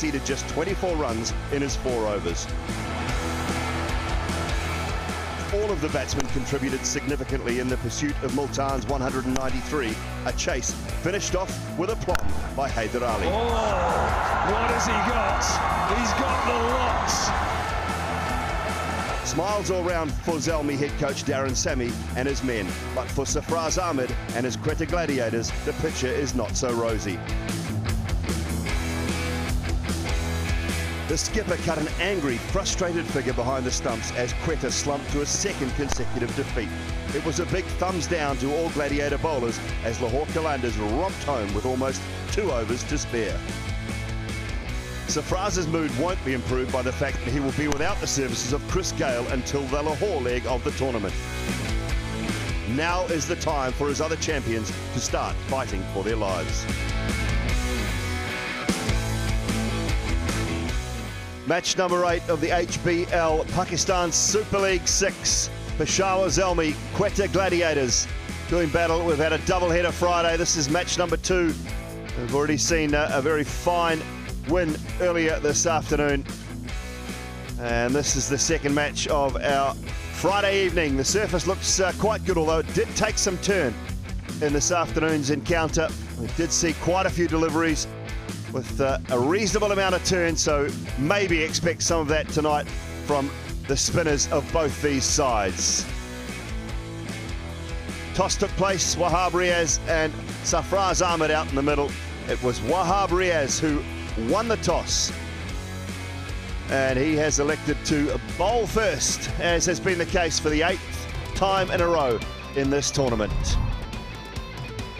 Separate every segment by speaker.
Speaker 1: conceded just 24 runs in his 4 overs. All of the batsmen contributed significantly in the pursuit of Multan's 193. A chase finished off with a plum by Haider Ali.
Speaker 2: Oh, what has he got? He's got the lots.
Speaker 1: Smiles all round for Zalmi head coach Darren Sammy and his men. But for Sarfraz Ahmed and his Quetta Gladiators, the picture is not so rosy. The skipper cut an angry, frustrated figure behind the stumps as Quetta slumped to a second consecutive defeat. It was a big thumbs down to all Gladiator bowlers as Lahore Qalandars romped home with almost 2 overs to spare. Sarfraz's mood won't be improved by the fact that he will be without the services of Chris Gale until the Lahore leg of the tournament. Now is the time for his other champions to start fighting for their lives. Match number 8 of the HBL Pakistan Super League 6. Peshawar Zalmi, Quetta Gladiators doing battle. We've had a doubleheader Friday. This is match number 2. We've already seen a very fine win earlier this afternoon. And this is the second match of our Friday evening. The surface looks quite good, although it did take some turn in this afternoon's encounter. We did see quite a few deliveries with a reasonable amount of turn, so maybe expect some of that tonight from the spinners of both these sides. Toss took place, Wahab Riaz and Sarfraz Ahmed out in the middle. It was Wahab Riaz who won the toss, and he has elected to bowl first, as has been the case for the 8th time in a row in this tournament.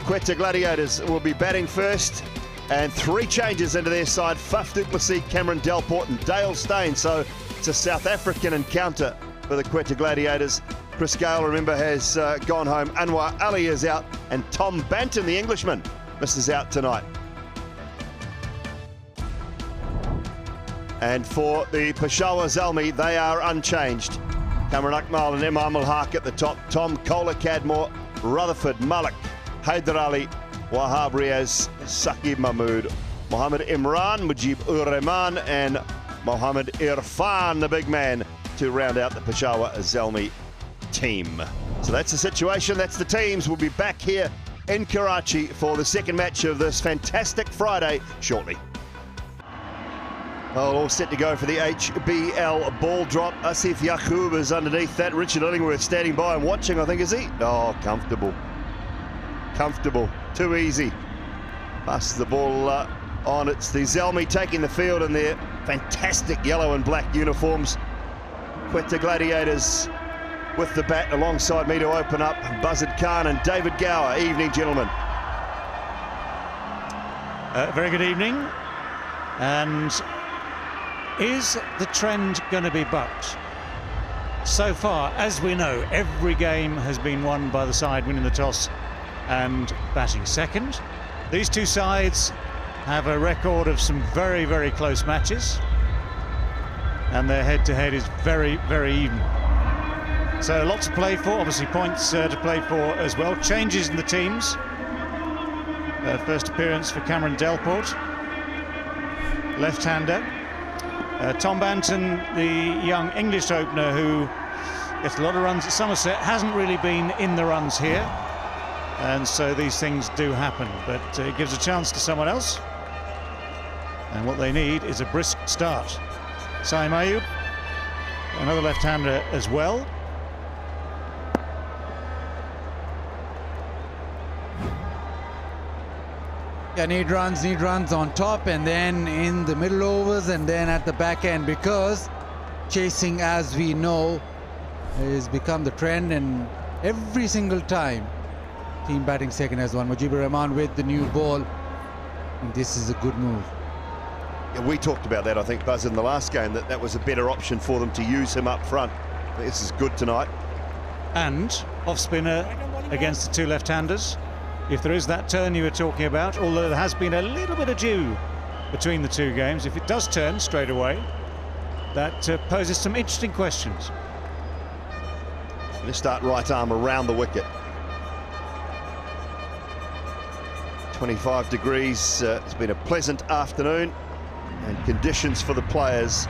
Speaker 1: Quetta Gladiators will be batting first, and 3 changes into their side: Faf du Plessis, Cameron Delport and Dale Steyn. So it's a South African encounter for the Quetta Gladiators. Chris Gale, remember, has gone home. Anwar Ali is out, and Tom Banton, the Englishman, misses out tonight. And for the Peshawar Zalmi, they are unchanged. Cameron Akmal and Imam Al-Haq at the top. Tom Kohler, Cadmore, Rutherford, Malik, Haider Ali, Wahab Riaz, Saqib Mahmood, Mohammad Imran, Mujib-ur-Rahman and Mohammad Irfan, the big man, to round out the Peshawar Zalmi team. So that's the situation, that's the teams. We'll be back here in Karachi for the second match of this fantastic Friday shortly. Well, all set to go for the HBL ball drop. Asif Yaqub is underneath that. Richard Illingworth standing by and watching, I think, is he? Oh, comfortable. Comfortable. Too easy. Passes the ball on. It's the Zalmi taking the field in their fantastic yellow and black uniforms. Quetta Gladiators with the bat alongside me to open up. Buzzard Khan and David Gower. Evening, gentlemen.
Speaker 3: Very good evening. And is the trend going to be bucked? So far, as we know, every game has been won by the side winning the toss and batting second. These two sides have a record of some very, very close matches, and their head-to-head is very, very even. So lots to play for, obviously points to play for as well. Changes in the teams. First appearance for Cameron Delport, left-hander. Tom Banton, the young English opener who gets a lot of runs at Somerset, hasn't really been in the runs here. And so these things do happen, but it gives a chance to someone else. And what they need is a brisk start. Saim Ayub, another left-hander as well.
Speaker 4: Yeah, need runs on top, and then in the middle overs, and then at the back end, because chasing, as we know, has become the trend, and every single time team batting second has won. Mujib-ur-Rahman with the new ball, and this is a good move.
Speaker 1: Yeah, we talked about that, I think, Buzz, in the last game, that was a better option for them to use him up front. This is good tonight.
Speaker 3: And off spinner against the two left-handers. If there is that turn you were talking about, although there has been a little bit of dew between the two games, if it does turn straight away, that poses some interesting questions.
Speaker 1: Going to start right arm around the wicket. 25 degrees. It's been a pleasant afternoon. And conditions for the players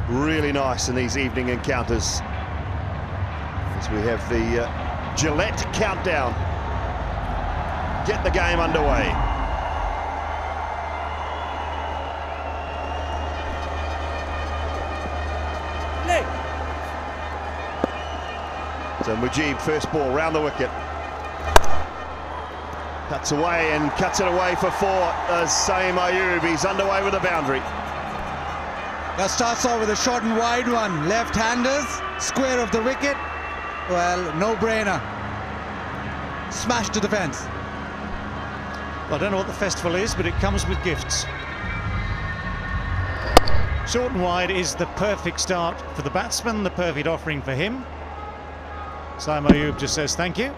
Speaker 1: really nice in these evening encounters, as we have the Gillette countdown. Get the game underway. So Mujib, first ball round the wicket. Cuts away and cuts it away for four. Saim Ayub, he's underway with a boundary.
Speaker 4: That starts off with a short and wide one. Left-handers, square of the wicket. Well, no-brainer. Smash to the fence.
Speaker 3: Well, I don't know what the festival is, but it comes with gifts. Short and wide is the perfect start for the batsman, the perfect offering for him. Saim Ayub just says thank you.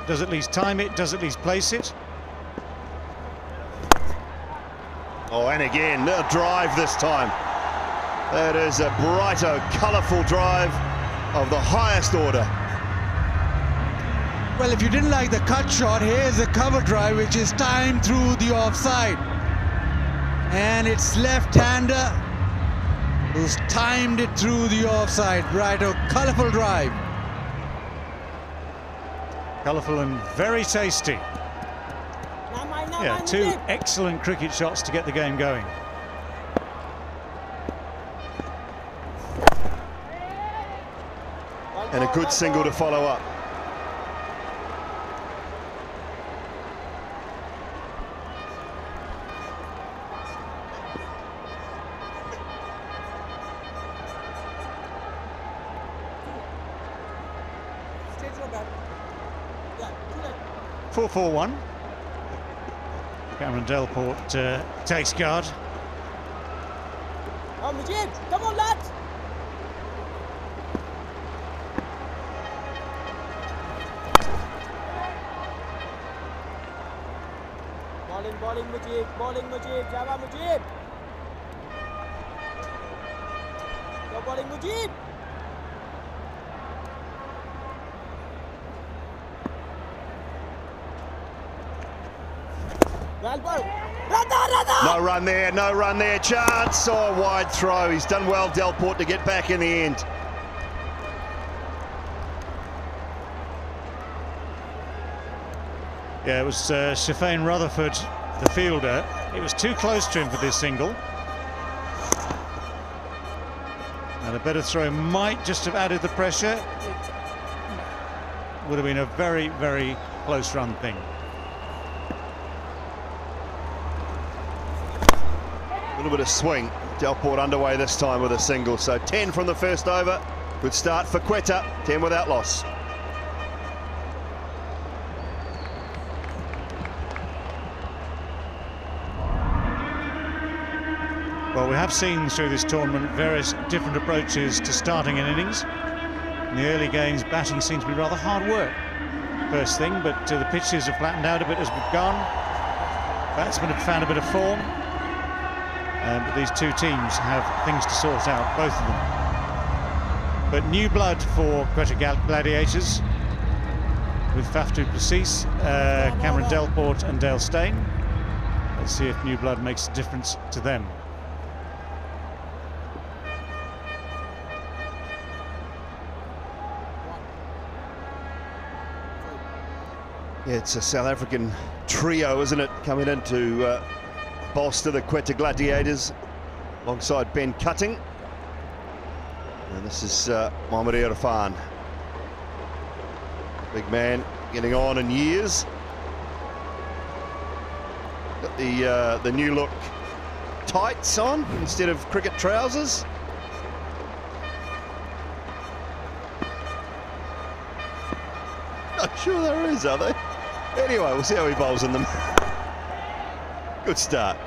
Speaker 3: Does at least time it, does at least place it.
Speaker 1: Oh, and again, a drive this time. That is a brighter, colourful drive of the highest order.
Speaker 4: Well, if you didn't like the cut shot, here's a cover drive which is timed through the offside. And it's left-hander who's timed it through the offside. Right, a colourful drive.
Speaker 3: Colourful and very tasty. Yeah, two excellent cricket shots to get the game going.
Speaker 1: And a good single to follow up.
Speaker 3: Yeah, 4-4-1. Cameron Delport takes guard.
Speaker 5: Oh, Mujib, come on, lads! Bowling Mujib, Java Mujib! Go bowling Mujib! Well bowled!
Speaker 1: No run there, no run there, chance. Oh, wide throw. He's done well, Delport, to get back in the end.
Speaker 3: Yeah, it was Shafane Rutherford, the fielder. It was too close to him for this single. And a better throw might just have added the pressure. It would have been a very, very close run thing.
Speaker 1: A little bit of swing. Delport underway this time with a single. So 10 from the first over. Good start for Quetta. 10 without loss.
Speaker 3: Well, we have seen through this tournament various different approaches to starting an innings. In the early games, batting seems to be rather hard work first thing, but the pitches have flattened out a bit as we've gone. Batsmen have found a bit of form, but these two teams have things to sort out, both of them. But new blood for Quetta Gladiators with Faf du Plessis, Cameron Delport and Dale Steyn. Let's see if new blood makes a difference to them.
Speaker 1: Yeah, it's a South African trio, isn't it, coming in to bolster the Quetta Gladiators alongside Ben Cutting. And this is Mohamed Irfan. Big man, getting on in years. Got the new look tights on instead of cricket trousers. Not sure there is, are they? Anyway, we'll see how he bowls in them. Good start.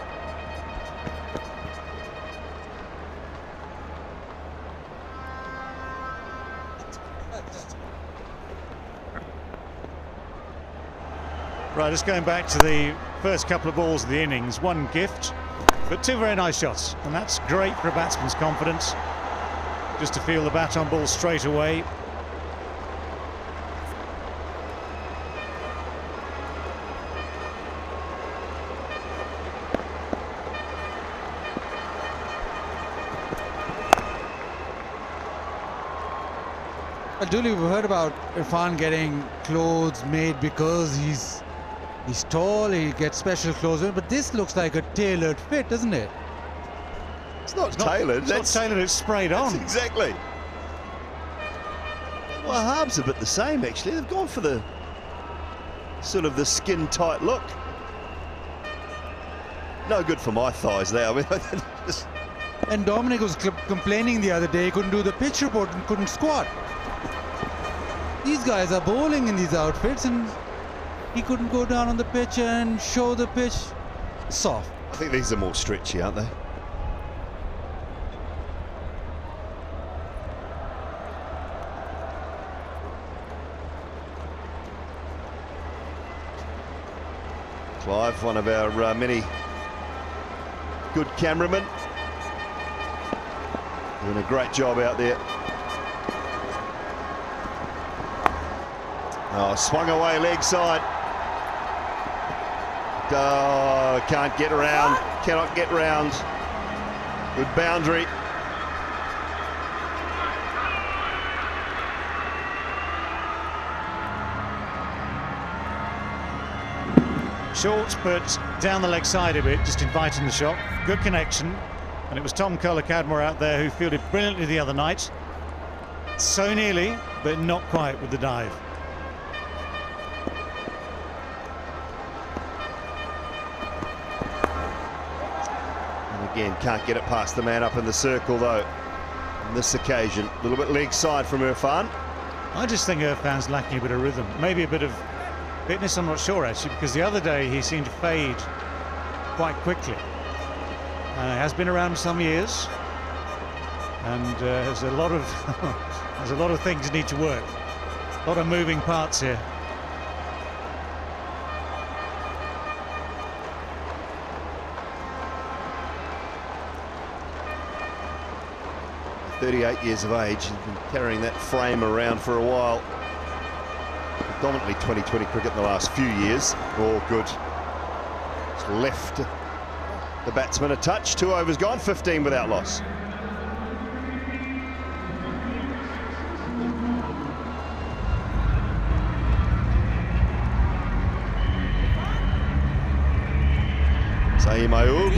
Speaker 3: Right, just going back to the first couple of balls of the innings. One gift, but two very nice shots. And that's great for a batsman's confidence. Just to feel the bat on ball straight away.
Speaker 4: Dooley, we've heard about Irfan getting clothes made because he's tall, he gets special clothes, but this looks like a tailored fit, doesn't it?
Speaker 1: It's not tailored.
Speaker 3: It's not tailored, it's sprayed on.
Speaker 1: Exactly. Well, Harv's a bit the same, actually. They've gone for the sort of the skin-tight look. No good for my thighs there. I mean, just...
Speaker 4: And Dominic was complaining the other day he couldn't do the pitch report and couldn't squat. These guys are bowling in these outfits and he couldn't go down on the pitch and show the pitch soft.
Speaker 1: I think these are more stretchy, aren't they? Clive, one of our many good cameramen, doing a great job out there. Oh, swung away leg side. Oh, can't get around, cannot get round. Good boundary.
Speaker 3: Short, but down the leg side a bit, just inviting the shot. Good connection. And it was Tom Kohler-Cadmore out there who fielded brilliantly the other night. So nearly, but not quite with the dive.
Speaker 1: And again, can't get it past the man up in the circle, though. On this occasion, a little bit leg side from Irfan.
Speaker 3: I just think Irfan's lacking a bit of rhythm. Maybe a bit of fitness, I'm not sure, actually, because the other day he seemed to fade quite quickly. Has been around some years, and there's a lot of things need to work. A lot of moving parts here.
Speaker 1: He's 38 years of age. He's been carrying that frame around for a while. Predominantly 2020 cricket in the last few years. All good. Just left the batsman a touch. 2 overs gone, 15 without loss. Saeem Ayub,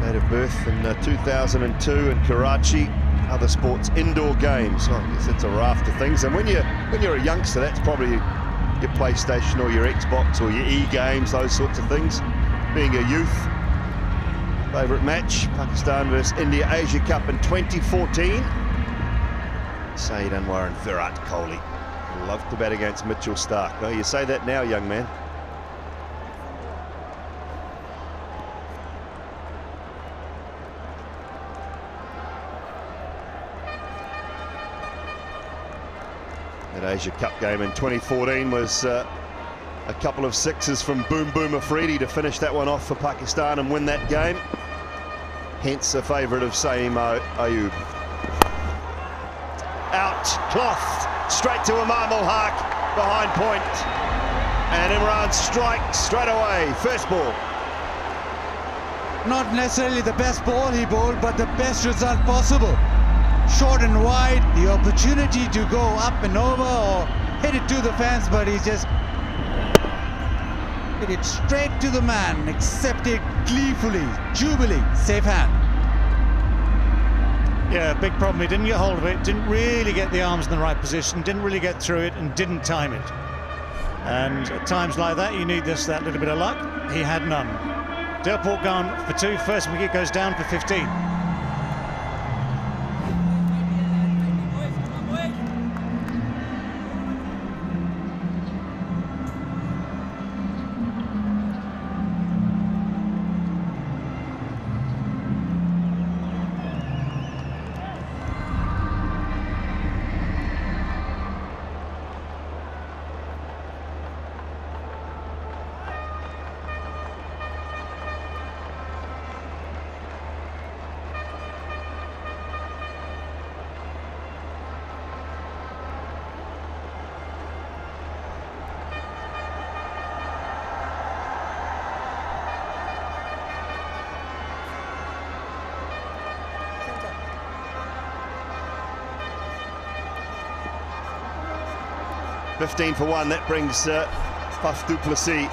Speaker 1: date of birth in 2002 in Karachi. Other sports, indoor games. Oh, I guess it's a raft of things. And when you're a youngster, that's probably your PlayStation or your Xbox or your e-games, those sorts of things. Being a youth, favourite match, Pakistan versus India Asia Cup in 2014. Saeed Anwar and Virat Kohli love to bat against Mitchell Starc. No, you say that now, young man. That Asia Cup game in 2014 was a couple of sixes from Boom Boom Afridi to finish that one off for Pakistan and win that game. Hence a favourite of Saeem Ayub. Out, cloth, straight to Imam ul Haq, behind point. And Imran strikes straight away, first ball.
Speaker 4: Not necessarily the best ball he bowled, but the best result possible. Short and wide, the opportunity to go up and over or hit it to the fence, but he just hit it straight to the man, accepted gleefully, jubilee, safe hand.
Speaker 3: Yeah, big problem. He didn't get hold of it, didn't really get the arms in the right position, didn't really get through it, and didn't time it. And at times like that, you need that little bit of luck. He had none. Delport gone for 2. First wicket goes down for 15.
Speaker 1: 15 for 1. That brings Faf du Plessis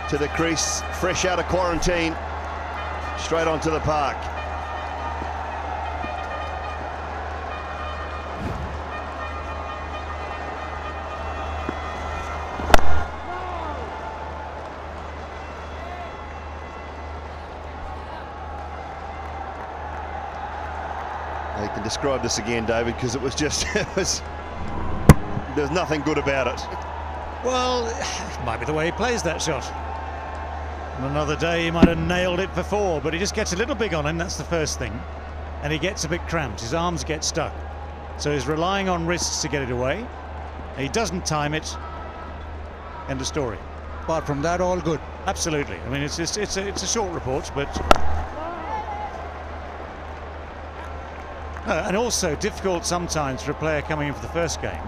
Speaker 1: to the crease, fresh out of quarantine, straight onto the park. You can describe this again, David, because it was just, there's nothing good about it.
Speaker 3: Well, it might be the way he plays that shot. On another day, he might have nailed it for 4, but he just gets a little big on him, that's the first thing. And he gets a bit cramped, his arms get stuck. So he's relying on wrists to get it away. He doesn't time it. End of story.
Speaker 4: Apart from that, all good.
Speaker 3: Absolutely. I mean, it's a short report, but... and also difficult sometimes for a player coming in for the first game,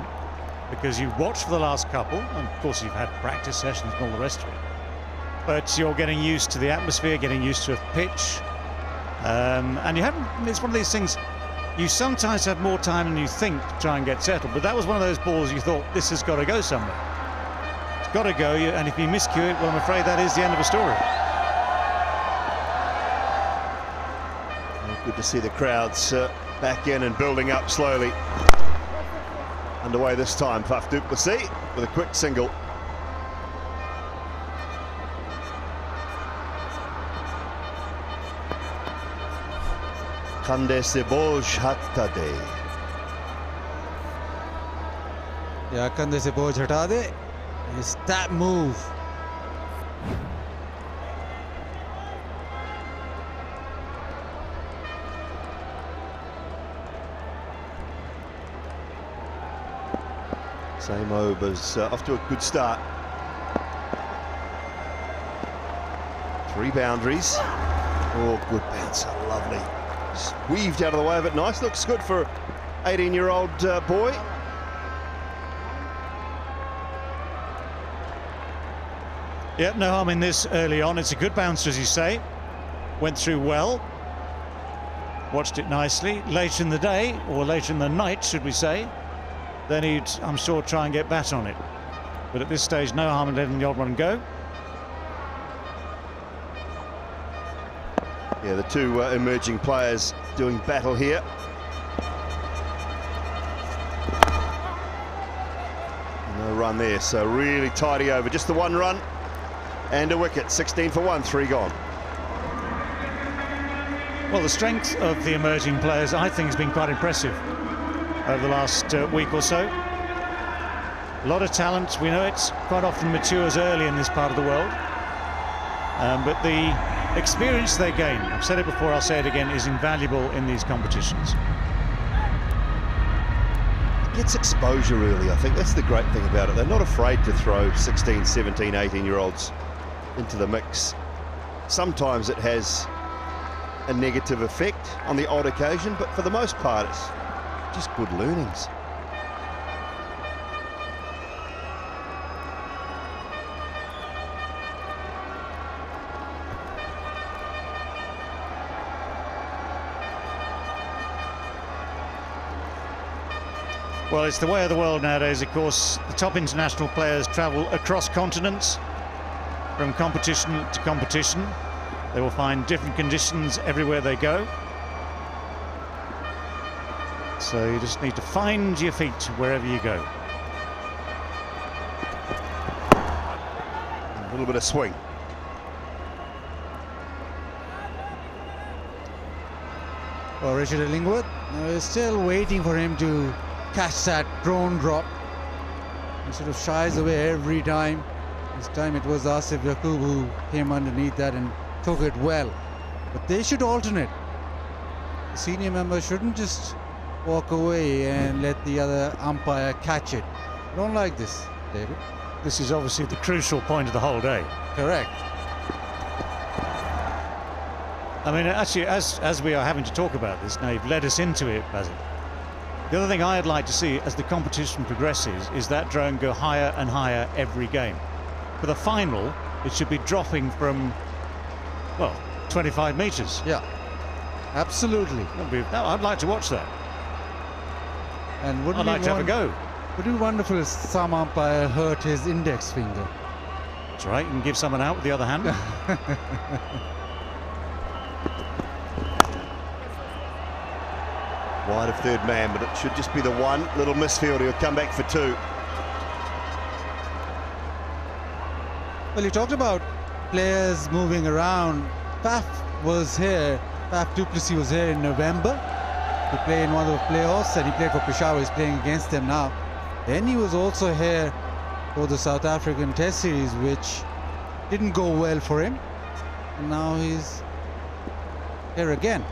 Speaker 3: because you watch for the last couple, and of course you've had practice sessions and all the rest of it, but you're getting used to the atmosphere, getting used to a pitch, and you haven't. It's one of these things, you sometimes have more time than you think to try and get settled, but that was one of those balls you thought, this has got to go somewhere. It's got to go, and if you miscue it, well, I'm afraid that is the end of a story.
Speaker 1: Good to see the crowds back in and building up slowly. Underway this time, Faf du Plessis with a quick single. Kande se boj hatta de.
Speaker 4: Yeah, kande se boj hata de. It's that move.
Speaker 1: Samo was off to a good start. 3 boundaries. Oh, good bouncer, lovely. Just weaved out of the way of it, nice. Looks good for 18-year-old boy.
Speaker 3: Yeah, no harm in this early on. It's a good bouncer, as you say. Went through well. Watched it nicely. Later in the day, or later in the night, should we say, then he'd, I'm sure, try and get bat on it. But at this stage, no harm in letting the odd one go.
Speaker 1: Yeah, the two emerging players doing battle here. No run there, so really tidy over. Just the 1 run and a wicket. 16 for 1, 3 gone.
Speaker 3: Well, the strength of the emerging players, I think, has been quite impressive over the last week or so. A lot of talent, we know it quite often matures early in this part of the world. But the experience they gain, I've said it before, I'll say it again, is invaluable in these competitions.
Speaker 1: It gets exposure early, I think. That's the great thing about it. They're not afraid to throw 16, 17, 18-year-olds into the mix. Sometimes it has a negative effect on the odd occasion, but for the most part, it's just good learnings.
Speaker 3: Well, it's the way of the world nowadays, of course. The top international players travel across continents, from competition to competition. They will find different conditions everywhere they go. So you just need to find your feet wherever you go.
Speaker 1: A little bit of swing.
Speaker 4: Well, Richard Illingworth is still waiting for him to catch that drone drop. He sort of shies away every time. This time it was Asif Yaqub who came underneath that and took it well. But they should alternate. The senior member shouldn't just walk away and let the other umpire catch it. I don't like this, David.
Speaker 3: This is obviously the crucial point of the whole day.
Speaker 4: Correct.
Speaker 3: I mean, actually, as we are having to talk about this, now you've led us into it, Basil. The other thing I'd like to see as the competition progresses is that drone go higher and higher every game. For the final, it should be dropping from, well, 25 metres.
Speaker 4: Yeah, absolutely.
Speaker 3: I'd like to watch that.
Speaker 4: And
Speaker 3: I'd like to have a go.
Speaker 4: Would it be wonderful if some umpire hurt his index finger?
Speaker 3: That's right, you can give someone out with the other hand.
Speaker 1: Wide of third man, but it should just be the one. Little misfield, he'll come back for two.
Speaker 4: Well, you talked about players moving around. Faf was here. Faf du Plessis was here in November to play in one of the playoffs, and he played for Peshawar. He's playing against them now. Then he was also here for the South African Test Series, which didn't go well for him. And now he's here again.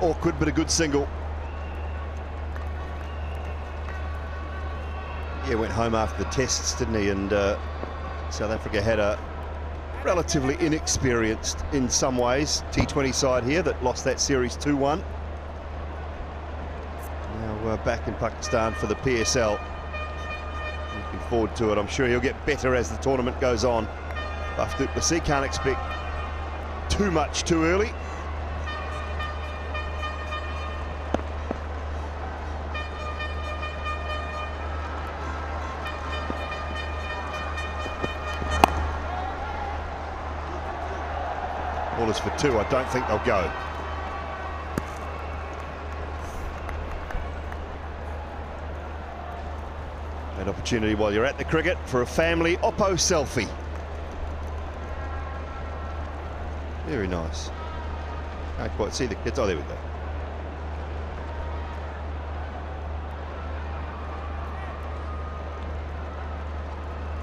Speaker 1: Awkward, but a good single. Yeah, went home after the tests, didn't he? And South Africa had a relatively inexperienced, in some ways, T20 side here that lost that series 2-1. Now we're back in Pakistan for the PSL. Looking forward to it. I'm sure he'll get better as the tournament goes on. Paf du Plessis can't expect too much too early. Ball is for two. I don't think they'll go. An opportunity while you're at the cricket for a family Oppo selfie. Very nice. Can't quite see the kids. Oh, there we go.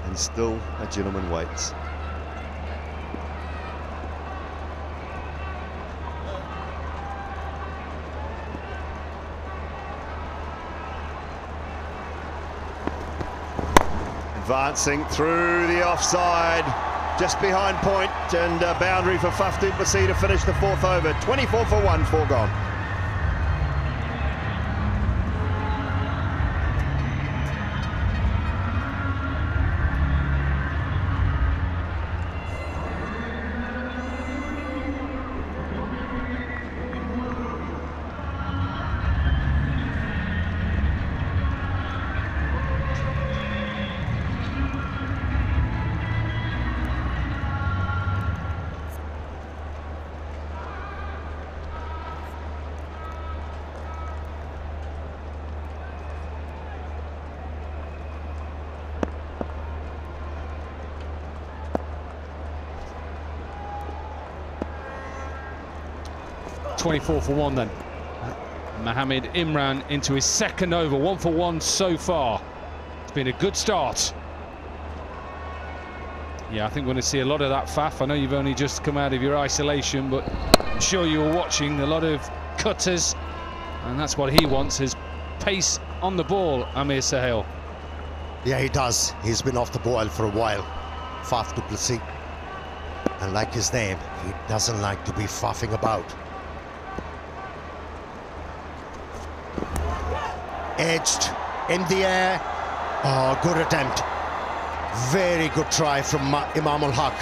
Speaker 1: And still a gentleman waits. Advancing through the offside, just behind point, and a boundary for Paf du Plessis to finish the fourth over. 24 for 1, 4 gone.
Speaker 6: .24 for 1 then. Mohammed Imran into his second over, 1 for 1 so far. It's been a good start. Yeah, I think we're going to see a lot of that, Faf. I know you've only just come out of your isolation, but I'm sure you were watching a lot of cutters, and that's what he wants, his pace on the ball, Amir Sahel.
Speaker 7: Yeah, he does. He's been off the ball for a while, Paf du Plessis. And like his name, he doesn't like to be faffing about. Edged in the air. Oh, good attempt. Very good try from Imam ul-Haq.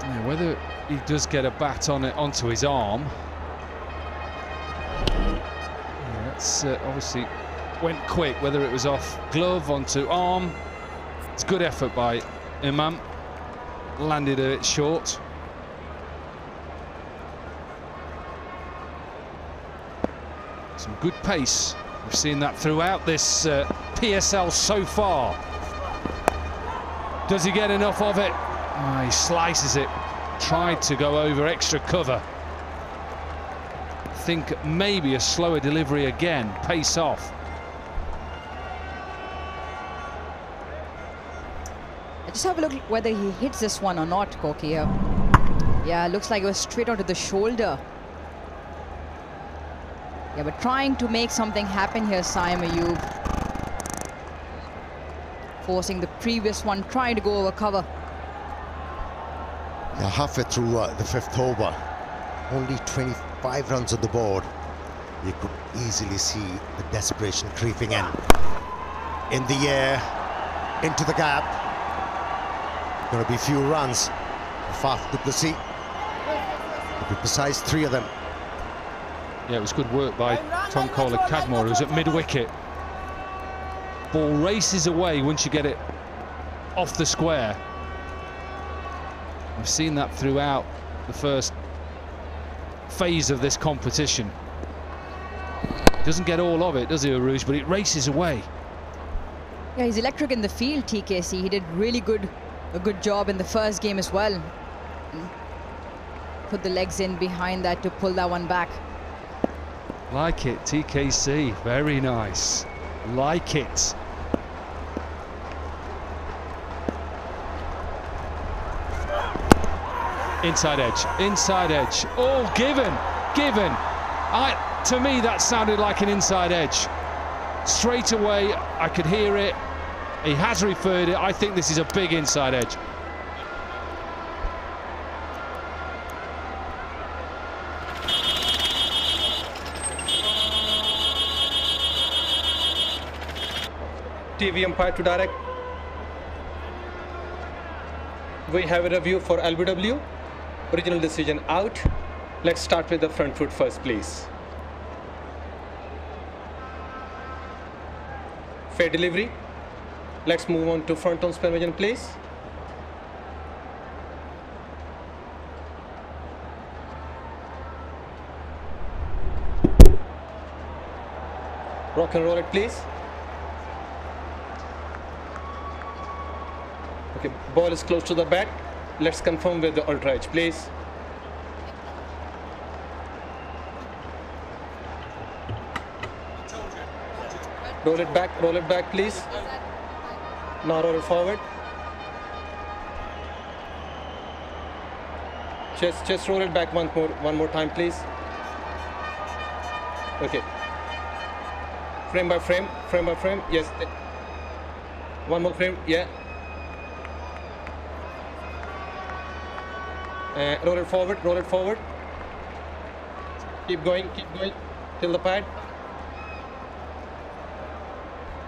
Speaker 6: Yeah, whether he does get a bat on it onto his arm. Yeah, that's obviously went quick, whether it was off glove onto arm. It's good effort by Imam. Landed a bit short. Some good pace. We've seen that throughout this PSL so far. Does he get enough of it? Oh, he slices it. Tried to go over extra cover. I think maybe a slower delivery again. Pace off.
Speaker 8: Just have a look whether he hits this one or not, Koki. Yeah, looks like it was straight onto the shoulder. Yeah, but trying to make something happen here, Saim Ayub. Forcing the previous one, trying to go over cover.
Speaker 7: Yeah, halfway through the fifth over, only 25 runs on the board. You could easily see the desperation creeping in. In the air, into the gap. Going to be few runs. Faf du Plessis. To be precise, 3 of them.
Speaker 6: Yeah, it was good work by Tom Kohler-Cadmore, who's at mid-wicket. Ball races away once you get it off the square. We've seen that throughout the first phase of this competition. Doesn't get all of it, does he, Arouge? But it races away.
Speaker 8: Yeah, he's electric in the field, TKC. He did really a good job in the first game as well. Put the legs in behind that to pull that one back.
Speaker 6: Like it, TKC. Very nice. Like it. Inside edge, inside edge. All given. To me, that sounded like an inside edge. Straight away, I could hear it. He has referred it. I think this is a big inside edge.
Speaker 9: TV umpire to direct. We have a review for LBW. Original decision out. Let's start with the front foot first, please. Fair delivery. Let's move on to front on spin vision, please. Rock and roll it, please. Okay, ball is close to the bat. Let's confirm with the ultra edge, please. Roll it back, please. Now roll it forward. Just roll it back one more time, please. Okay. Frame by frame. Yes. One more frame. Yeah. Roll it forward. Keep going till the pad.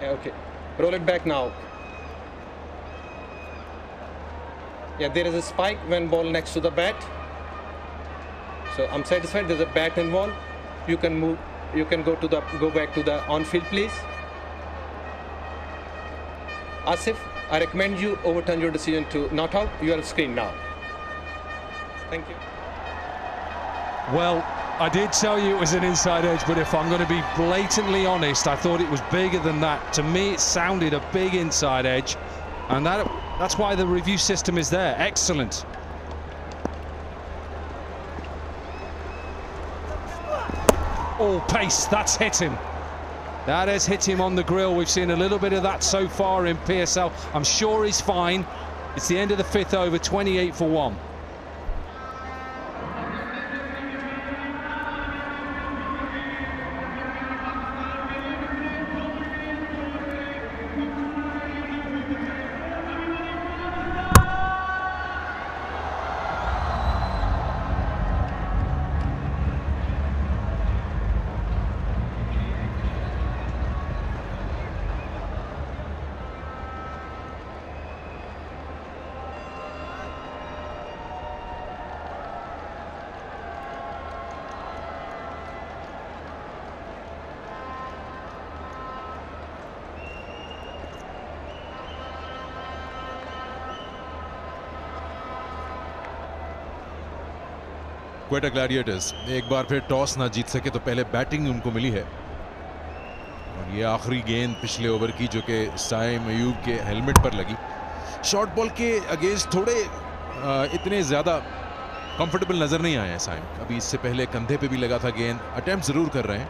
Speaker 9: Yeah, okay. Roll it back now. Yeah, there is a spike when ball next to the bat. So I'm satisfied there's a bat involved. You can move. You can go back to the on-field, please. Asif, I recommend you overturn your decision to not out. You are screen now. Thank you.
Speaker 6: Well, I did tell you it was an inside edge, but if I'm going to be blatantly honest, I thought it was bigger than that. To me, it sounded a big inside edge, and that's why the review system is there. Excellent. Oh, pace, that's hit him. That has hit him on the grill. We've seen a little bit of that so far in PSL. I'm sure he's fine. It's the end of the 5th over, 28 for 1.
Speaker 10: Quetta Gladiators एक बार फिर toss ना जीत सके तो पहले batting उनको मिली है और ये आखिरी गेंद पिछले ओवर की जो कि साइम अयूब के हेलमेट पर लगी। शॉर्ट बॉल के अगेंस्ट थोड़े इतने ज़्यादा कंफर्टेबल नज़र नहीं आए हैं साइम। अभी इससे पहले कंधे पे भी लगा था गेंद। अटेम्प्ट ज़रूर कर रहे हैं,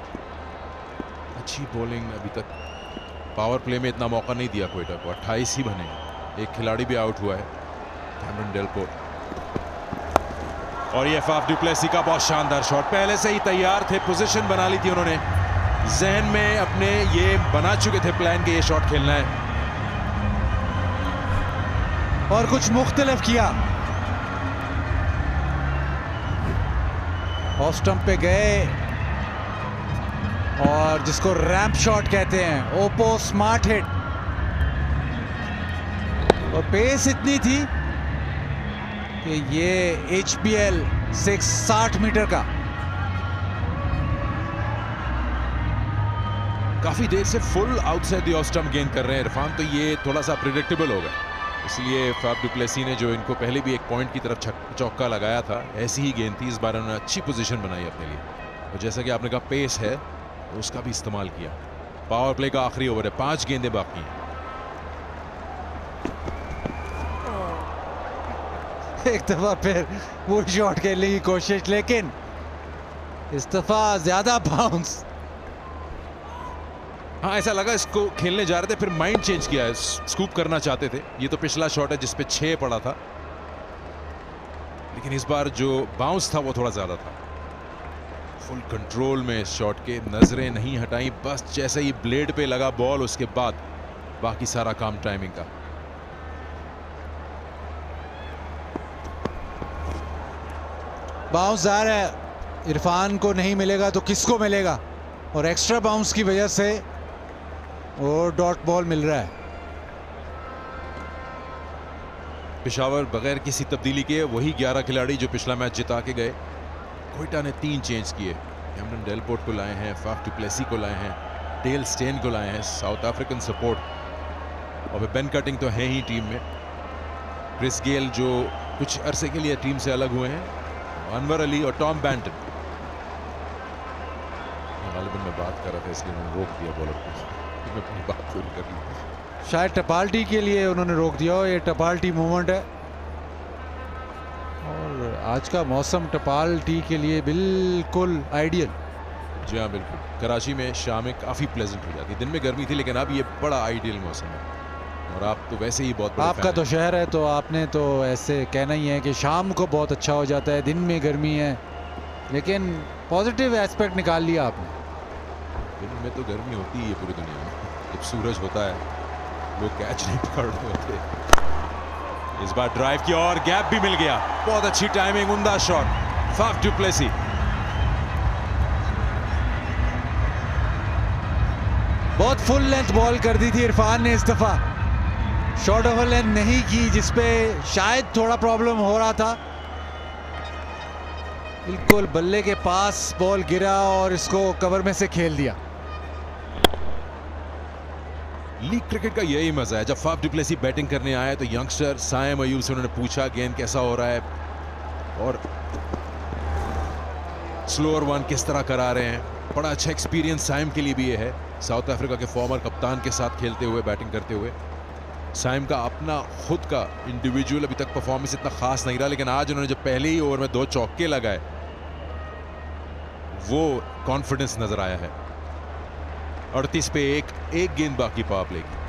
Speaker 10: अच्छी बॉलिंग। अभी तक पावर प्ले में इतना मौका नहीं दिया क्वेटा को। 28 ही बने, एक खिलाड़ी भी आउट हुआ है, कैमरन डेलपोर्ट। और ये फाफ डू प्लेसी का बहुत शानदार शॉट, पहले से ही तैयार थे, पोजीशन बना ली थी उन्होंने, जहन में अपने ये बना चुके थे प्लान के ये शॉट खेलना है
Speaker 4: और कुछ मुख्तलिफ किया। ऑफ स्टंप पे गए और जिसको रैंप शॉट कहते हैं, ओपो स्मार्ट हिट। और पेस इतनी थी कि ये HBL 60 मीटर का।
Speaker 10: काफी देर से full outside the off stump गेंद कर रहे हैं इरफान, तो ये थोड़ा सा प्रिडिक्टेबल होगा, इसलिए फाफ डु प्लेसी ने जो इनको पहले भी एक पॉइंट की तरफ चौका लगाया था, ऐसी ही गेंद थी। इस बार उन्होंने अच्छी पोजीशन बनाई अपने लिए, और जैसा कि आपने कहा पेस है तो उसका भी इस्तेमाल किया। पावर प्ले का आखिरी ओवर है, 5 गेंदें बाकी हैं।
Speaker 4: एक दफा फिर वो शॉट खेलने की कोशिश, लेकिन इस दफा ज्यादा बाउंस।
Speaker 10: हाँ, ऐसा लगा इसको खेलने जा रहे थे, फिर माइंड चेंज किया है, स्कूप करना चाहते थे। ये तो पिछला शॉट है जिसपे 6 पड़ा था, लेकिन इस बार जो बाउंस था वो थोड़ा ज्यादा था। फुल कंट्रोल में इस शॉट के, नजरें नहीं हटाई, बस जैसे ही ब्लेड पे लगा बॉल उसके बाद बाकी सारा काम टाइमिंग का।
Speaker 4: बाउंस जा रहा है, इरफान को नहीं मिलेगा तो किसको मिलेगा, और एक्स्ट्रा बाउंस की वजह से वो डॉट बॉल मिल रहा है।
Speaker 10: पेशावर बगैर किसी तब्दीली के वही 11 खिलाड़ी जो पिछला मैच जिता के गए। क्वेटा ने 3 चेंज किए, कैमरन डेलपोर्ट को लाए हैं, फाफ डु प्लेसी को लाए हैं, डेल स्टेन को लाए हैं, साउथ अफ्रीकन सपोर्ट, और बेन कटिंग तो है ही टीम में। क्रिस गेल जो कुछ अरसे के लिए टीम से अलग हुए हैं, अनवर अली और टॉम बैंटन। गालिबन में बात कर रहा था इसलिए उन्होंने रोक दिया बॉलर को, अपनी बात पूरी कर ली।
Speaker 4: शायद टपाल्टी के लिए उन्होंने रोक दिया हो, ये टपाल्टी मूवमेंट है, और आज का मौसम टपाल्टी के लिए बिल्कुल आइडियल।
Speaker 10: जी हाँ, बिल्कुल। कराची में शाम में काफ़ी प्लेजेंट हो जाती, दिन में गर्मी थी, लेकिन अब ये बड़ा आइडियल मौसम है। और आप तो वैसे ही बहुत बड़े
Speaker 4: आपका तो शहर है, तो आपने तो ऐसे कहना ही है कि शाम को बहुत अच्छा हो जाता है, दिन में गर्मी है, लेकिन पॉजिटिव एस्पेक्ट निकाल लिया आपने।
Speaker 10: दिन में तो गर्मी होती ही है पूरी दुनिया में, जब सूरज होता है लोग कैच नहीं पकड़ रहे होते। इस बार ड्राइव किया और गैप भी मिल गया, बहुत अच्छी टाइमिंग, उम्दा शॉट, फाफ डु प्लेसी।
Speaker 4: बहुत फुल लेंथ बॉल कर दी थी इरफान ने इस दफा, शॉर्ट ओवर लेंथ नहीं की, जिसपे शायद थोड़ा प्रॉब्लम हो रहा था। बिल्कुल बल्ले के पास बॉल गिरा और इसको कवर में से खेल दिया।
Speaker 10: लीग क्रिकेट का यही मजा है, जब फाफ डु प्लेसी बैटिंग करने आया तो यंगस्टर साइम अयूब से उन्होंने पूछा गेंद कैसा हो रहा है और स्लोअर वन किस तरह करा रहे हैं। बड़ा अच्छा एक्सपीरियंस साइम के लिए भी ये है, साउथ अफ्रीका के फॉर्मर कप्तान के साथ खेलते हुए, बैटिंग करते हुए। साइम का अपना खुद का इंडिविजुअल अभी तक परफॉर्मेंस इतना खास नहीं रहा, लेकिन आज उन्होंने जब पहले ही ओवर में 2 चौके लगाए, वो कॉन्फिडेंस नजर आया है। 38 पे एक गेंद बाकी पावर प्ले की।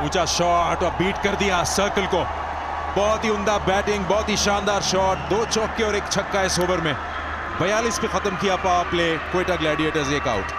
Speaker 10: ऊंचा शॉट और बीट कर दिया सर्कल को, बहुत ही उम्दा बैटिंग, बहुत ही शानदार शॉट, 2 चौके और 1 छक्का इस ओवर में। 42 पे खत्म किया power play, Quetta Gladiators 1 out.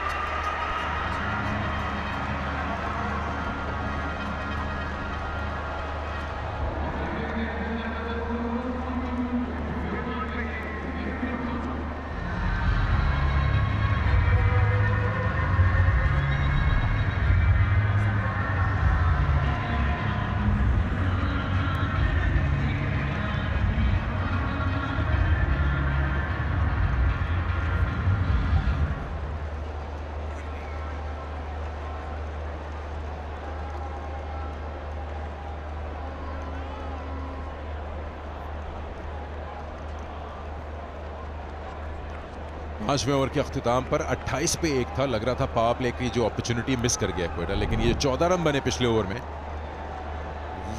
Speaker 10: पांचवें ओवर के अख्तिताम पर 28 पे 1 था, लग रहा था पावर प्ले की जो अपॉर्चुनिटी मिस कर गया क्वेटा, लेकिन ये 14 रन बने पिछले ओवर में,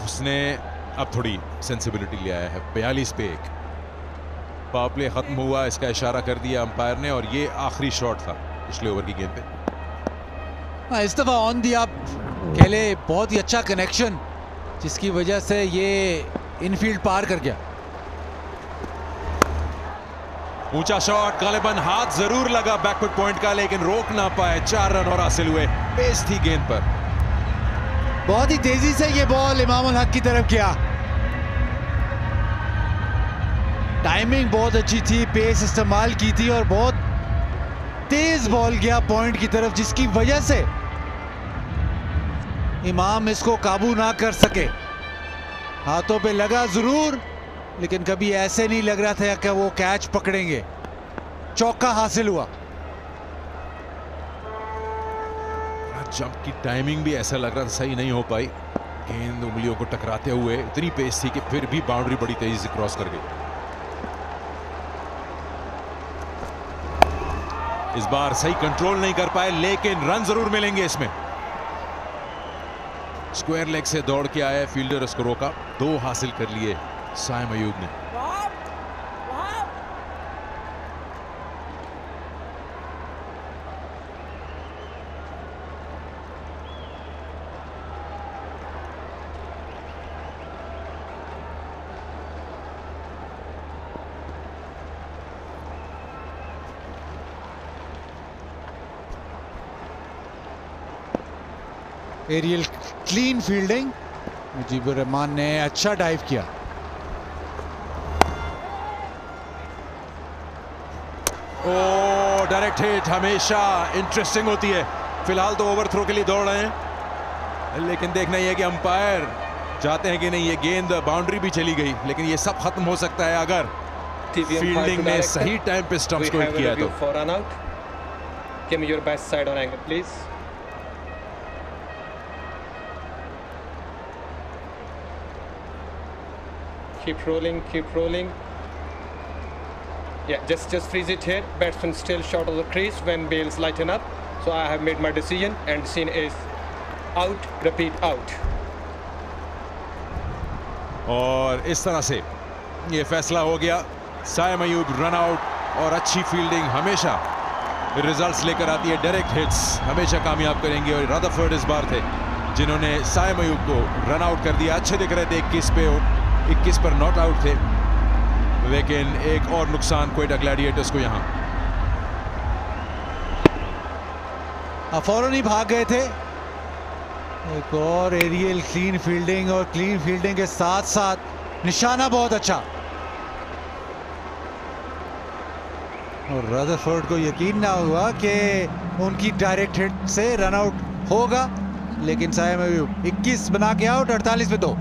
Speaker 10: उसने अब थोड़ी सेंसिबिलिटी ले आया है। 42 पे 1 पावर प्ले खत्म हुआ, इसका इशारा कर दिया अंपायर ने, और ये आखिरी शॉट था पिछले ओवर की गेंद पे।
Speaker 4: इस दफा ऑन दी अप खेले, बहुत ही अच्छा कनेक्शन, जिसकी वजह से ये इनफील्ड पार कर गया।
Speaker 10: ऊंचा शॉट, गालिबन हाथ जरूर लगा बैकवर्ड पॉइंट का, लेकिन रोक ना पाए, 4 रन और हासिल हुए, पेस थी गेंद पर।
Speaker 4: बहुत ही तेजी से ये बॉल इमाम उल हक की तरफ किया। टाइमिंग बहुत अच्छी थी, पेस इस्तेमाल की थी और बहुत तेज बॉल गया पॉइंट की तरफ, जिसकी वजह से इमाम इसको काबू ना कर सके। हाथों पे लगा जरूर, लेकिन कभी ऐसे नहीं लग रहा था कि वो कैच पकड़ेंगे। चौका हासिल हुआ।
Speaker 10: जंप की टाइमिंग भी ऐसा लग रहा था सही नहीं हो पाई, गेंद उंगलियों को टकराते हुए इतनी पेस थी कि फिर भी बाउंड्री बड़ी तेजी से क्रॉस कर गई। इस बार सही कंट्रोल नहीं कर पाए, लेकिन रन जरूर मिलेंगे इसमें। स्क्वायर लेग से दौड़ के आया फील्डर, उसको रोका। 2 हासिल कर लिए साइम अयूब ने।
Speaker 4: Aerial clean fielding, Mujibur Rahman ने अच्छा डाइव किया।
Speaker 10: ओ डायरेक्ट हिट हमेशा इंटरेस्टिंग होती है। फिलहाल तो ओवरथ्रो के लिए दौड़ रहे हैं, लेकिन देखना यह है कि अंपायर चाहते हैं कि नहीं। ये गेंद बाउंड्री भी चली गई, लेकिन ये सब खत्म हो सकता है अगर फील्डिंग ने सही टाइम पे स्टंप्स को हिट किया तो।
Speaker 9: For run out. Give me your best side on angle, please. Keep rolling, keep rolling. Yeah, just freeze it here. Batsman still short of the crease when bails lighten up. So I have made my decision and the scene is out, repeat out.
Speaker 10: और इस तरह से ये फैसला हो गया। Saim Ayub run out, और अच्छी फील्डिंग हमेशा रिजल्ट्स लेकर आती है। डायरेक्ट हिट्स हमेशा कामयाब करेंगे, और रदरफोर्ड इस बार थे जिन्होंने साइम अयूब को रन आउट कर दिया। अच्छे दिख रहे थे 21 पर नॉट आउट थे, लेकिन एक और नुकसान क्वेटा ग्लैडिएटर्स को यहाँ।
Speaker 4: फौरन ही भाग गए थे। एक और एरियल क्लीन फील्डिंग, और क्लीन फील्डिंग के साथ साथ निशाना बहुत अच्छा। और रदरफोर्ड को यकीन ना हुआ कि उनकी डायरेक्ट हिट से रन आउट होगा, लेकिन साइम अयूब 21 बना के आउट, 48 पे 2।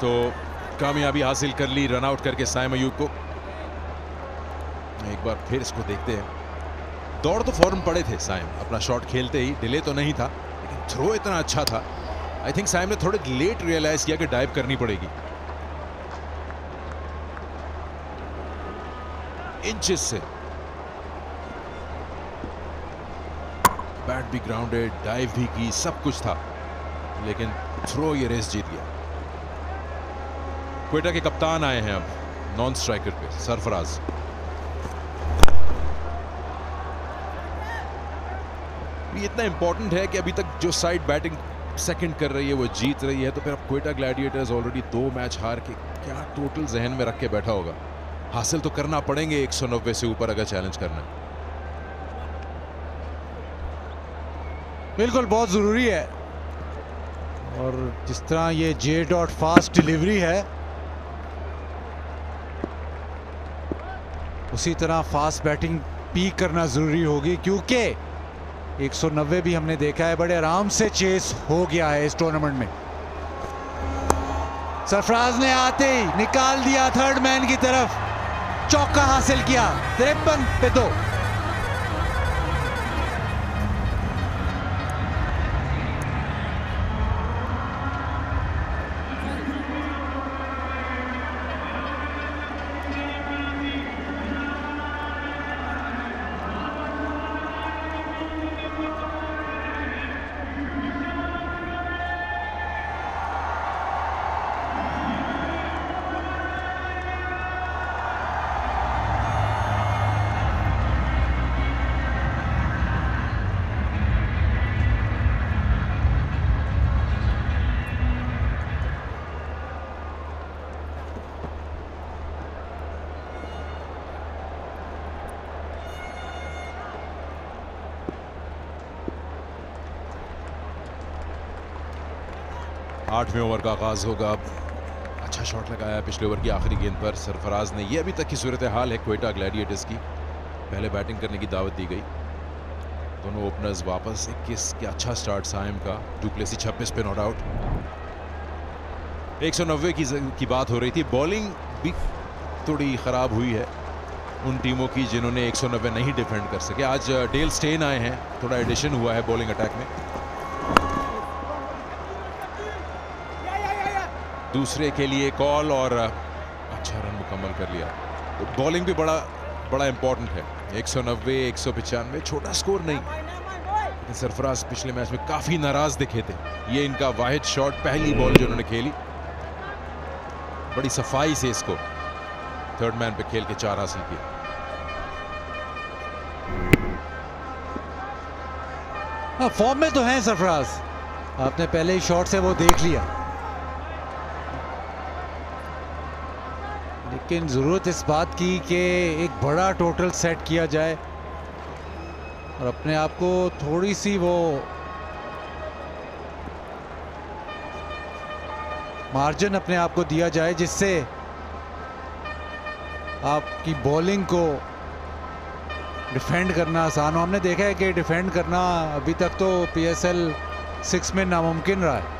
Speaker 10: तो कामयाबी हासिल कर ली रन आउट करके साइम अयूब को। एक बार फिर इसको देखते हैं। दौड़ तो फौरन पड़े थे साइम, अपना शॉट खेलते ही, डिले तो नहीं था, लेकिन थ्रो इतना अच्छा था। आई थिंक साइम ने थोड़े लेट रियलाइज किया कि डाइव करनी पड़ेगी। इंचेस से बैट भी ग्राउंडेड, डाइव भी की, सब कुछ था, लेकिन थ्रो ये रेस जीत गया। क्वेटा के कप्तान आए हैं अब नॉन स्ट्राइकर पे, सरफराज। ये इतना इंपॉर्टेंट है कि अभी तक जो साइड बैटिंग सेकंड कर रही है वो जीत रही है, तो फिर अब क्वेटा ग्लैडिएटर्स ऑलरेडी 2 मैच हार के क्या टोटल जहन में रख के बैठा होगा। हासिल तो करना पड़ेंगे 190 से ऊपर अगर चैलेंज करना है।
Speaker 4: बिल्कुल बहुत जरूरी है, और जिस तरह ये जे डॉट फास्ट डिलीवरी है, उसी तरह फास्ट बैटिंग भी करना जरूरी होगी, क्योंकि 190 भी हमने देखा है बड़े आराम से चेस हो गया है इस टूर्नामेंट में। सरफराज ने आते ही निकाल दिया थर्ड मैन की तरफ, चौका हासिल किया, 53 पे 2।
Speaker 10: 8वें ओवर का आगाज होगा। अच्छा शॉट लगाया पिछले ओवर की आखिरी गेंद पर सरफराज ने। ये अभी तक की सूरत हाल है क्वेटा ग्लैडिएटर्स की। पहले बैटिंग करने की दावत दी गई, दोनों ओपनर्स वापस। 21 का अच्छा स्टार्ट साइम का, डुप्लेसी 26 पे नॉट आउट। 190 की बात हो रही थी। बॉलिंग भी थोड़ी ख़राब हुई है उन टीमों की जिन्होंने 190 नहीं डिफेंड कर सके। आज डेल स्टेन आए हैं, थोड़ा एडिशन हुआ है बॉलिंग अटैक में। दूसरे के लिए कॉल और अच्छा रन मुकम्मल कर लिया। तो बॉलिंग भी बड़ा इंपॉर्टेंट है। 190 195 छोटा स्कोर नहीं, लेकिन सरफराज पिछले मैच में काफी नाराज दिखे थे। ये इनका वाहिद शॉट, पहली बॉल जो उन्होंने खेली, बड़ी सफाई से इसको थर्ड मैन पे खेल के 4 हासिल किए।
Speaker 4: हाँ, फॉर्म में तो हैं सरफराज, आपने पहले ही शॉट से वो देख लिया, लेकिन जरूरत इस बात की कि एक बड़ा टोटल सेट किया जाए और अपने आप को थोड़ी सी वो मार्जिन अपने आप को दिया जाए जिससे आपकी बॉलिंग को डिफेंड करना आसान हो। हमने देखा है कि डिफेंड करना अभी तक तो PSL 6 में नामुमकिन रहा है।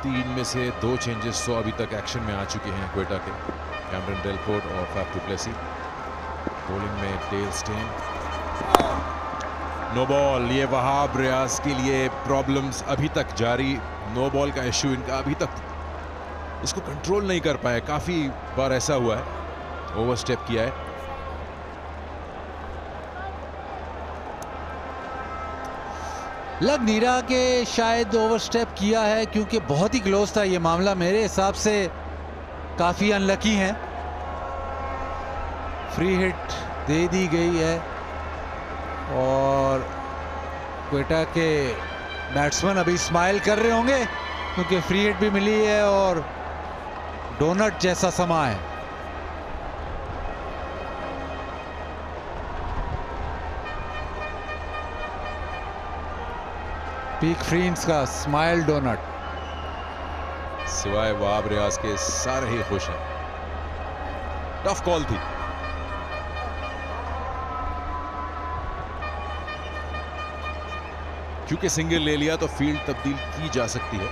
Speaker 10: तीन में से 2 चेंजेस तो अभी तक एक्शन में आ चुके हैं क्वेटा के, कैमरन डेलपोर्ट और फैफ डुप्लेसी। बॉलिंग में डेल स्टेन, नो बॉल। ये वहाब रियाज के लिए प्रॉब्लम्स अभी तक जारी। नो बॉल का इशू इनका अभी तक, इसको कंट्रोल नहीं कर पाए। काफी बार ऐसा हुआ है, ओवरस्टेप किया है।
Speaker 4: लग नहीं रहा कि शायद ओवरस्टेप किया है, क्योंकि बहुत ही क्लोज था ये मामला। मेरे हिसाब से काफ़ी अनलकी हैं। फ्री हिट दे दी गई है और क्वेटा के बैट्समैन अभी स्माइल कर रहे होंगे क्योंकि फ्री हिट भी मिली है और डोनट जैसा समा है। पीक फ्रींस का स्माइल डोनट।
Speaker 10: सिवाय वहाब रियाज के सारे ही खुश हैं। टफ कॉल थी। क्योंकि सिंगल ले लिया तो फील्ड तब्दील की जा सकती है।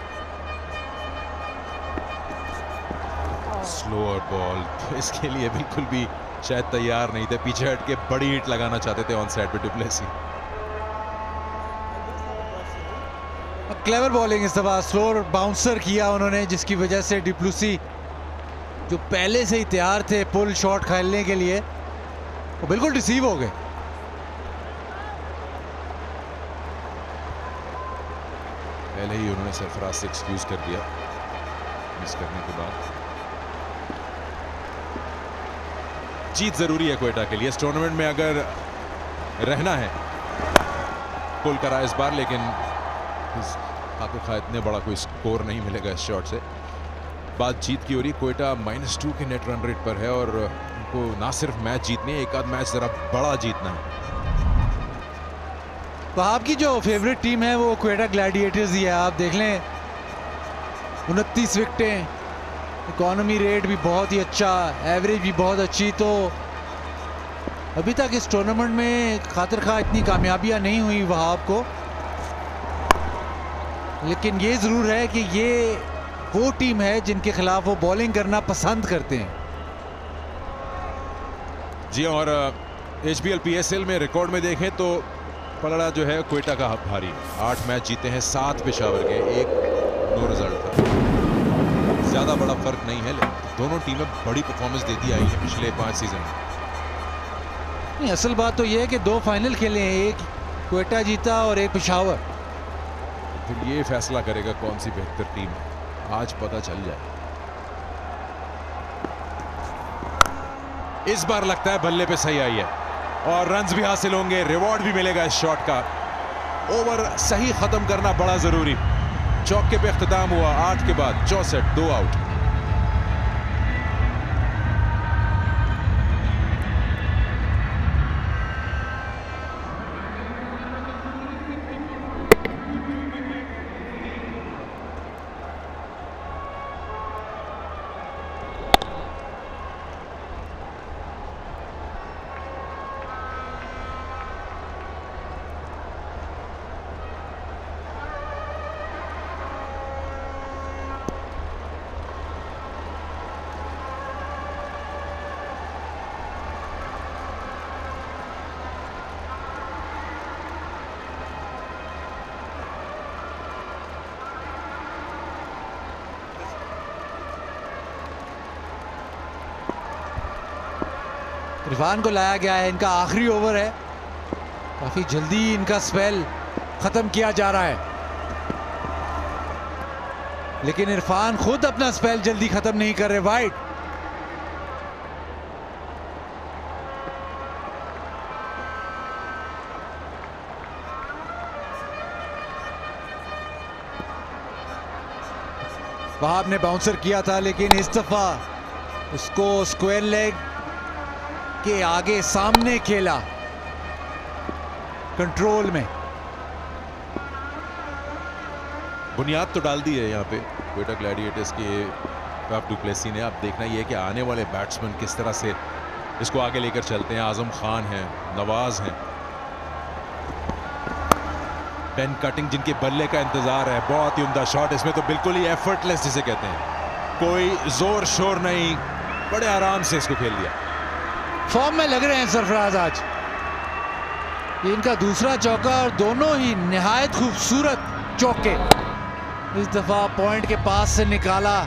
Speaker 10: स्लोअर बॉल, तो इसके लिए बिल्कुल भी शायद तैयार नहीं थे। पीछे हट के बड़ी हिट लगाना चाहते थे ऑन साइड पे डुप्लेसी।
Speaker 4: क्लेवर बॉलिंग इस दफा, स्लोअर बाउंसर किया उन्होंने, जिसकी वजह से डुप्लेसी जो पहले से ही तैयार थे पुल शॉट खेलने के लिए, वो बिल्कुल रिसीव हो गए।
Speaker 10: पहले ही उन्होंने सरफराज से एक्सक्यूज कर दिया मिस करने के बाद। जीत जरूरी है क्वेटा के लिए इस टूर्नामेंट में अगर रहना है। पुल करा इस बार, लेकिन इतने बड़ा कोई स्कोर नहीं मिलेगा इस शॉट से। बात जीत की हो रही। क्वेटा -2 के नेट रन रेट पर है और उनको ना सिर्फ मैच जीतने, एक आध मैच जरा बड़ा जीतना है।
Speaker 4: तो आपकी जो फेवरेट टीम है वो क्वेटा ग्लैडिएटर्स ही है। आप देख लें 29 विकेटें, इकोनॉमी रेट भी बहुत ही अच्छा, एवरेज भी बहुत अच्छी। तो अभी तक इस टूर्नामेंट में खातिर खा इतनी कामयाबियां नहीं हुई वहाब को, लेकिन ये जरूर है कि ये वो टीम है जिनके खिलाफ वो बॉलिंग करना पसंद करते हैं।
Speaker 10: जी, और HBL PSL में रिकॉर्ड में देखें तो पलड़ा जो है क्वेटा का भारी। 8 मैच जीते हैं, 7 पेशावर के, 1 नो रिजल्ट था। ज्यादा बड़ा फर्क नहीं है, लेकिन दोनों टीमें बड़ी परफॉर्मेंस देती आई है पिछले 5 सीजन में।
Speaker 4: नहीं, असल बात तो यह है कि 2 फाइनल खेले हैं, एक क्वेटा जीता और एक पेशावर।
Speaker 10: फिर ये फैसला करेगा कौन सी बेहतर टीम है, आज पता चल जाए। इस बार लगता है बल्ले पे सही आई है और रन्स भी हासिल होंगे, रिवॉर्ड भी मिलेगा इस शॉट का। ओवर सही खत्म करना बड़ा जरूरी। चौके पे इख्तिताम हुआ 8 के बाद 64, 2 आउट।
Speaker 4: इरफान को लाया गया है, इनका आखिरी ओवर है, काफी जल्दी इनका स्पेल खत्म किया जा रहा है, लेकिन इरफान खुद अपना स्पेल जल्दी खत्म नहीं कर रहे। वाइड वहाब ने बाउंसर किया था, लेकिन इस दफा उसको स्क्वायर लेग के आगे सामने खेला, कंट्रोल में।
Speaker 10: बुनियाद तो डाल दी है यहाँ पे क्वेटा ग्लैडिएटर्स के फैफ डु प्लेसी ने। अब देखना ये है कि आने वाले बैट्समैन किस तरह से इसको आगे लेकर चलते हैं। आजम खान हैं, नवाज हैं, पेन कटिंग जिनके बल्ले का इंतजार है। बहुत ही उम्दा शॉट, इसमें तो बिल्कुल ही एफर्टलेस जिसे कहते हैं, कोई जोर शोर नहीं, बड़े आराम से इसको खेल दिया।
Speaker 4: फॉर्म में लग रहे हैं सरफराज आज, ये इनका दूसरा चौका और दोनों ही निहायत खूबसूरत चौके। इस दफा पॉइंट के पास से निकाला,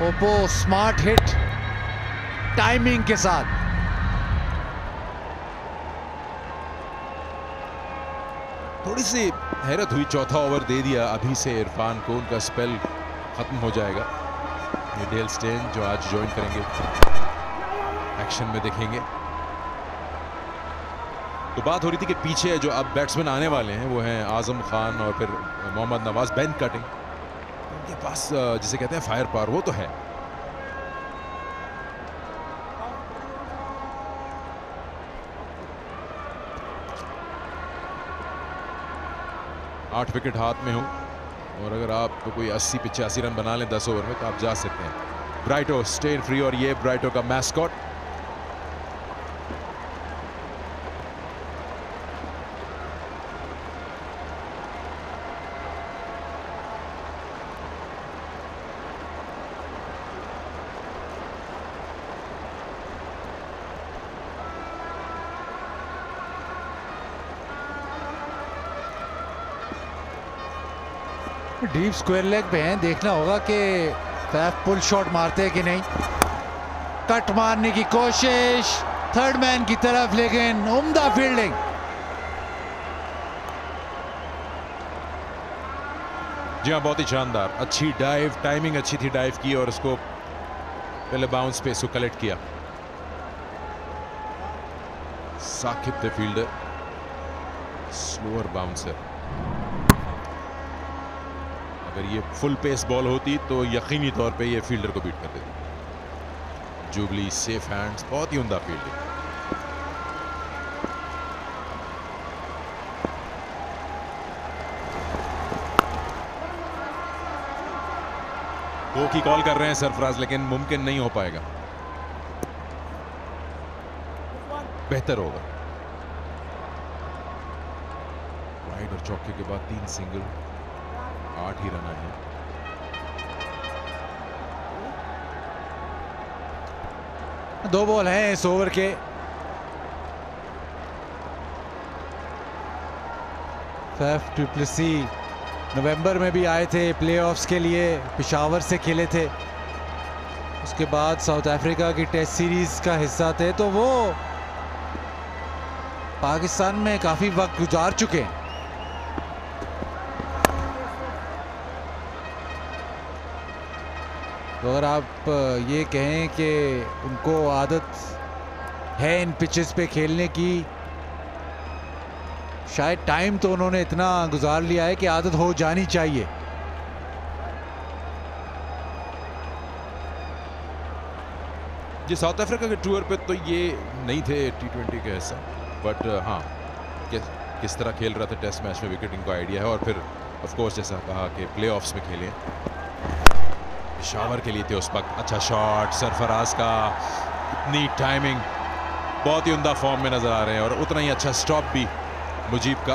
Speaker 4: ओपो स्मार्ट हिट टाइमिंग के साथ।
Speaker 10: थोड़ी सी हैरत हुई, चौथा ओवर दे दिया अभी से इरफान को, उनका स्पेल खत्म हो जाएगा। ये डेल स्टेन जो आज ज्वाइन करेंगे, एक्शन में देखेंगे। तो बात हो रही थी कि पीछे जो अब बैट्समैन आने वाले हैं वो हैं आजम खान और फिर मोहम्मद नवाज। बैन कटिंग उनके पास जिसे कहते हैं फायर पावर, वो तो है। आठ विकेट हाथ में हो और अगर आप तो कोई 80-85 रन बना लें 10 ओवर में तो आप जा सकते हैं। ब्राइटो स्टे इन फ्री और ये ब्राइटो का मैस्कॉट।
Speaker 4: डीप स्क्वायर लेग पे हैं, देखना होगा कि फैफ पुल शॉट मारते हैं कि नहीं। कट मारने की कोशिश थर्ड मैन की तरफ, लेकिन उम्दा फील्डिंग।
Speaker 10: जी हाँ, बहुत ही शानदार, अच्छी डाइव, टाइमिंग अच्छी थी डाइव की और उसको पहले बाउंस पे इसको कलेक्ट किया। Shakib the fielder, slower bouncer. अगर ये फुल पेस बॉल होती तो यकीनी तौर पे ये फील्डर को बीट कर देती। जुबली सेफ हैंड्स, बहुत ही उम्दा फील्डिंग। दो की कॉल कर रहे हैं सरफराज, लेकिन मुमकिन नहीं हो पाएगा। बेहतर होगा। वाइड और चौके के बाद 3 सिंगल, 8 ही रन आए हैं।
Speaker 4: दो बॉल हैं इस ओवर के। फैफ डु प्लेसी नवंबर में भी आए थे प्लेऑफ्स के लिए, पेशावर से खेले थे, उसके बाद साउथ अफ्रीका की टेस्ट सीरीज का हिस्सा थे, तो वो पाकिस्तान में काफी वक्त गुजार चुके हैं। तो अगर आप ये कहें कि उनको आदत है इन पिचेस पे खेलने की, शायद टाइम तो उन्होंने इतना गुजार लिया है कि आदत हो जानी चाहिए।
Speaker 10: जी, साउथ अफ्रीका के टूर पे तो ये नहीं थे T20 के हिस्सा, बट हाँ किस तरह खेल रहा था टेस्ट मैच में विकेटिंग का आइडिया है। और फिर ऑफ कोर्स जैसा कहा कि प्लेऑफ्स में खेले, पेशावर के लिए थे उस वक्त। अच्छा शॉट सरफराज का, इतनी टाइमिंग, बहुत ही उम्दा फॉर्म में नजर आ रहे हैं और उतना ही अच्छा स्टॉप भी मुजीब का।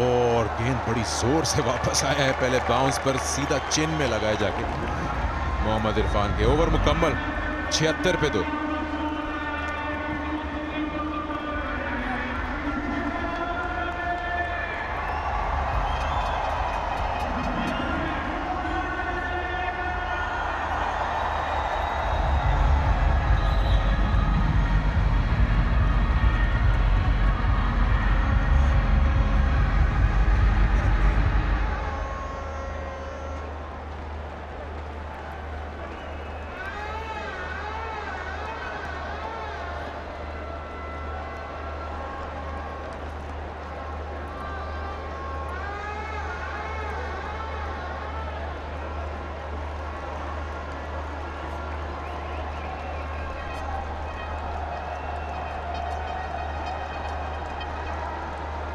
Speaker 10: और गेंद बड़ी जोर से वापस आया है, पहले बाउंस पर सीधा चिन में लगाए जाके। मोहम्मद इरफान के ओवर मुकम्मल 76 पे 2।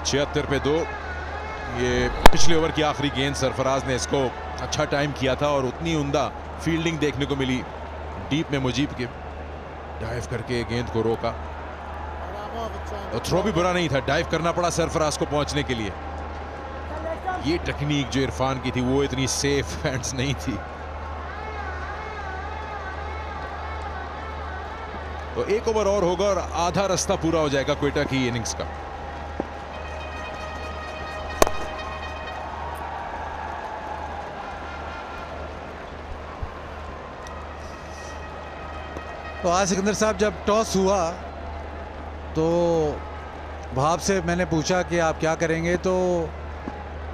Speaker 10: 76 पे 2। ये पिछले ओवर की आखिरी गेंद, सरफराज ने इसको अच्छा टाइम किया था और उतनी उम्दा फील्डिंग देखने को मिली डीप में। मुजीब के डाइव करके गेंद को रोका और थ्रो भी बुरा नहीं था, डाइव करना पड़ा सरफराज को पहुंचने के लिए। ये टेक्निक जो इरफान की थी वो इतनी सेफ हैंड्स नहीं थी। तो 1 ओवर और होगा और आधा रास्ता पूरा हो जाएगा क्वेटा की इनिंग्स का।
Speaker 4: तो आज सिकंदर साहब जब टॉस हुआ तो भाव से मैंने पूछा कि आप क्या करेंगे, तो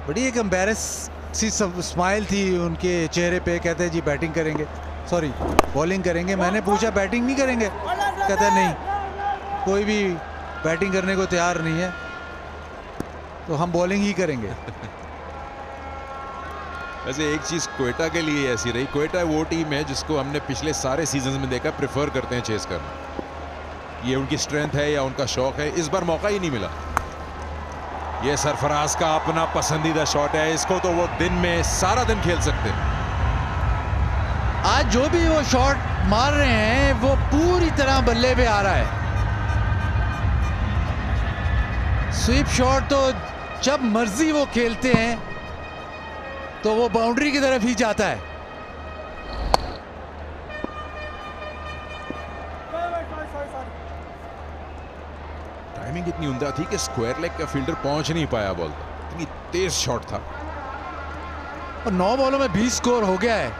Speaker 4: बड़ी एक एम्बैरस सी स्माइल थी उनके चेहरे पे। कहते हैं जी बैटिंग करेंगे, सॉरी बॉलिंग करेंगे। मैंने पूछा बैटिंग नहीं करेंगे, कहते हैं नहीं, कोई भी बैटिंग करने को तैयार नहीं है, तो हम बॉलिंग ही करेंगे।
Speaker 10: वैसे एक चीज क्वेटा के लिए ऐसी रही, क्वेटा वो टीम है जिसको हमने पिछले सारे सीजन में देखा प्रेफर करते हैं चेस करना। ये उनकी स्ट्रेंथ है या उनका शौक है, इस बार मौका ही नहीं मिला। ये सरफराज का अपना पसंदीदा शॉट है, इसको तो वो दिन में सारा दिन खेल सकते हैं।
Speaker 4: आज जो भी वो शॉट मार रहे हैं वो पूरी तरह बल्ले पे आ रहा है। स्वीप शॉट तो जब मर्जी वो खेलते हैं तो वो बाउंड्री की तरफ ही जाता है।
Speaker 10: टाइमिंग इतनी उम्दा थी कि स्क्वायर लेग का फील्डर पहुंच नहीं पाया बॉल तक, इतनी तेज शॉट था।
Speaker 4: और 9 बॉलों में 20 स्कोर हो गया है।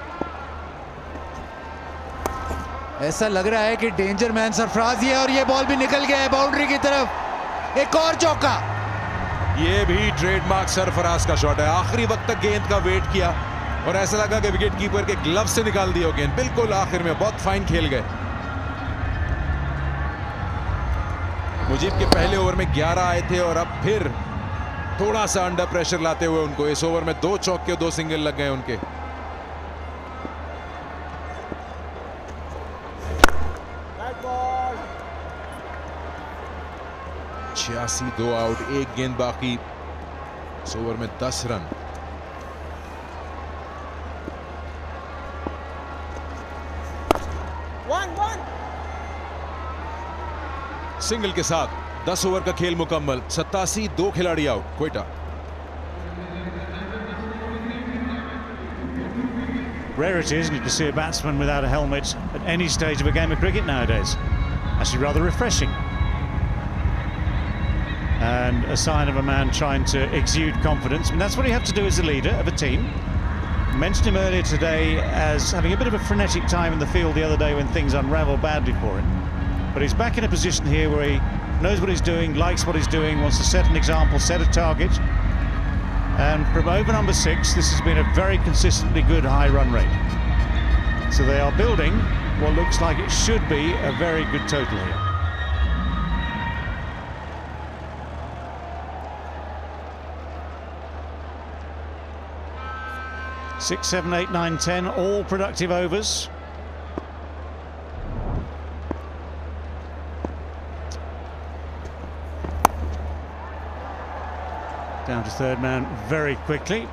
Speaker 4: ऐसा लग रहा है कि डेंजर मैन सरफराज ही है और ये बॉल भी निकल गया है बाउंड्री की तरफ। एक और चौका।
Speaker 10: ये भी ट्रेडमार्क सरफराज का शॉट है। आखिरी वक्त तक गेंद का वेट किया और ऐसा लगा कि विकेट कीपर के ग्लव से निकाल दिया गेंद, बिल्कुल आखिर में बहुत फाइन खेल गए। मुजीब के पहले ओवर में 11 आए थे और अब फिर थोड़ा सा अंडर प्रेशर लाते हुए उनको इस ओवर में 2 चौके 2 सिंगल लग गए उनके। छियासी 2 आउट, 1 गेंद बाकी, इस ओवर में 10 रन। सिंगल के साथ 10 ओवर का खेल मुकम्मल, 87, 2 खिलाड़ी out Quetta.
Speaker 3: Rare it is to see a batsman without a helmet at any stage of a game of cricket nowadays. Actually rather refreshing. And a sign of a man trying to exude confidence. And that's what you have to do as a leader of a team. I mentioned him earlier today as having a bit of a frenetic time in the field the other day when things unravelled badly for him. But he's back in a position here where he knows what he's doing, likes what he's doing, wants to set an example, set a target. And from over number 6, this has been a very consistently good high run rate. So they are building what looks like it should be a very good total here. 6, 7, 8, 9, 10, all productive overs. Down to third man very quickly.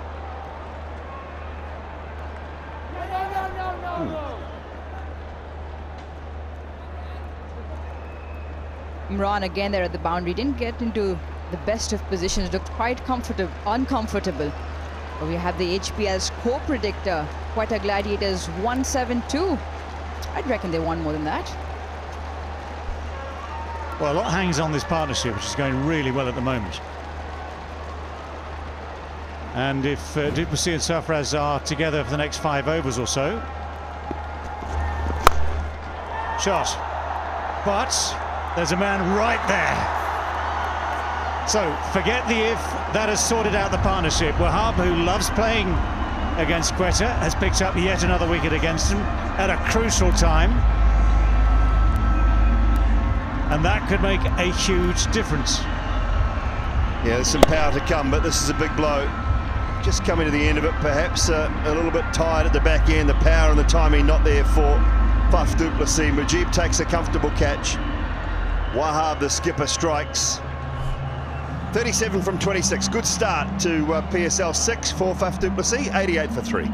Speaker 8: Imran again there at the boundary, didn't get into the best of positions, looked quite uncomfortable. We have the HBL score predictor, Quetta Gladiators 172. I'd reckon they won more than that.
Speaker 3: Well, a lot hangs on this partnership, which is going really well at the moment. And if Duplessis and Sarfraz are together for the next 5 overs or so. Shot. But there's a man right there. So forget the if, that has sorted out the partnership. Wahab, who loves playing against Quetta, has picked up yet another wicket against him at a crucial time. And that could make a huge difference.
Speaker 1: Yeah, there's some power to come, but this is a big blow. Just coming to the end of it, perhaps a little bit tired at the back end. The power and the timing not there for Faf du Plessis. Mujib takes a comfortable catch. Wahab, the skipper, strikes. 37 from 26. Good start to PSL 6 for Faf du Plessis, 88 for 3.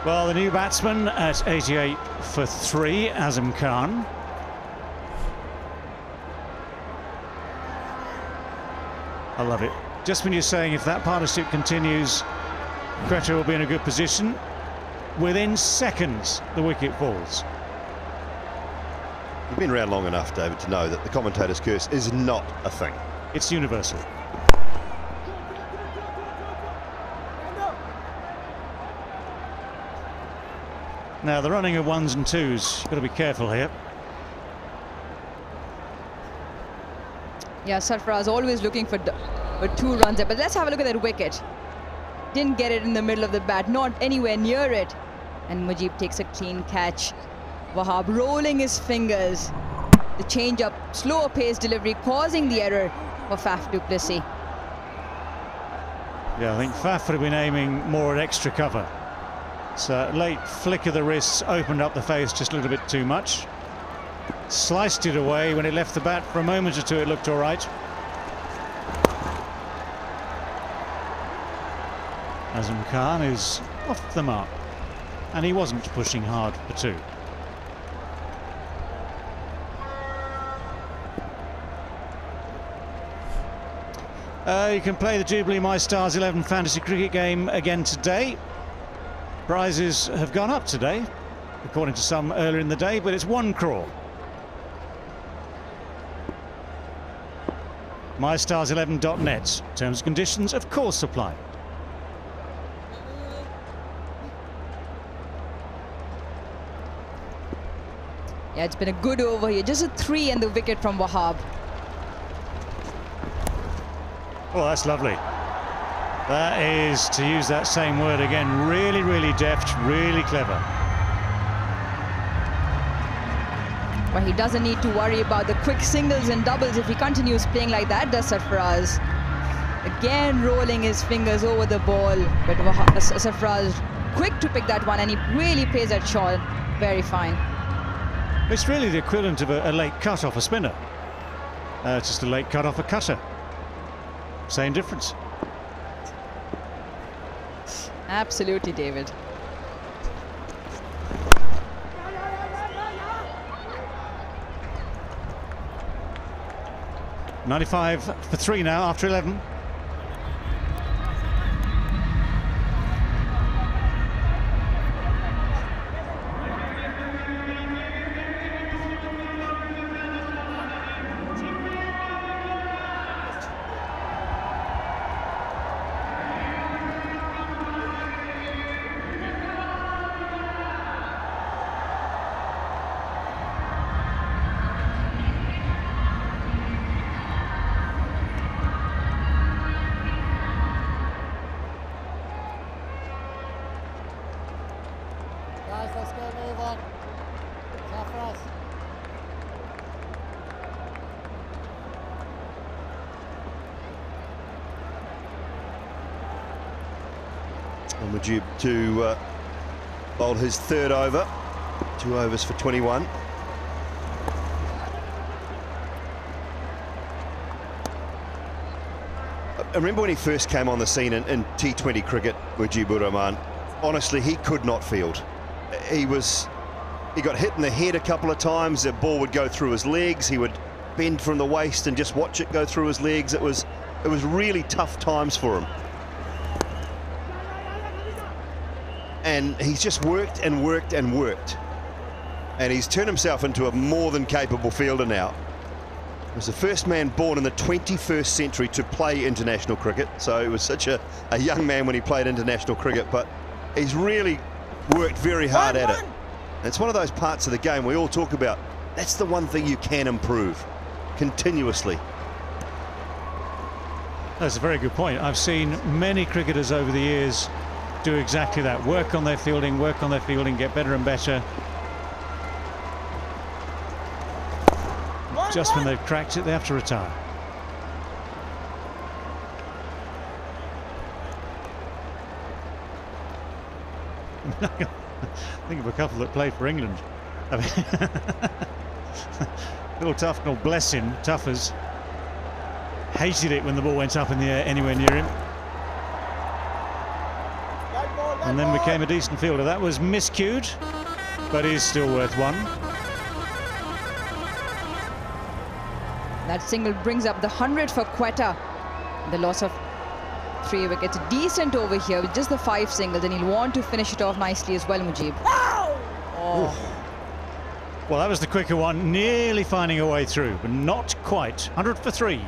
Speaker 3: Well, the new batsman at 88 for 3, Azam Khan. I love it. Just when you're saying if that partnership continues, Quetta will be in a good position. Within seconds, the wicket falls.
Speaker 1: You've been around long enough, David, to know that the commentator's curse is not a thing.
Speaker 3: It's universal. Now, the running of ones and twos, you've got to be careful here.
Speaker 8: Yeah, Sarfaraz always looking for 2 runs there. But let's have a look at that wicket. Didn't get it in the middle of the bat, not anywhere near it. And Mujib takes a clean catch. Wahab rolling his fingers. The change-up, slower pace delivery, causing the error for Faf du Plessis.
Speaker 3: Yeah, I think Faf would have been aiming more at extra cover. So late flick of the wrists opened up the face just a little bit too much. Sliced it away. When it left the bat for a moment or two, it looked all right. Azam Khan is off the mark, and he wasn't pushing hard for 2. You can play the Jubilee My Stars 11 fantasy cricket game again today. Prizes have gone up today, according to some earlier in the day, but it's 1 crore. MyStars11.net. Terms and conditions, of course, apply.
Speaker 8: Yeah, it's been a good over here. Just a 3 and the wicket from Wahab.
Speaker 3: Oh, that's lovely. That is, to use that same word again, really, really deft, really clever.
Speaker 8: But he doesn't need to worry about the quick singles and doubles if he continues playing like that, does Sarfaraz. Again, rolling his fingers over the ball. But Sarfaraz quick to pick that one, and he really plays that shot very fine.
Speaker 3: It's really the equivalent of a late cut off a spinner. It's just a late cut off a cutter. Same difference.
Speaker 8: Absolutely, David.
Speaker 3: .95 for 3 now after 11.
Speaker 5: Let's go, move on. Sarfaraz.
Speaker 1: And Mujib to bowl his 3rd over. 2 overs for 21. I remember when he first came on the scene in T20 cricket, Mujibur Rahman. Honestly, he could not field. He got hit in the head a couple of times. The ball would go through his legs. He would bend from the waist and just watch it go through his legs. It was really tough times for him. And he's just worked and worked and worked. and he's turned himself into a more than capable fielder now. He was the first man born in the 21st century to play international cricket, so he was such a young man when he played international cricket, but he's really worked very hard at it. It's one of those parts of the game we all talk about. That's the one thing you can improve continuously.
Speaker 3: That's a very good point. I've seen many cricketers over the years do exactly that. Work on their fielding, get better and better. Just when they've cracked it, they have to retire. Think of a couple that play for England. I mean, Bill Tufnell, bless him, Tuffers, hated it when the ball went up in the air anywhere near him. And then became a decent fielder. That was miscued, but is still worth one.
Speaker 8: That single brings up the 100 for Quetta. The loss of 3 wickets. Decent over here with just the 5 singles, and he'll want to finish it off nicely as well, Mujib. Oh.
Speaker 3: Well, that was the quicker one, nearly finding a way through, but not quite. 100 for 3.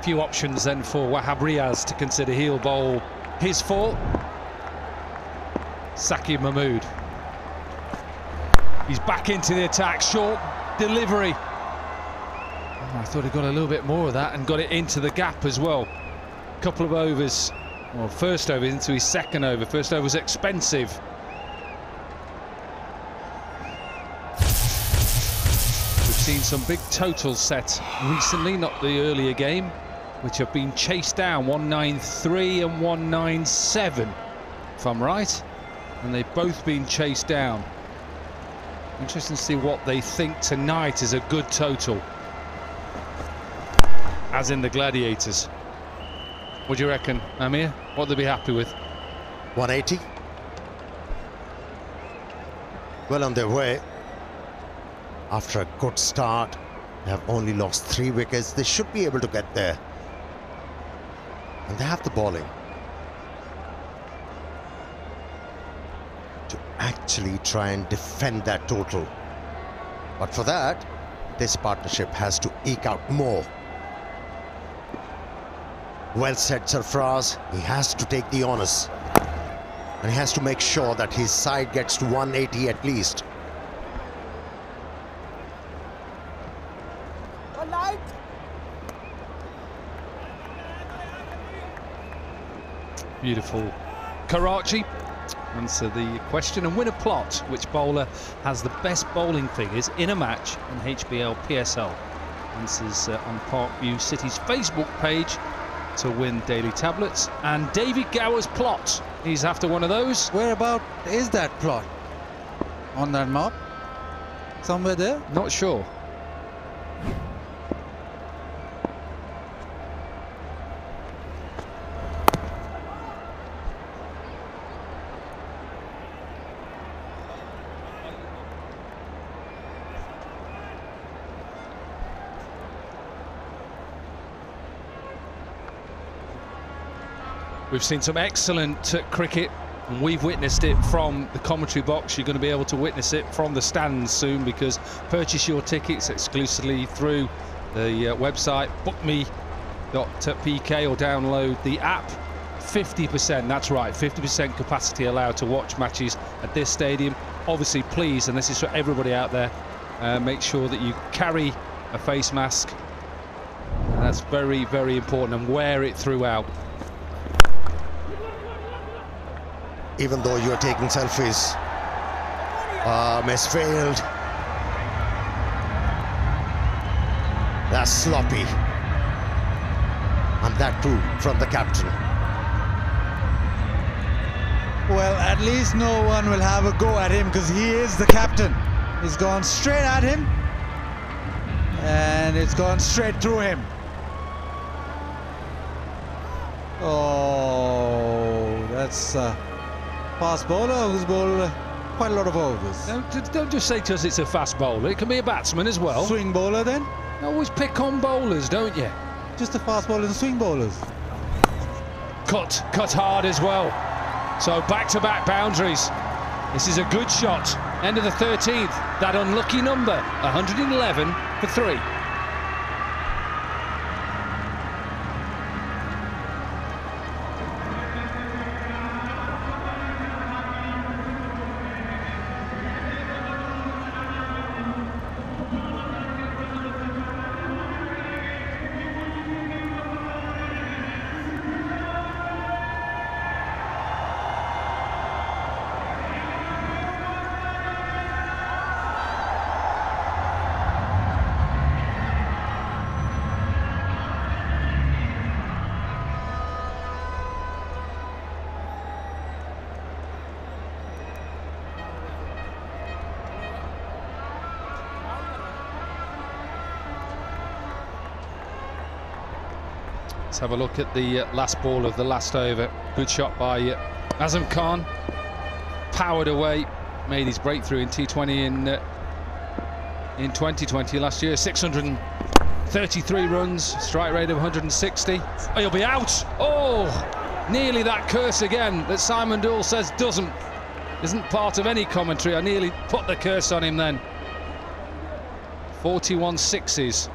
Speaker 6: Few options then for Wahab Riaz to consider. He'll bowl his 4. Saqib Mahmood. He's back into the attack. Short delivery. Oh, I thought he got a little bit more of that and got it into the gap as well. Couple of overs. Well, first over into his second over. First over was expensive. We've seen some big totals set recently, not the earlier game, which have been chased down, 193 and 197, if I'm right, and they've both been chased down. Interesting to see what they think tonight is a good total, as in the Gladiators. What do you reckon, Amir? What they'll be happy with?
Speaker 7: 180. Well on their way. After a good start, they have only lost 3 wickets. They should be able to get there. And they have the bowling to actually try and defend that total. But for that, this partnership has to eke out more. Well said, Sarfraz. He has to take the onus. And he has to make sure that his side gets to 180 at least.
Speaker 6: Beautiful. Karachi answer the question and win a plot. Which bowler has the best bowling figures in a match in HBL PSL? Answers on Parkview City's Facebook page to win daily tablets. And David Gower's plot. He's after one of those.
Speaker 4: Whereabout is that plot? On that map? Somewhere there?
Speaker 6: Not sure. We've seen some excellent cricket, and we've witnessed it from the commentary box. You're going to be able to witness it from the stands soon, because purchase your tickets exclusively through the website bookme.pk or download the app. 50%, that's right, 50% capacity allowed to watch matches at this stadium. Obviously, please, and this is for everybody out there, make sure that you carry a face mask. And that's very, very important, and wear it throughout.
Speaker 7: Even though you're taking selfies, Misfailed. That's sloppy. And that too from the captain.
Speaker 4: Well, at least no one will have a go at him because he is the captain. He's gone straight at him. And it's gone straight through him. Oh, that's a fast bowler who's bowled quite a lot of overs.
Speaker 6: Don't just say to us it's a fast bowler. It can be a batsman as well.
Speaker 4: Swing bowler then?
Speaker 6: You always pick on bowlers, don't you?
Speaker 4: Just the fast bowlers and swing bowlers.
Speaker 6: Cut hard as well. So back-to-back boundaries. This is a good shot. End of the 13th. That unlucky number, 111 for 3. Let's have a look at the last ball of the last over. Good shot by Azam Khan. Powered away, made his breakthrough in T20 in 2020 last year. 633 runs, strike rate of 160. Oh, he'll be out. Oh, nearly that curse again that Simon Doull says isn't part of any commentary. I nearly put the curse on him then. 41 sixes.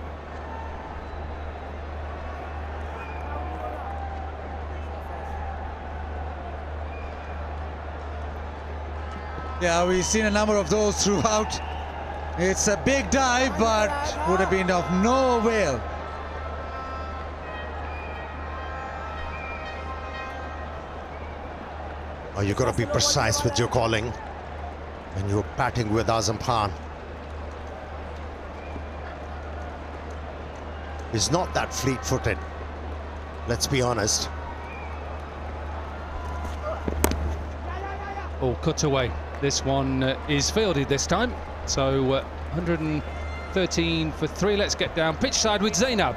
Speaker 4: Yeah, we've seen a number of those throughout. It's a big dive, but would have been of no avail.
Speaker 7: Oh, you've got to be precise with your calling when you're batting with Azam Khan. He's not that fleet-footed, let's be honest.
Speaker 6: Oh, cut away. This one is fielded this time. So 113 for 3. Let's get down pitch side with Zainab.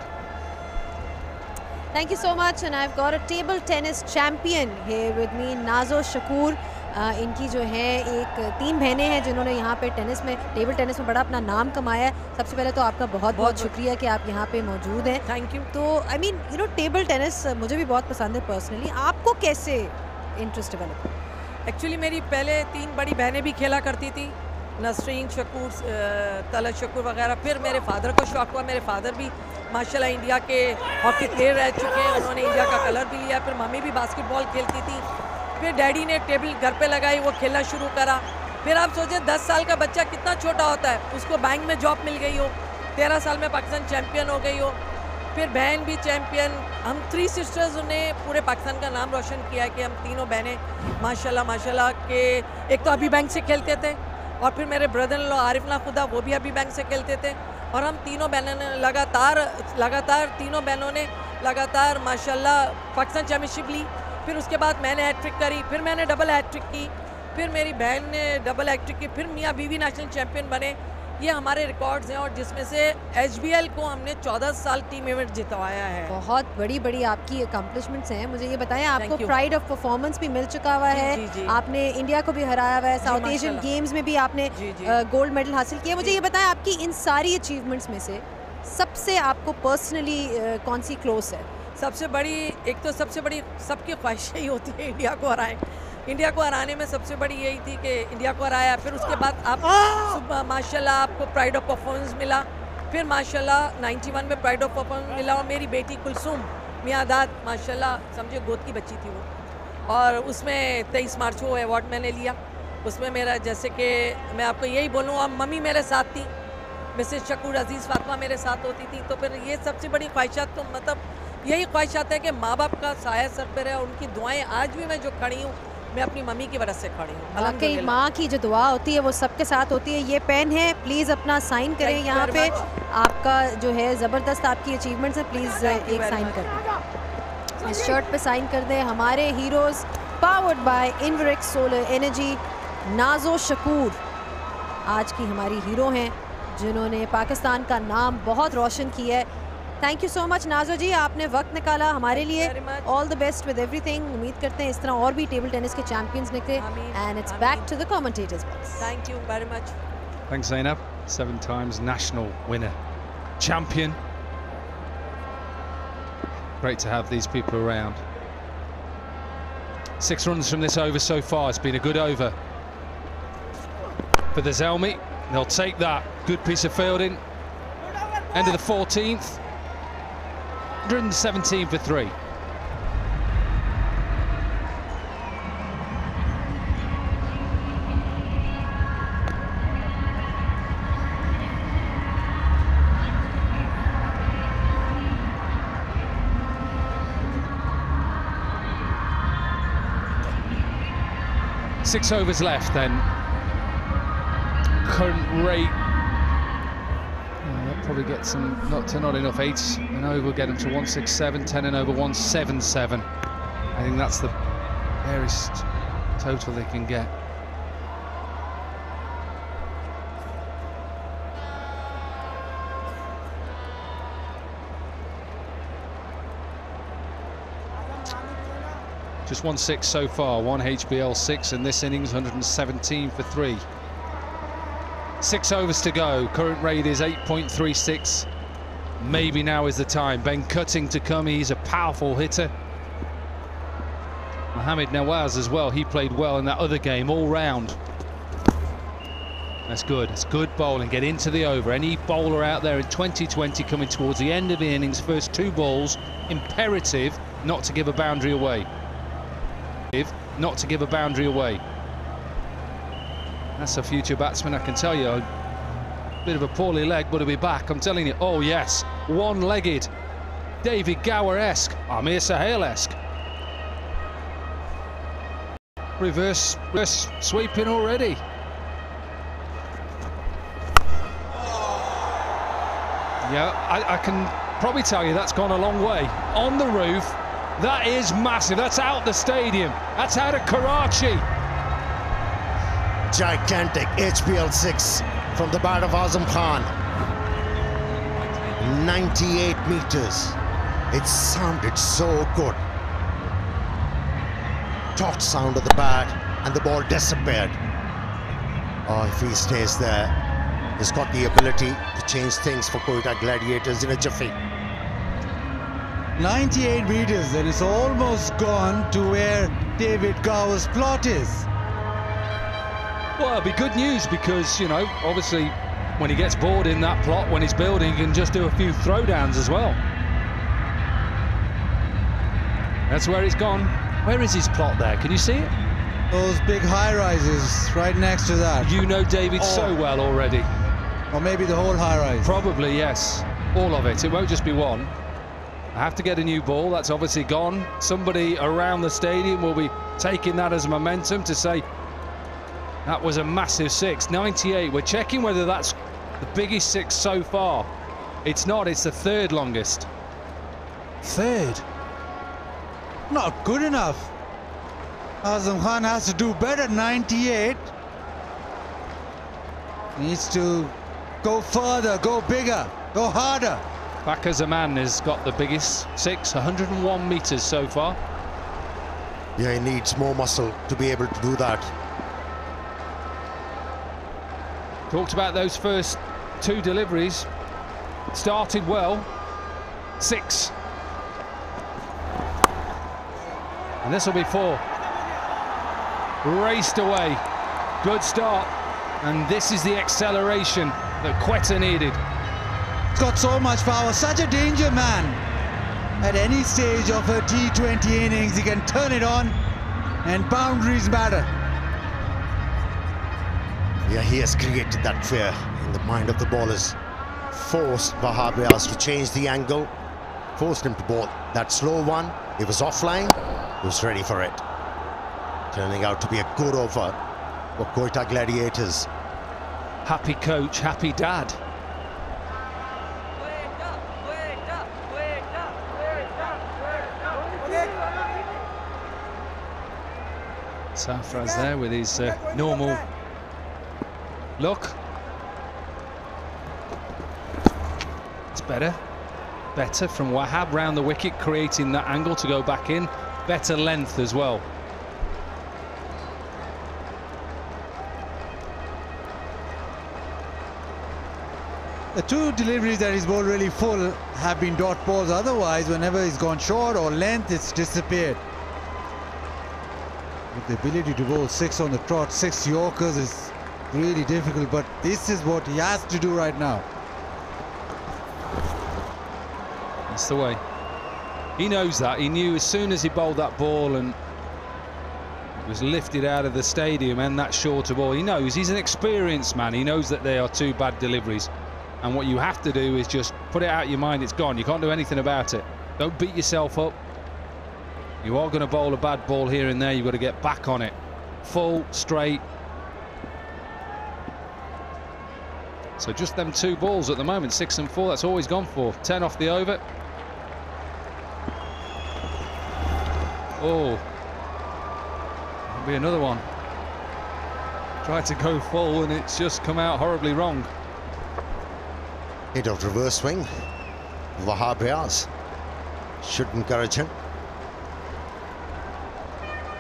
Speaker 11: Thank you so much, and I've got a table tennis champion here with me, Nazo Shakur. इनकी जो है एक 3 बहनें हैं जिन्होंने यहाँ पे table tennis में बड़ा अपना नाम कमाया है। सबसे पहले तो आपका बहुत शुक्रिया कि आप यहाँ पे मौजूद हैं। Thank you. तो I mean you know table tennis मुझे भी बहुत पसंद है पर्सनली। आपको कैसे इंटरेस्ट डेवलप?
Speaker 12: एक्चुअली मेरी पहले 3 बड़ी बहनें भी खेला करती थी, नसरीन शकूर, तलत शकूर वगैरह। फिर मेरे फादर को शौक़ हुआ। मेरे फादर भी माशाल्लाह इंडिया के हॉकी प्लेयर रह चुके हैं, उन्होंने इंडिया का कलर भी लिया। फिर मम्मी भी बास्केटबॉल खेलती थी। फिर डैडी ने टेबल घर पे लगाई, वो खेलना शुरू करा। फिर आप सोचें 10 साल का बच्चा कितना छोटा होता है, उसको बैंक में जॉब मिल गई हो, 13 साल में पाकिस्तान चैम्पियन हो गई हो। फिर बहन भी चैम्पियन। हम 3 सिस्टर्स ने पूरे पाकिस्तान का नाम रोशन किया है कि हम तीनों बहनें माशाल्लाह के एक तो अभी बैंक से खेलते थे, और फिर मेरे ब्रदर इन लॉ आरिफ ना खुदा वो भी अभी बैंक से खेलते थे। और हम तीनों बहनों ने लगातार माशाल्लाह पाकिस्तान चैम्पियनशिप ली। फिर उसके बाद मैंने हैट्रिक करी, फिर मैंने डबल हैट्रिक की, फिर मेरी बहन ने डबल हैट्रिक की, फिर मियाँ बीवी नेशनल चैम्पियन बने। ये हमारे रिकॉर्ड्स हैं, और जिसमें से HBL को हमने 14 साल टीम इवेंट जितवाया है।
Speaker 11: बहुत बड़ी आपकी अकम्पलिशमेंट्स हैं। मुझे ये बताएं, आपको प्राइड ऑफ परफॉर्मेंस भी मिल चुका हुआ है। आपने इंडिया को भी हराया हुआ है, साउथ एशियन गेम्स में भी आपने गोल्ड मेडल हासिल किया। मुझे ये बताएं, आपकी इन सारी अचीवमेंट्स में से सबसे आपको पर्सनली कौन सी क्लोज है?
Speaker 12: सबसे बड़ी सबकी ख्वाहिश यही होती है इंडिया को हराएं। इंडिया को हराने में सबसे बड़ी यही थी कि इंडिया को हराया। फिर उसके बाद आप माशाल्लाह आपको प्राइड ऑफ परफॉर्मेंस मिला। फिर माशाल्लाह 91 में प्राइड ऑफ परफॉर्मेंस मिला। और मेरी बेटी कुलसुम मियादाद माशाल्लाह समझे गोद की बच्ची थी वो, और उसमें 23 मार्च को अवार्ड मैंने लिया। उसमें मेरा जैसे कि मैं आपको यही बोलूँ, अब मम्मी मेरे साथ थी, मिसेस शकूर अजीज़ फातिमा मेरे साथ होती थी। तो फिर ये सबसे बड़ी ख्वाहिशात, तो मतलब यही ख्वाहिशात है कि माँ बाप का साया सर पर है, और उनकी दुआएं आज भी मैं जो खड़ी हूँ मैं अपनी मम्मी की वजह से खड़ी हूँ।
Speaker 11: वाकई माँ की जो दुआ होती है वो सबके साथ होती है। ये पेन है, प्लीज़ अपना साइन करें यहाँ पे। आपका जो है ज़बरदस्त आपकी अचीवमेंट्स है, प्लीज़ एक साइन कर दें, इस शर्ट पे साइन कर दें। हमारे heroes powered by Inverex solar energy, Nazo Shakoor आज की हमारी हीरो हैं जिन्होंने पाकिस्तान का नाम बहुत रोशन किया है। Thank you so much Nazo ji, आपने वक्त निकाला हमारे लिए। All the best with everything. उम्मीद करते हैं इस तरह और भी टेबल टेनिस के चैंपियंस निकले। And it's back to the commentators box.
Speaker 12: Thank you very much.
Speaker 6: Thanks Zainab, 7 times national winner, champion. Great to have these people around. 6 runs from this over so far. It's been a good over for the Zalmi. They'll take that. Good piece of fielding. End of the 14th. 117 for 3. Six overs left then. Current rate, that'll probably get some, not enough 8 and over, get them to 167, 10 and over 177. I think that's the barest total they can get. Just 1-6 so far, 1 HBL 6 in this innings, 117 for 3. 6 overs to go, current rate is 8.36. Maybe now is the time. Ben Cutting to come, he's a powerful hitter. Mohamed Nawaz as well, he played well in that other game, all round. That's good, it's good bowling, get into the over. Any bowler out there in 2020 coming towards the end of the innings, first 2 balls, imperative not to give a boundary away. Not to give a boundary away. That's a future batsman, I can tell you. A bit of a poorly leg, but he'll be back, I'm telling you. Oh yes, one-legged, David Gower-esque, Amir Sahel-esque. Reverse sweeping already. Yeah, I can probably tell you that's gone a long way. On the roof, that is massive. That's out the stadium. That's out of Karachi.
Speaker 7: Gigantic HBL 6 from the bat of Azam Khan. 98 meters. It sounded so good. Taut sound of the bat, and the ball disappeared. Oh, if he stays there, he's got the ability to change things for Quetta Gladiators in a jiffy.
Speaker 4: 98 meters, and it's almost gone to where David Gower's plot is.
Speaker 6: Well, it'll be good news because, you know, obviously when he gets bored in that plot, when he's building, he can just do a few throwdowns as well. That's where he's gone. Where is his plot there? Can you see it?
Speaker 4: Those big high-rises right next to that.
Speaker 6: You know David so well already.
Speaker 4: Or maybe the whole high-rise.
Speaker 6: Probably, yes. All of it. It won't just be one. I have to get a new ball. That's obviously gone. Somebody around the stadium will be taking that as momentum to say that was a massive 6. 98. We're checking whether that's the biggest 6 so far. It's not. It's the 3rd longest. 3rd.
Speaker 4: Not good enough. Azam Khan has to do better. 98. Needs to go further, go bigger, go harder.
Speaker 6: Bakar Zaman has got the biggest 6, 101 meters so far.
Speaker 7: Yeah, he needs more muscle to be able to do that.
Speaker 6: Talked about those first 2 deliveries. Started well. 6. And this will be 4. Raced away. Good start. And this is the acceleration that Quetta needed.
Speaker 4: He's got so much power, such a danger man. At any stage of a T20 innings, he can turn it on, and boundaries matter.
Speaker 7: Yeah, he has created that fear in the mind of the bowlers. Forced Wahab Riaz to change the angle, forced him to bowl that slow one. He was offline, he was ready for it. Turning out to be a good over for Quetta Gladiators.
Speaker 6: Happy coach, happy dad. Sarfraz there with his normal look. It's better from Wahab round the wicket, creating that angle to go back in. Better length as well.
Speaker 4: The two deliveries that he's bowled really full have been dot balls. Otherwise, whenever he's gone short or length, it's disappeared. With the ability to bowl 6 on the trot, 6 Yorkers is really difficult, but this is what he has to do right now.
Speaker 6: That's the way. He knows that. He knew as soon as he bowled that ball and it was lifted out of the stadium and that shorter ball, he knows. He's an experienced man. He knows that they are 2 bad deliveries. And what you have to do is just put it out of your mind. It's gone. You can't do anything about it. Don't beat yourself up. You are going to bowl a bad ball here and there. You've got to get back on it. Full, straight. So just them 2 balls at the moment, 6 and 4. That's all he's gone for. 10 off the over. Oh. There'll be another one. Tried to go full and it's just come out horribly wrong.
Speaker 7: Hit of reverse swing. Wahab Riaz should encourage him.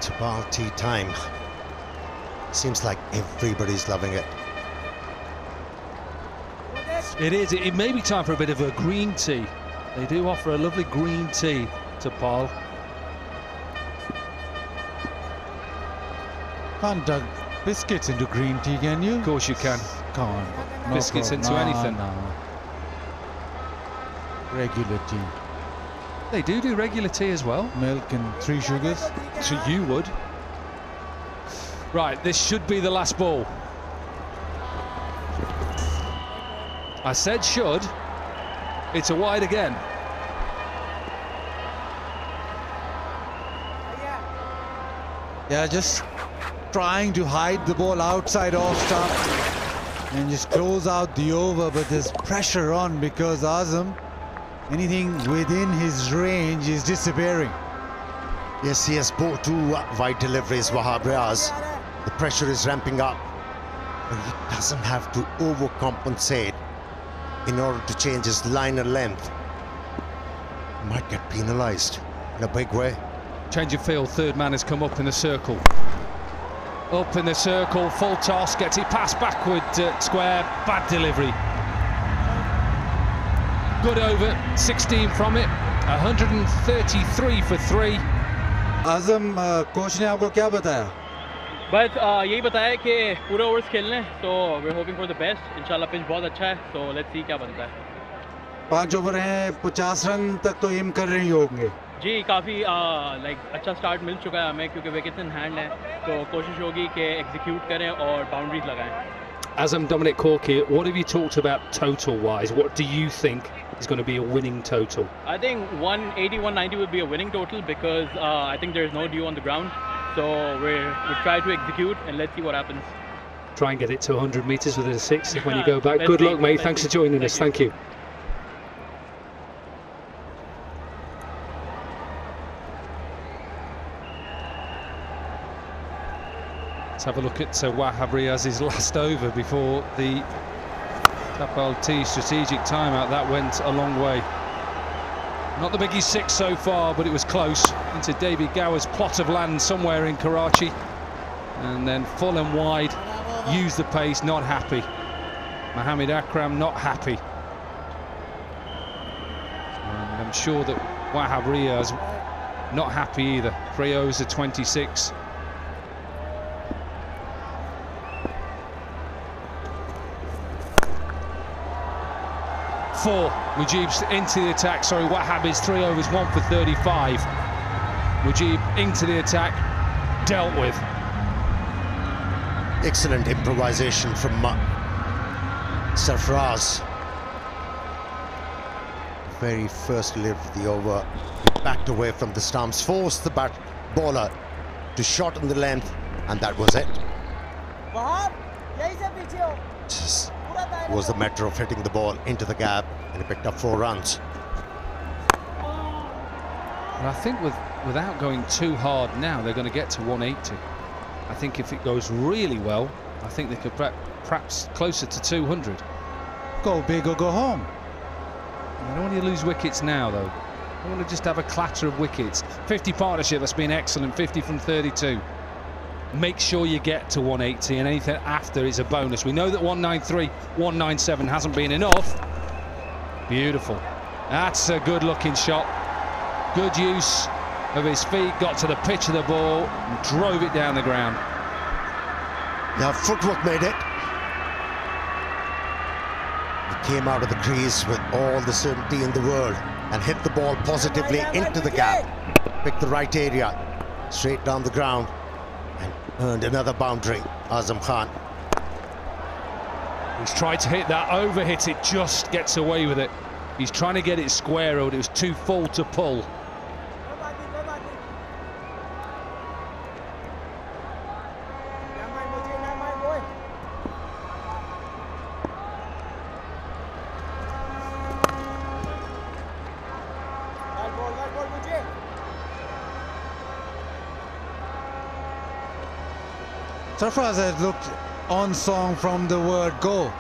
Speaker 7: Tabal tea time. Seems like everybody's loving it.
Speaker 6: It is. It may be time for a bit of a green tea. They do offer a lovely green tea to Paul.
Speaker 4: Can't dug biscuits into green tea, can you?
Speaker 6: Of course you can.
Speaker 4: Can't.
Speaker 6: Biscuits into anything.
Speaker 4: No. Regular tea.
Speaker 6: They do regular tea as well.
Speaker 4: Milk and 3 sugars.
Speaker 6: So you would. Right, this should be the last ball. I said should. It's a wide again.
Speaker 4: Yeah, just trying to hide the ball outside off stump and just close out the over, but there's pressure on because Azam, anything within his range is disappearing.
Speaker 7: Yes, he has bowled 2 wide deliveries, Wahab Riaz. The pressure is ramping up, but he doesn't have to overcompensate in order to change his liner length. He might get penalised in a big way.
Speaker 6: Change of field, 3rd man has come up in the circle. Up in the circle, full toss, gets it passed backward, square, bad delivery. Good over, 16 from it, 133 for 3.
Speaker 4: Azam, coach ने आपको क्या बताया?
Speaker 13: बस यही बताया कि पूरे overs खेलने हैं, so we're hoping for the best. इंशाल्लाह पिच बहुत अच्छा है, so let's see क्या बनता है.
Speaker 4: 5 ओवर हैं, 50 रन तक तो एम कर रही होंगे.
Speaker 13: जी काफ़ी अच्छा स्टार्ट मिल चुका है हमें क्योंकि विकेट्स इन हैंड है, तो कोशिश होगी कि एग्जीक्यूट करें और बाउंड्रीज लगाएं.
Speaker 6: Azam, Dominic Corky, what have you talked about total-wise? What do you think is going to be a winning total?
Speaker 13: I think 180, 190 would be a winning total because I think there is no dew on the ground. So we'll try to execute and let's see what happens.
Speaker 6: Try and get it to 100 metres within a 6 when you go back. Good luck, mate. Thanks for joining us. Thank you. Let's have a look at Wahab Riaz's last over before the Tapal T strategic timeout. That went a long way. Not the biggest 6 so far, but it was close into David Gower's plot of land somewhere in Karachi. And then full and wide, use the pace, not happy. Mohammed Akram, not happy. And I'm sure that Wahab Riaz, not happy either. 3 overs of 26. Mujib's into the attack. Sorry, Wahab is 3 overs, 1 for 35. Mujib into the attack, dealt with.
Speaker 7: Excellent improvisation from Sarfraz. Very first delivery of the over, backed away from the stumps, forced the bowler to shorten the length, and that was it. Just was a matter of hitting the ball into the gap, and he picked up 4 runs.
Speaker 6: And I think without going too hard now, they're going to get to 180. I think if it goes really well, I think they could perhaps closer to 200.
Speaker 4: Go big or go home.
Speaker 6: I don't want you to lose wickets now, though. I want to just have a clatter of wickets. 50 partnership, that's been excellent. 50 from 32. Make sure you get to 180, and anything after is a bonus. We know that 193, 197 hasn't been enough. Beautiful. That's a good-looking shot. Good use of his feet, got to the pitch of the ball and drove it down the ground.
Speaker 7: Now footwork made it. He came out of the crease with all the certainty in the world and hit the ball positively into the gap. Picked the right area, straight down the ground, and earned another boundary. Azam Khan.
Speaker 6: He's tried to hit that, overhit it, just gets away with it. He's trying to get it square, but it was too full to pull.
Speaker 4: Sarfraz has looked on song from the word go.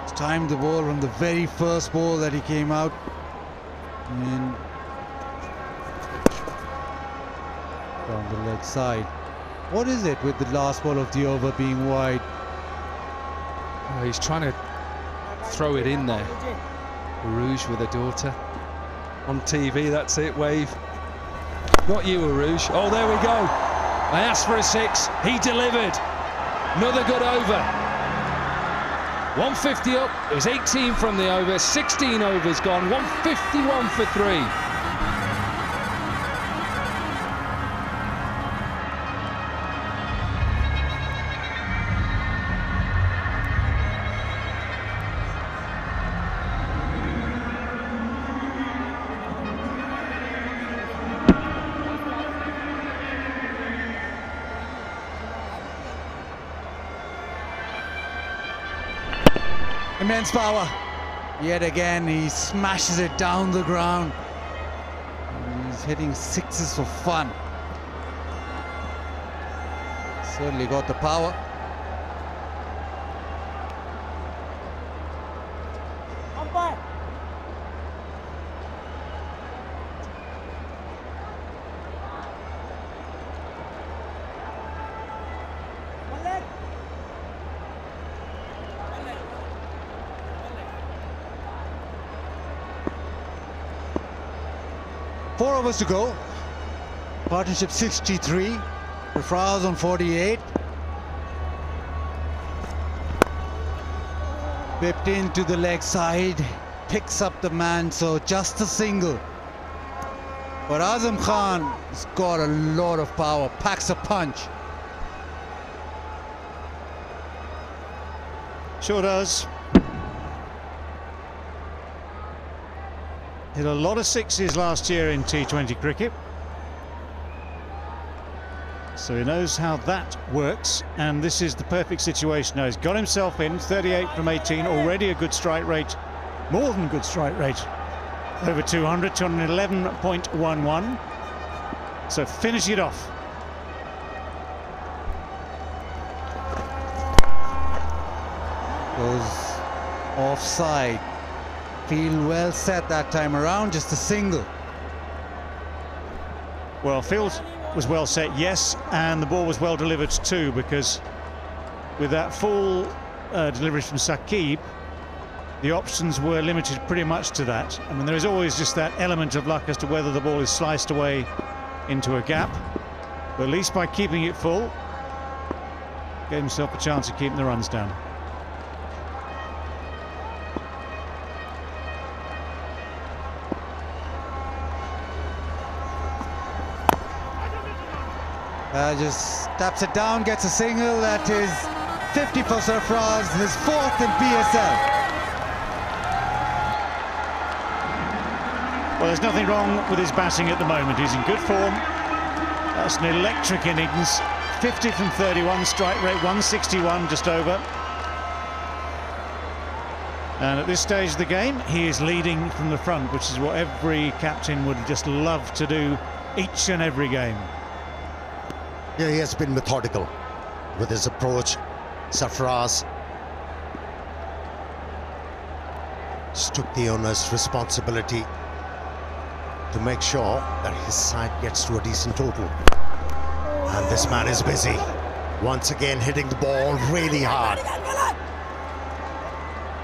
Speaker 4: He's timed the ball from the very first ball that he came out. And down the leg side. What is it with the last ball of the over being wide?
Speaker 6: Oh, he's trying to throw it in there. Rouge with a daughter. On TV, that's it, wave. Not you, Rouge. Oh, there we go. I asked for a 6, he delivered. Another good over. 150 up, it was 18 from the over, 16 overs gone, 151 for 3.
Speaker 4: Immense power. Yet again, he smashes it down the ground. He's hitting 6s for fun. Certainly got the power. Four overs to go. Partnership 63. Sarfraz on 48. Whipped into the leg side. Picks up the man, so just a single. But Azam Khan has got a lot of power. Packs a punch.
Speaker 1: Sure does. Hit a lot of 6s last year in T20 cricket. So he knows how that works, and this is the perfect situation now. He's got himself in, 38 from 18, already a good strike rate, more than good strike rate. Over 200, 211.11. So finish it off.
Speaker 4: Goes offside. Field well set that time around, just a single.
Speaker 1: Well, field was well set, yes, and the ball was well delivered too, because with that full delivery from Saqib, the options were limited pretty much to that. I mean, there is always just that element of luck as to whether the ball is sliced away into a gap, but at least by keeping it full, gave himself a chance of keeping the runs down.
Speaker 4: Just taps it down, gets a single. That is 50 for Sarfraz, his 4th in PSL.
Speaker 1: Well, there's nothing wrong with his batting at the moment. He's in good form.
Speaker 3: That's an electric innings. 50 from 31, strike rate 161, just over. And at this stage of the game, he is leading from the front, which is what every captain would just love to do each and every game.
Speaker 7: Yeah, he has been methodical with his approach. Sarfaraz just took the owner's responsibility to make sure that his side gets to a decent total. And this man is busy. Once again hitting the ball really hard.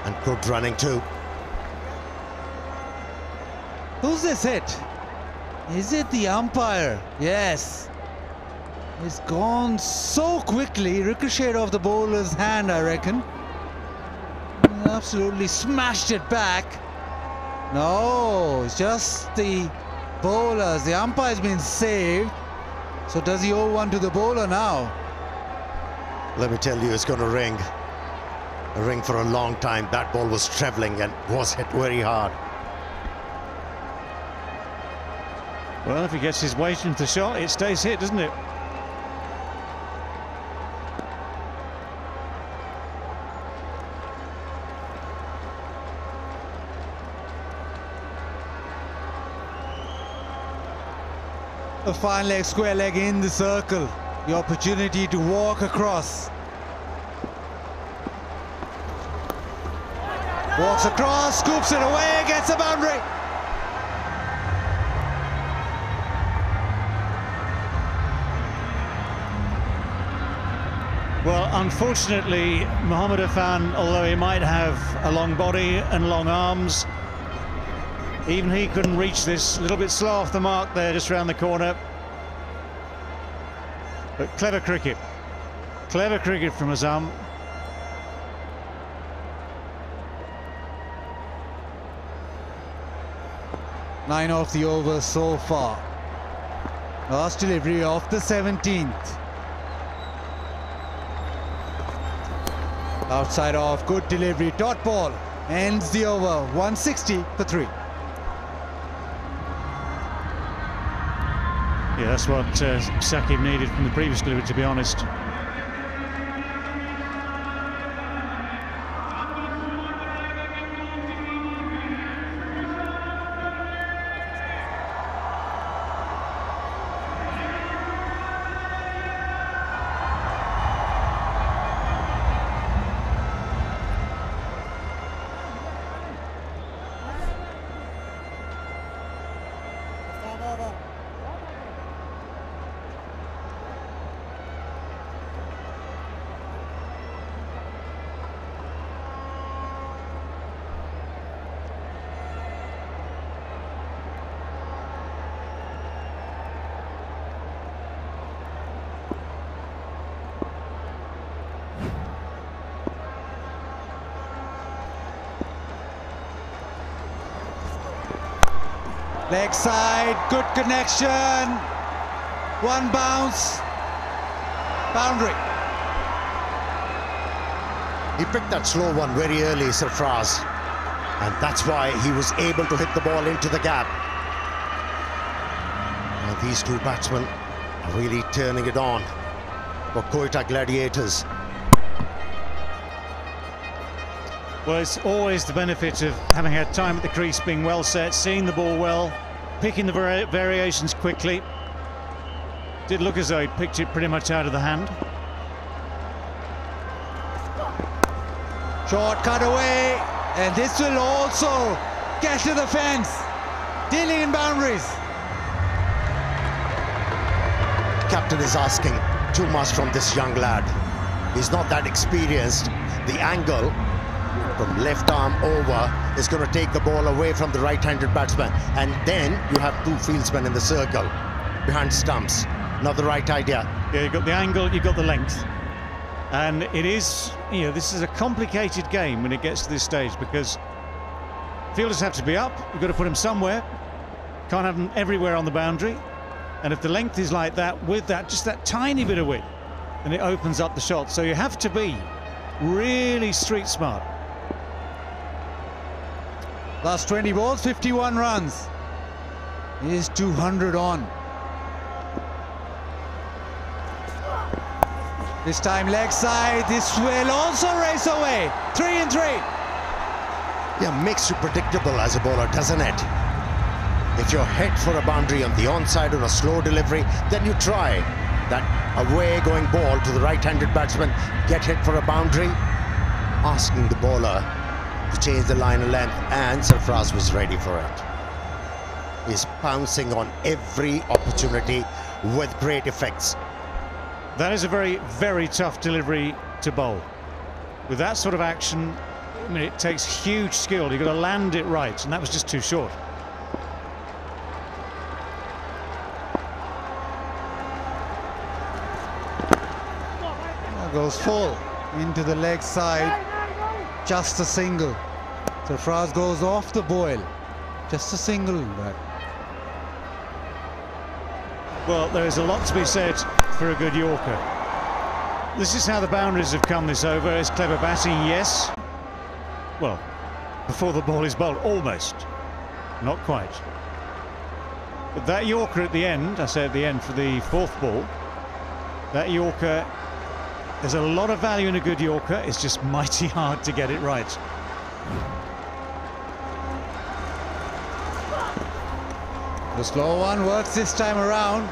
Speaker 7: And good running too.
Speaker 4: Who's this hit? Is it the umpire? Yes. It's gone so quickly, ricocheted off the bowler's hand, I reckon. He absolutely smashed it back. No, it's just the bowlers. The umpire's been saved. So does he owe one to the bowler now?
Speaker 7: Let me tell you, it's going to ring. A ring for a long time. That ball was travelling and was hit very hard.
Speaker 3: Well, if he gets his weight into the shot, it stays hit, doesn't it?
Speaker 4: A fine leg, square leg in the circle. The opportunity to walk across. Walks across, scoops it away, gets a boundary.
Speaker 3: Well, unfortunately, Mohammad Irfan, although he might have a long body and long arms, even he couldn't reach this. A little bit slow off the mark there, just round the corner. But clever cricket. Clever cricket from Azam.
Speaker 4: Nine off the over so far. Last delivery of the 17th. Outside off, good delivery, dot ball. Ends the over, 160 for 3.
Speaker 3: Yeah, that's what Saqib needed from the previous delivery, to be honest.
Speaker 4: Leg side, good connection. One bounce. Boundary.
Speaker 7: He picked that slow one very early, Sarfaraz. And that's why he was able to hit the ball into the gap. And these two batsmen are really turning it on for Quetta Gladiators.
Speaker 3: Well, it's always the benefit of having had time at the crease, being well set, seeing the ball well, picking the variations quickly. Did look as though he'd picked it pretty much out of the hand.
Speaker 4: Short cut away, and this will also get to the fence. Dealing in boundaries.
Speaker 7: Captain is asking too much from this young lad. He's not that experienced. The angle from left arm over is going to take the ball away from the right-handed batsman, and then you have two fieldsmen in the circle behind stumps. Not the right idea.
Speaker 3: Yeah, you've got the angle, you've got the length, and it is, you know, this is a complicated game when it gets to this stage, because fielders have to be up. You've got to put them somewhere. Can't have them everywhere on the boundary, and if the length is like that, with that just that tiny bit of width, then it opens up the shot. So you have to be really street smart.
Speaker 4: Last 20 balls, 51 runs. Is 200 on. This time leg side. This will also race away. 3 and 3.
Speaker 7: Yeah, makes you predictable as a bowler, doesn't it? If you're hit for a boundary on the onside or a slow delivery, then you try that away-going ball to the right-handed batsman, get hit for a boundary, asking the bowler to change the line of length, and Sarfaraz was ready for it. He's pouncing on every opportunity with great effects.
Speaker 3: That is a very, very tough delivery to bowl. With that sort of action, I mean, it takes huge skill. You've got to land it right, and that was just too short.
Speaker 4: Goes full into the leg side. Just a single. Sarfaraz goes off the boil. Just a single.
Speaker 3: Well, there is a lot to be said for a good Yorker. This is how the boundaries have come this over. It's clever batting, yes. Well, before the ball is bowled, almost. Not quite. But that Yorker at the end, I say at the end for the 4th ball, that Yorker, there's a lot of value in a good Yorker. It's just mighty hard to get it right.
Speaker 4: The slow one works this time around.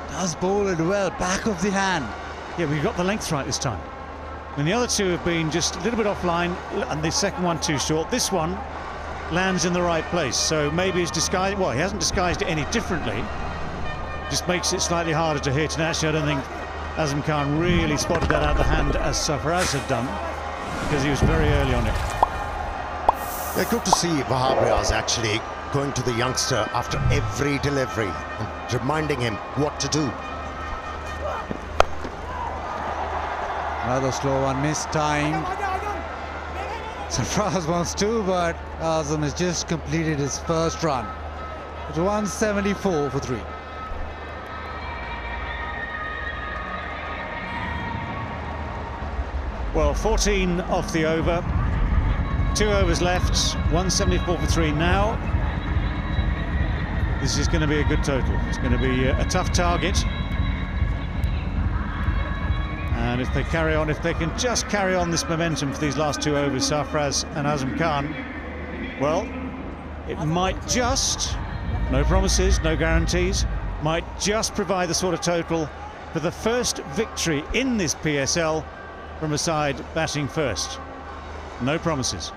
Speaker 4: Does bowl it well, back of the hand.
Speaker 3: Yeah, we got the length right this time. And the other two have been just a little bit offline, and the second one too short. This one lands in the right place, so maybe he's disguised. Well, he hasn't disguised it any differently. Just makes it slightly harder to hit. And actually, I don't think Azam Khan really spotted that out of the hand as Sarfaraz had done, because he was very early on it.
Speaker 7: Yeah, good to see Wahab Riaz actually going to the youngster after every delivery and reminding him what to do.
Speaker 4: Another slow one, mistimed. Sarfaraz wants to, but Azam has just completed his first run. It's 174 for 3.
Speaker 3: Well, 14 off the over, 2 overs left, 174 for 3 now. This is going to be a good total. It's going to be a tough target. And if they carry on, if they can just carry on this momentum for these last 2 overs, Sarfaraz and Azam Khan, well, it might just, no promises, no guarantees, might just provide the sort of total for the first victory in this PSL from a side batting first. No promises.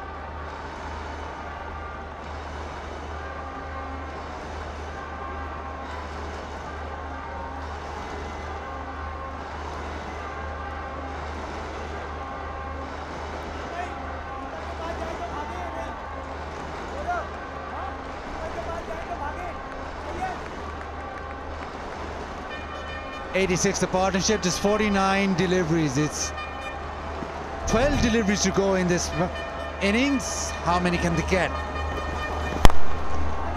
Speaker 4: '86 the partnership, just 49 deliveries. It's 12 deliveries to go in this innings. How many can they get?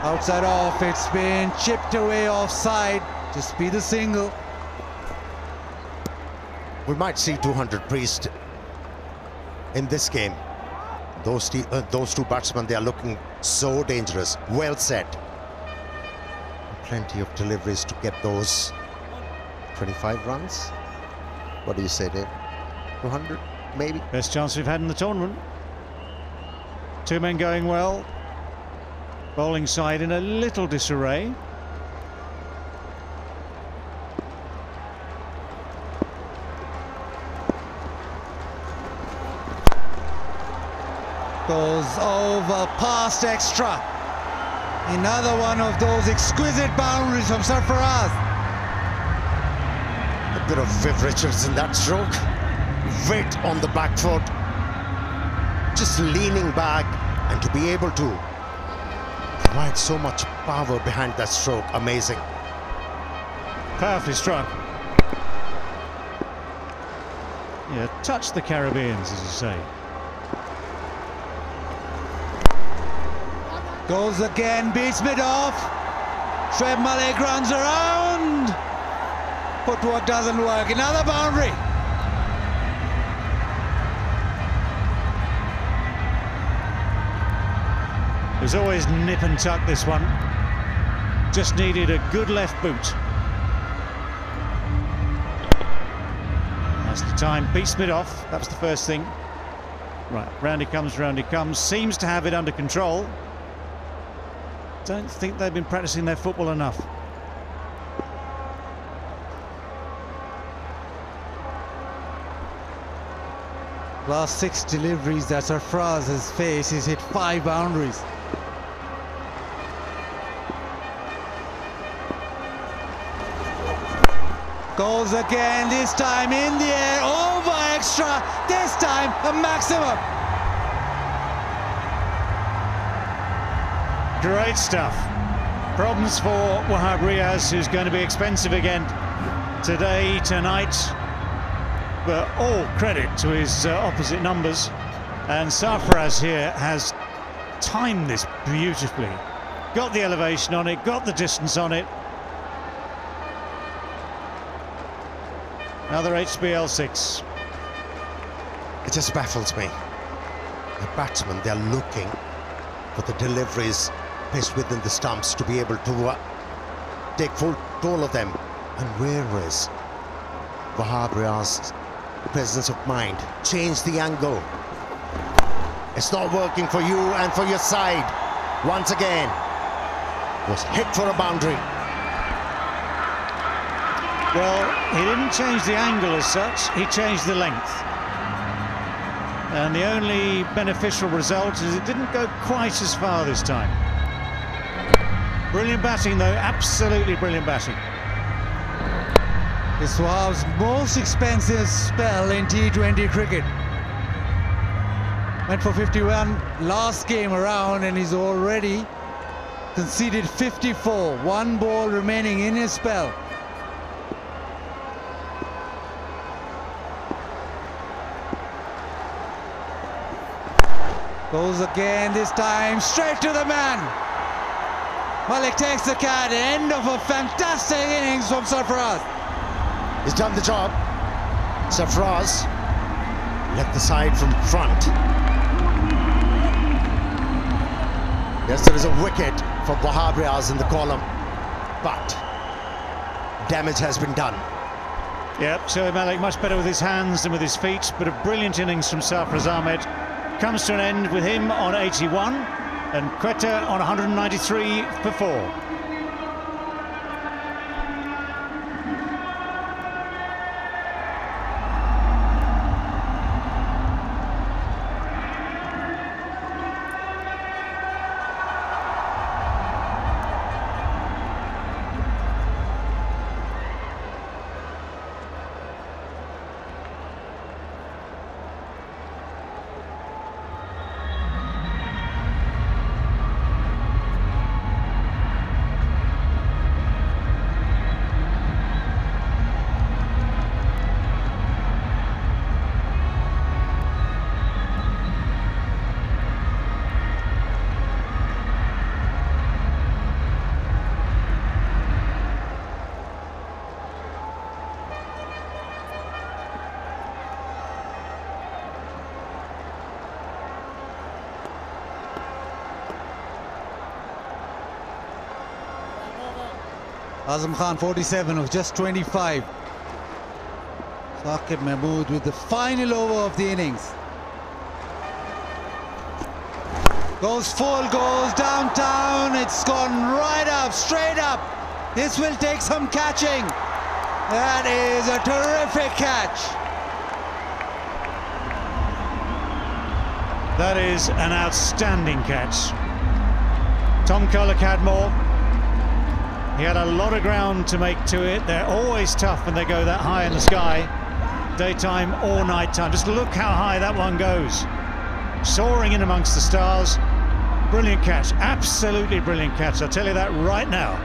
Speaker 4: Outside off, it's been chipped away offside. Just be the single.
Speaker 7: We might see 200 Priest in this game. Those two batsmen, they are looking so dangerous. Well set. Plenty of deliveries to get those 25 runs. What do you say, Dave? 200, maybe?
Speaker 3: Best chance we've had in the tournament. 2 men going well. Bowling side in a little disarray.
Speaker 4: Goes over past extra. Another one of those exquisite boundaries from Sarfaraz.
Speaker 7: A bit of Viv Richards in that stroke. Weight on the back foot. Just leaning back, and to be able to provide so much power behind that stroke. Amazing.
Speaker 3: Powerfully struck. Yeah, touch the Caribbeans, as you say.
Speaker 4: Goes again, beats mid off. Shoaib Malik runs around. Footwork doesn't work. Another boundary.
Speaker 3: It was always nip and tuck, this one. Just needed a good left boot. That's the time. Beat Smith off. That's the first thing. Right, round he comes, round he comes. Seems to have it under control. Don't think they've been practicing their football enough.
Speaker 4: Last 6 deliveries that Sarfraz has faced, he's hit 5 boundaries. Goes again, this time in the air, over extra, this time a maximum.
Speaker 3: Great stuff. Problems for Wahab Riaz, who's going to be expensive again today, tonight. But all credit to his opposite numbers. And Sarfraz here has timed this beautifully. Got the elevation on it, got the distance on it. Another HBL 6.
Speaker 7: It just baffles me. The batsmen, they're looking for the deliveries placed within the stumps to be able to take full toll of them. And where is Wahab Riaz's presence of mind? Change the angle. It's not working for you and for your side. Once again, was hit for a boundary.
Speaker 3: Well, he didn't change the angle as such, he changed the length. And the only beneficial result is it didn't go quite as far this time. Brilliant batting though, absolutely brilliant batting.
Speaker 4: It's Wahab's most expensive spell in T20 cricket. Went for 51 last game around and he's already conceded 54. 1 ball remaining in his spell. Goes again, this time straight to the man. Malik takes the catch. End of a fantastic innings from Sarfraz.
Speaker 7: He's done the job. Sarfraz left the side from front. Yes, there is a wicket for Wahab Riaz in the column, but damage has been done.
Speaker 3: Yep, so Malik much better with his hands than with his feet, but a brilliant innings from Sarfraz Ahmed. Comes to an end with him on 81 and Quetta on 193 for 4.
Speaker 4: Azam Khan 47 of just 25. Saqib Mahmood with the final over of the innings. Goes full, goes downtown. It's gone right up, straight up. This will take some catching. That is a terrific catch.
Speaker 3: That is an outstanding catch. Tom Culloch had more. He had a lot of ground to make to it. They're always tough when they go that high in the sky, daytime or nighttime. Just look how high that one goes. Soaring in amongst the stars. Brilliant catch, absolutely brilliant catch. I'll tell you that right now.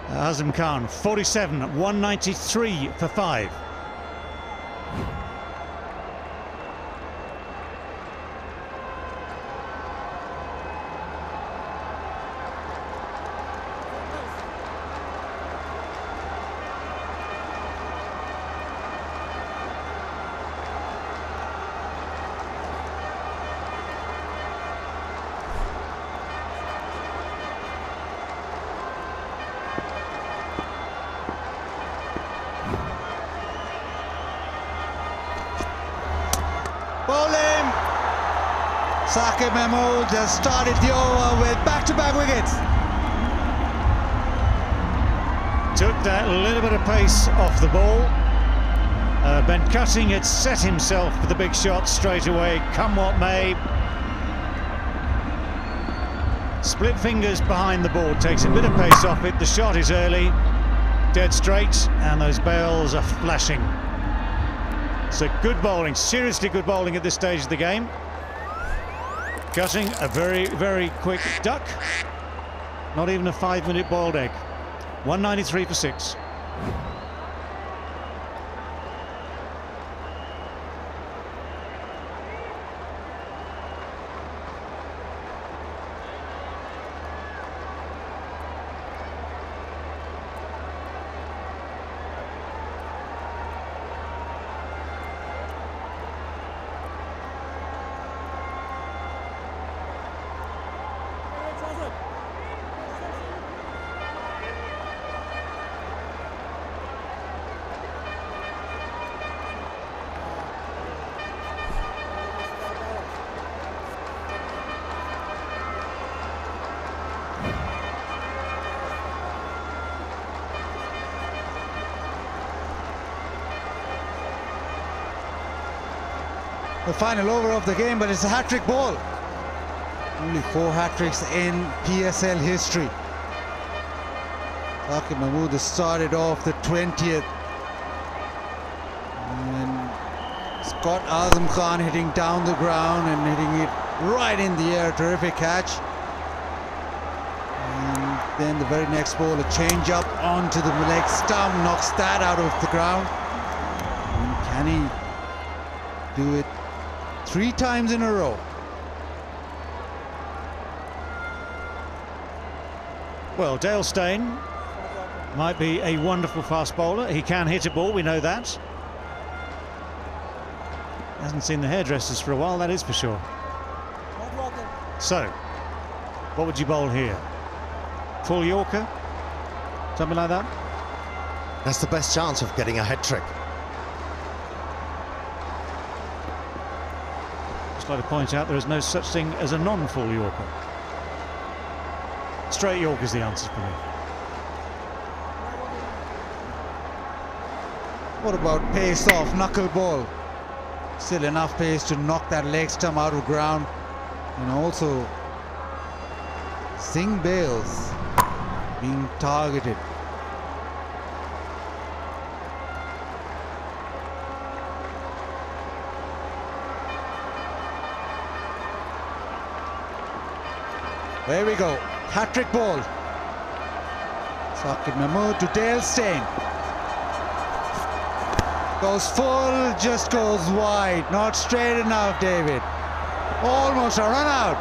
Speaker 3: Azam Khan, 47, 193 for 5.
Speaker 4: Bowling! Saqib Mahmood just started the over with back-to-back wickets.
Speaker 3: Took that little bit of pace off the ball. Ben Cutting had set himself for the big shot straight away, come what may. Split fingers behind the ball, takes a bit of pace off it. The shot is early, dead straight, and those bails are flashing. So good bowling, seriously good bowling at this stage of the game. Cutting a very, very quick duck. Not even a 5-minute boiled egg. 193 for 6.
Speaker 4: The final over of the game, but it's a hat-trick ball. Only 4 hat-tricks in PSL history. Saqib Mahmood has started off the 20th. And Scott Azam Khan hitting down the ground and hitting it right in the air. Terrific catch. And then the very next ball, a change up onto the leg stump, knocks that out of the ground. And can he do it 3 times in a row?
Speaker 3: Well, Dale Steyn might be a wonderful fast bowler. He can hit a ball, we know that. Hasn't seen the hairdressers for a while, that is for sure. So, what would you bowl here? Full Yorker? Something like that?
Speaker 7: That's the best chance of getting a hat-trick.
Speaker 3: Just like to point out there is no such thing as a non-full Yorker. Straight Yorker's the answer for me.
Speaker 4: What about pace off, knuckle ball? Still enough pace to knock that leg stump out of ground. And also Singh Bales being targeted. There we go. Hat-trick ball. Saqib Mahmood to Dale Steyn. Goes full, just goes wide. Not straight enough, David. Almost a run out.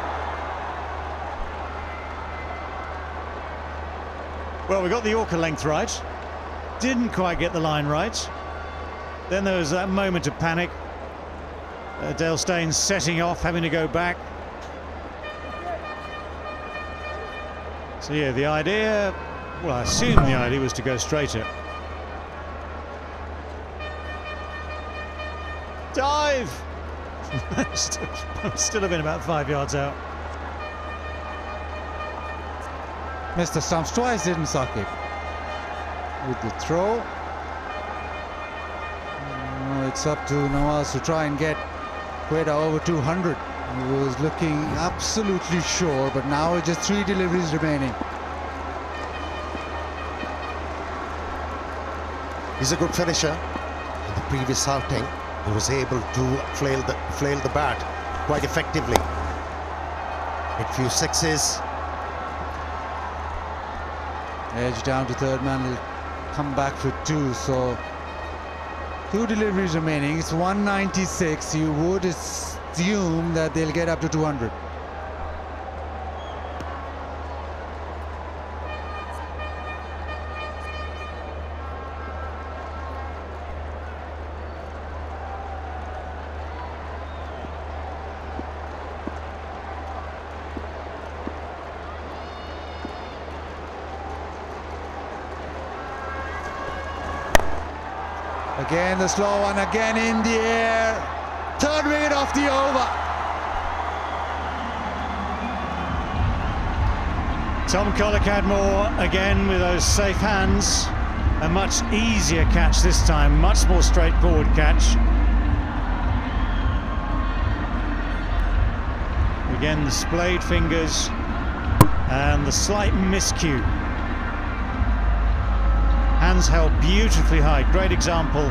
Speaker 3: Well, we got the Yorker length right. Didn't quite get the line right. Then there was that moment of panic. Dale Steyn setting off, having to go back. So yeah, the idea, well, I assume the idea was to go straighter. Dive! Still have been about 5 yards out.
Speaker 4: Missed the stumps twice, didn't Saqib? With the throw. It's up to Nawaz to try and get Quetta over 200. He was looking absolutely sure, but now it's just 3 deliveries remaining.
Speaker 7: He's a good finisher. In the previous outing, he was able to flail the bat quite effectively. Hit few sixes.
Speaker 4: Edge down to third man, will come back for 2, so 2 deliveries remaining. It's 196. You would assume that they'll get up to 200. Again the slow one, again in the air. Third wicket off the over.
Speaker 3: Tom Kohler-Cadmore again with those safe hands. A much easier catch this time, much more straightforward catch. Again, the splayed fingers and the slight miscue. Hands held beautifully high. Great example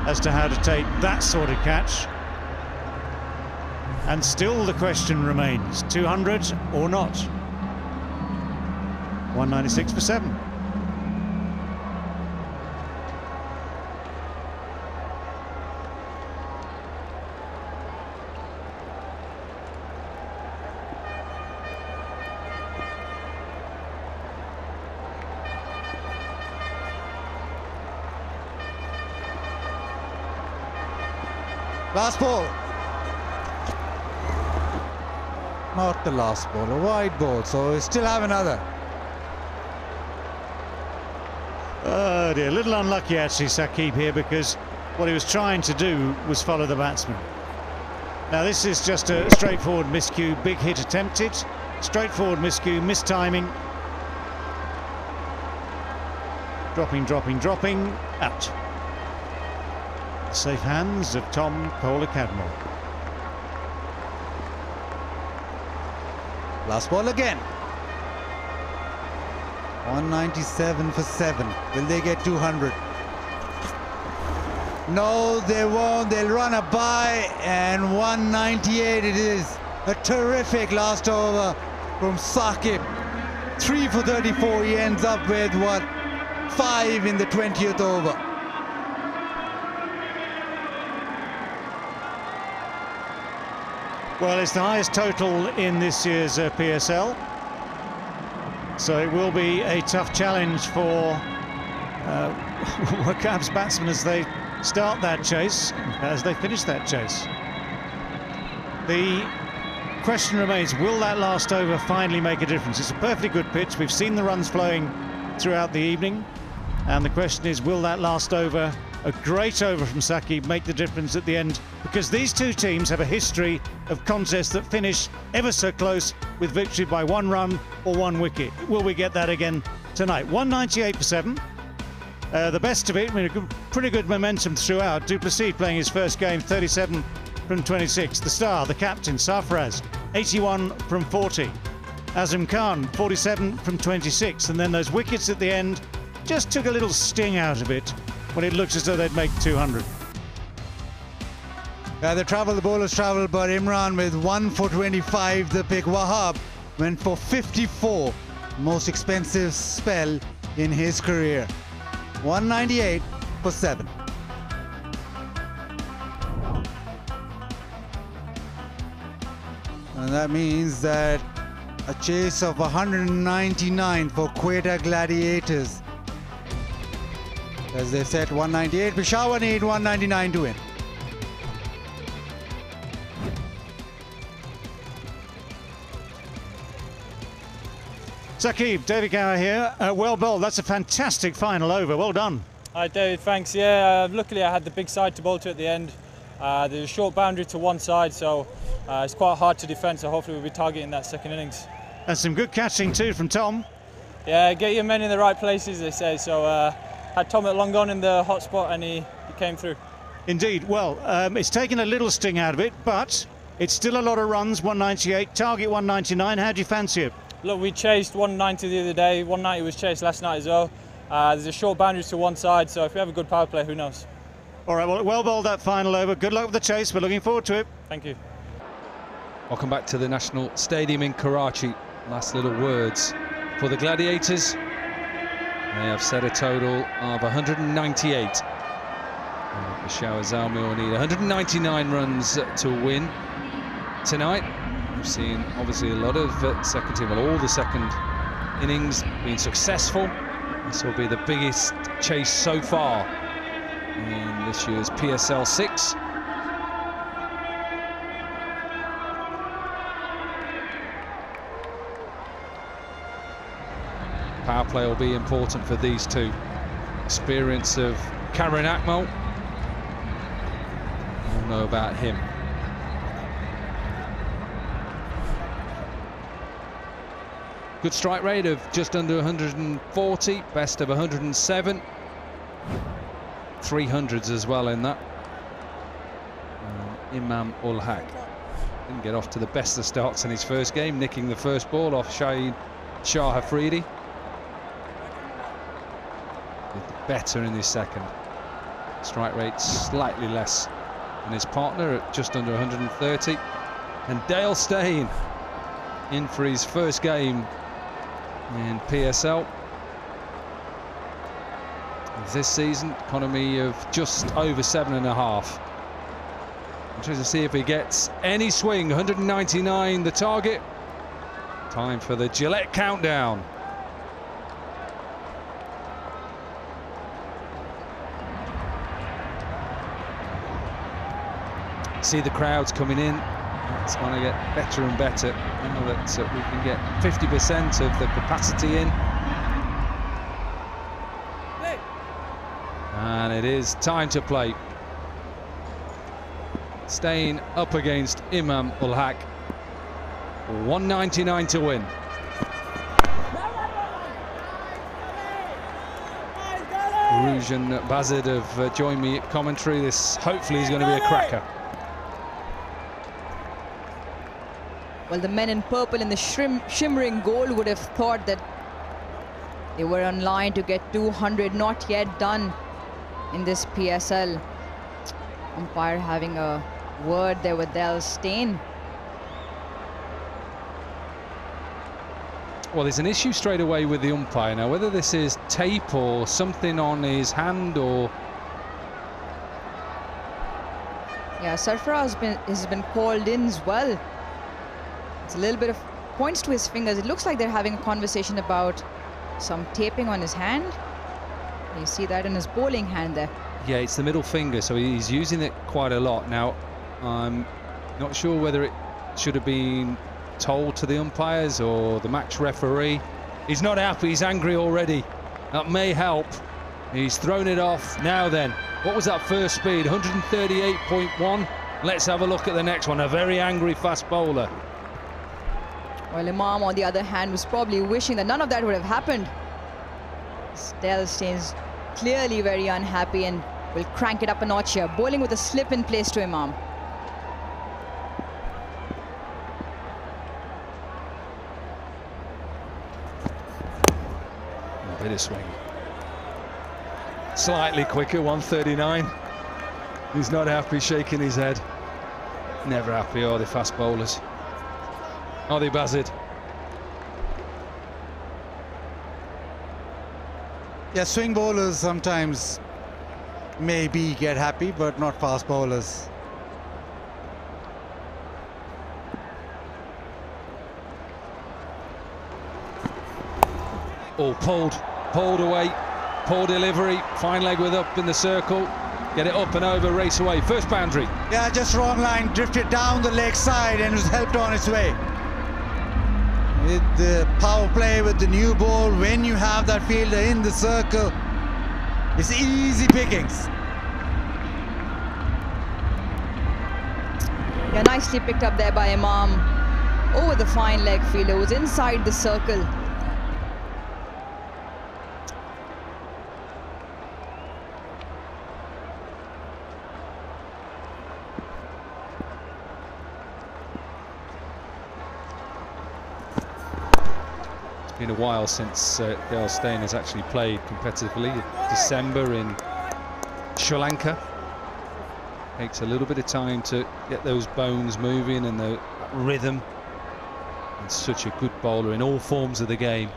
Speaker 3: as to how to take that sort of catch. And still the question remains, 200 or not? 196 for 7.
Speaker 4: Last ball. Not the last ball, a wide ball, so we still have another.
Speaker 3: Oh dear, a little unlucky actually Saqib here, because what he was trying to do was follow the batsman. Now this is just a straightforward miscue, big hit attempted, straightforward miscue, mistiming. Dropping, dropping, dropping, out. Safe hands of Tom Kohler-Cadmore.
Speaker 4: Last ball again. 197 for 7. Will they get 200? No, they won't. They'll run a bye, and 198 it is. A terrific last over from Saqib. 3 for 34. He ends up with what? 5 in the 20th over.
Speaker 3: Well, it's the highest total in this year's PSL. So it will be a tough challenge for Waqaf's batsmen as they start that chase, as they finish that chase. The question remains, will that last over finally make a difference? It's a perfectly good pitch. We've seen the runs flowing throughout the evening. And the question is, will that last over, a great over from Saqib, make the difference at the end? Because these two teams have a history of contests that finish ever so close with victory by 1 run or 1 wicket. Will we get that again tonight? 198 for 7. The best of it, I mean, pretty good momentum throughout. Du Plessis playing his first game, 37 from 26. The star, the captain, Sarfaraz, 81 from 40. Azim Khan, 47 from 26. And then those wickets at the end just took a little sting out of it when it looked as though they'd make 200.
Speaker 4: Yeah, the bowlers travel, but Imran with 1 for 25, the pick. Wahab went for 54, most expensive spell in his career. 198 for 7. And that means that a chase of 199 for Quetta Gladiators. As they set 198, Peshawar need 199 to win.
Speaker 3: Saqib, David Gower here. Well bowled. That's a fantastic final over. Well done.
Speaker 14: Hi David, thanks. Yeah, luckily I had the big side to bowl to at the end. There's a short boundary to one side, so it's quite hard to defend, so hopefully we'll be targeting that second innings.
Speaker 3: And some good catching too from Tom.
Speaker 14: Yeah, get your men in the right places, they say. So had Tom at long on in the hot spot, and he came through.
Speaker 3: Indeed. Well, it's taken a little sting out of it, but it's still a lot of runs. 198, target 199. How do you fancy it?
Speaker 14: Look, we chased 190 the other day. 190 was chased last night as well. There's a short boundary to one side, so if we have a good power play, who knows?
Speaker 3: All right, well bowled that final over. Good luck with the chase. We're looking forward to it.
Speaker 14: Thank you.
Speaker 6: Welcome back to the National Stadium in Karachi. Last little words for the Gladiators. They have set a total of 198. Peshawar Zalmi will need 199 runs to win tonight. We've seen obviously a lot of second team, well, all the second innings being successful. This will be the biggest chase so far in this year's PSL 6. Power play will be important for these two. Experience of Karan Akmal. And know about him. Good strike rate of just under 140, best of 107. 300s as well in that. Imam Ul Haq didn't get off to the best of starts in his first game, nicking the first ball off Shah Afridi. Better in his second. Strike rate slightly less than his partner at just under 130. And Dale Steyn in for his first game in PSL this season, economy of just over 7.5. Interested to see if he gets any swing. 199 the target. Time for the Gillette countdown. See the crowds coming in. It's going to get better and better now that we can get 50% of the capacity in. And it is time to play. Steyn up against Imam Ul Haq. 199 to win. Rouge and Bazid have joined me at commentary. This hopefully is going to be a cracker.
Speaker 8: Well, the men in purple in the shimmering gold would have thought that they were on line to get 200, not yet done in this PSL. Umpire having a word there with Dale Steyn.
Speaker 6: Well, there's an issue straight away with the umpire. Now, whether this is tape or something on his hand or...
Speaker 8: Yeah, Sarfaraz has been called in as well. It's a little bit of points to his fingers. It looks like they're having a conversation about some taping on his hand. You see that in his bowling hand there.
Speaker 6: Yeah, it's the middle finger, so he's using it quite a lot. Now, I'm not sure whether it should have been told to the umpires or the match referee. He's not happy, he's angry already. That may help. He's thrown it off. Now then, what was that first speed? 138.1. Let's have a look at the next one. A very angry fast bowler.
Speaker 8: Well, Imam, on the other hand, was probably wishing that none of that would have happened. Dale Steyn's clearly very unhappy and will crank it up a notch here. Bowling with a slip in place to Imam.
Speaker 6: A bit of swing. Slightly quicker, 139. He's not happy, shaking his head. Never happy, are the fast bowlers? Are they, Bazid?
Speaker 4: Yeah, swing bowlers sometimes maybe get happy, but not fast bowlers.
Speaker 6: Oh, pulled away, poor delivery, fine leg with up in the circle, get it up and over, race away, first boundary.
Speaker 4: Yeah, just wrong line, drifted down the leg side and was helped on its way. With the power play with the new ball, when you have that fielder in the circle, it's easy pickings.
Speaker 8: Yeah, nicely picked up there by Imam. Over the fine leg fielder, was inside the circle.
Speaker 6: Been a while since Dale Steyn has actually played competitively. December in Sri Lanka. Takes a little bit of time to get those bones moving and the rhythm. And such a good bowler in all forms of the game.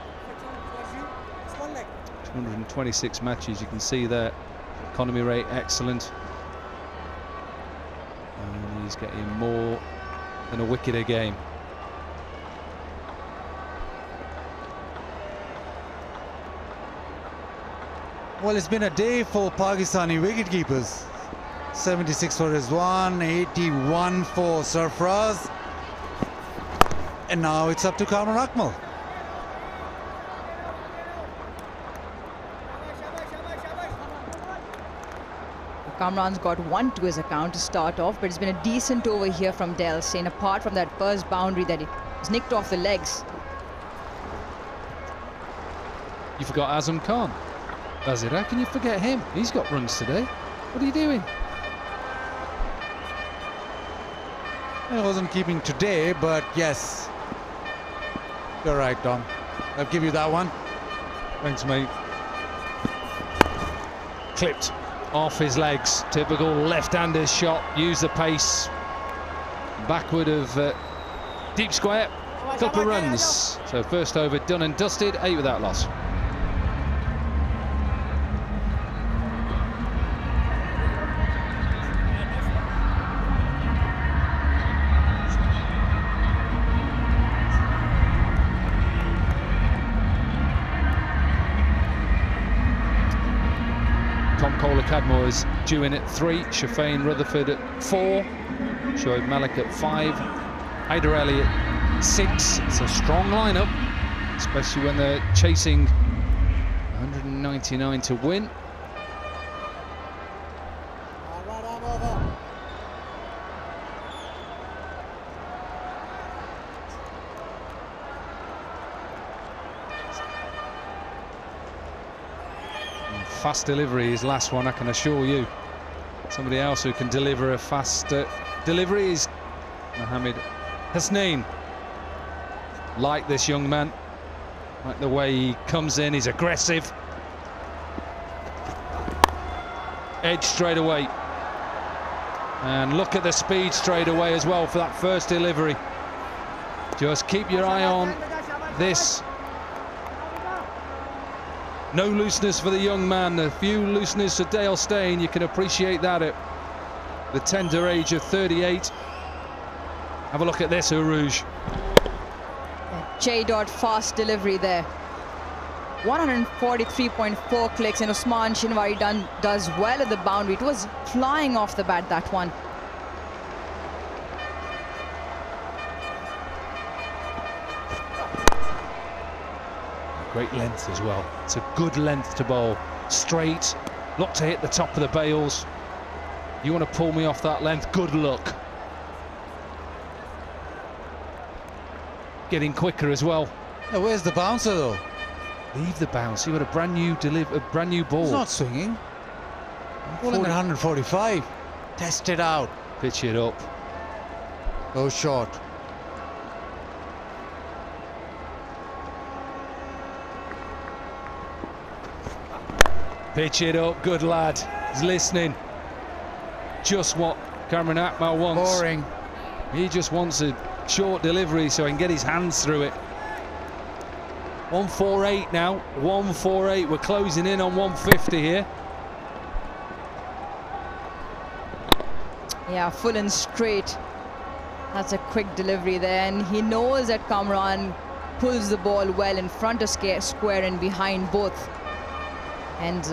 Speaker 6: 226 matches, you can see there. Economy rate excellent. And he's getting more than a wicket a game.
Speaker 4: Well, it's been a day for Pakistani wicketkeepers. 76 for Rizwan, 81 for Sarfaraz. And now it's up to Kamran Akmal.
Speaker 8: Kamran's got one to his account to start off, but it's been a decent over here from Dale Steyn, apart from that first boundary that he was nicked off the legs.
Speaker 6: You forgot Azam Khan. Bazir, how can you forget him? He's got runs today. What are you doing?
Speaker 4: I wasn't keeping today, but yes. You're right, Tom. I'll give you that one.
Speaker 6: Thanks, mate. Clipped off his legs. Typical left-hander shot. Use the pace. Backward of deep square. Couple of runs. So first over done and dusted. 8 without loss. Cadmore is due in at 3, Shafane Rutherford at 4, Shoaib Malik at 5, Haider Ali at 6. It's a strong lineup, especially when they're chasing 199 to win. Fast delivery is last one, I can assure you. Somebody else who can deliver a fast delivery is Mohammed Hasnain. Like this young man, like the way he comes in, he's aggressive. Edge straight away. And look at the speed straight away as well for that first delivery. Just keep your eye on this. No looseness for the young man, a few looseness for Dale Steyn. You can appreciate that at the tender age of 38. Have a look at this, Uruj.
Speaker 8: J-Dot fast delivery there. 143.4 clicks, and Usman Shinwari does well at the boundary. It was flying off the bat, that one.
Speaker 6: Great length as well. It's a good length to bowl. Straight, look to hit the top of the bails. You want to pull me off that length, good luck. Getting quicker as well.
Speaker 4: Yeah, where's the bouncer though?
Speaker 6: Leave the bounce. You got a brand new ball.
Speaker 4: It's not swinging. Bowling at 145. Test it out.
Speaker 6: Pitch it up.
Speaker 4: Go short.
Speaker 6: Pitch it up, good lad. He's listening. Just what Cameron Akmal wants.
Speaker 4: Boring.
Speaker 6: He just wants a short delivery so he can get his hands through it. 148 now, 148. We're closing in on 150 here.
Speaker 8: Yeah, full and straight. That's a quick delivery there, and he knows that Kamran pulls the ball well in front of square and behind both. And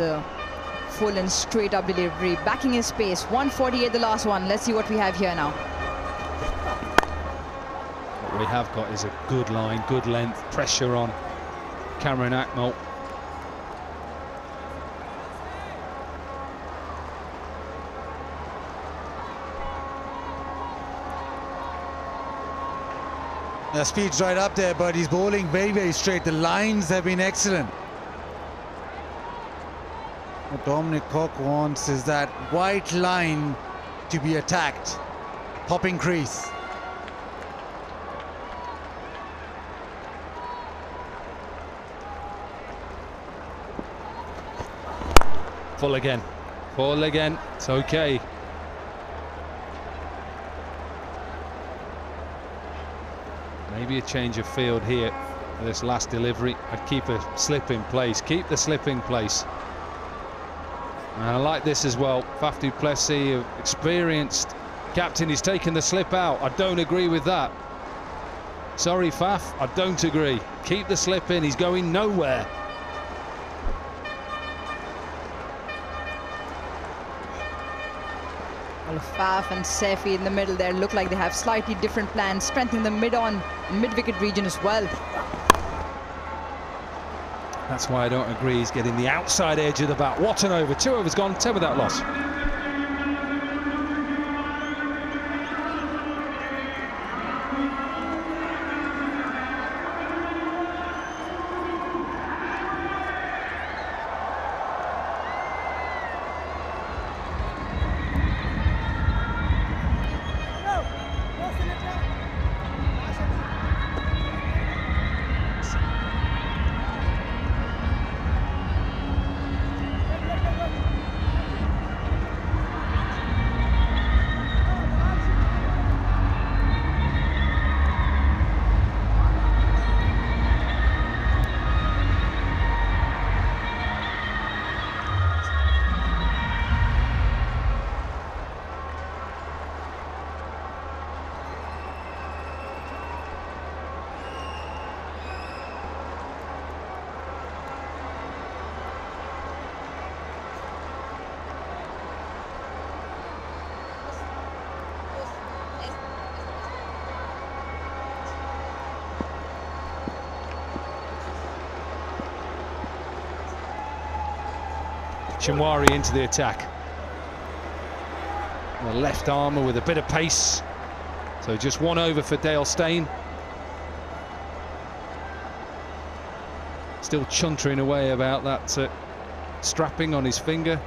Speaker 8: full and straight up delivery, backing his pace. 148 the last one. Let's see what we have here now.
Speaker 6: What we have got is a good line, good length, pressure on Cameron Akmal.
Speaker 4: The speed's right up there, but he's bowling very, very straight. The lines have been excellent. What Dominic Cook wants is that white line to be attacked. Popping crease.
Speaker 6: Full again. Full again. It's okay. Maybe a change of field here for this last delivery. I'd keep a slip in place. Keep the slip in place. And I like this as well. Faf du Plessis, experienced captain, he's taken the slip out. I don't agree with that. Sorry, Faf, I don't agree. Keep the slip in, he's going nowhere.
Speaker 8: Well, Faf and Sefi in the middle there look like they have slightly different plans, strengthening the mid-wicket region as well.
Speaker 6: That's why I don't agree. He's getting the outside edge of the bat. What an over. 2 overs gone, 10 without loss. Shinwari into the attack. The left armour with a bit of pace. So just one over for Dale Steyn. Still chuntering away about that strapping on his finger.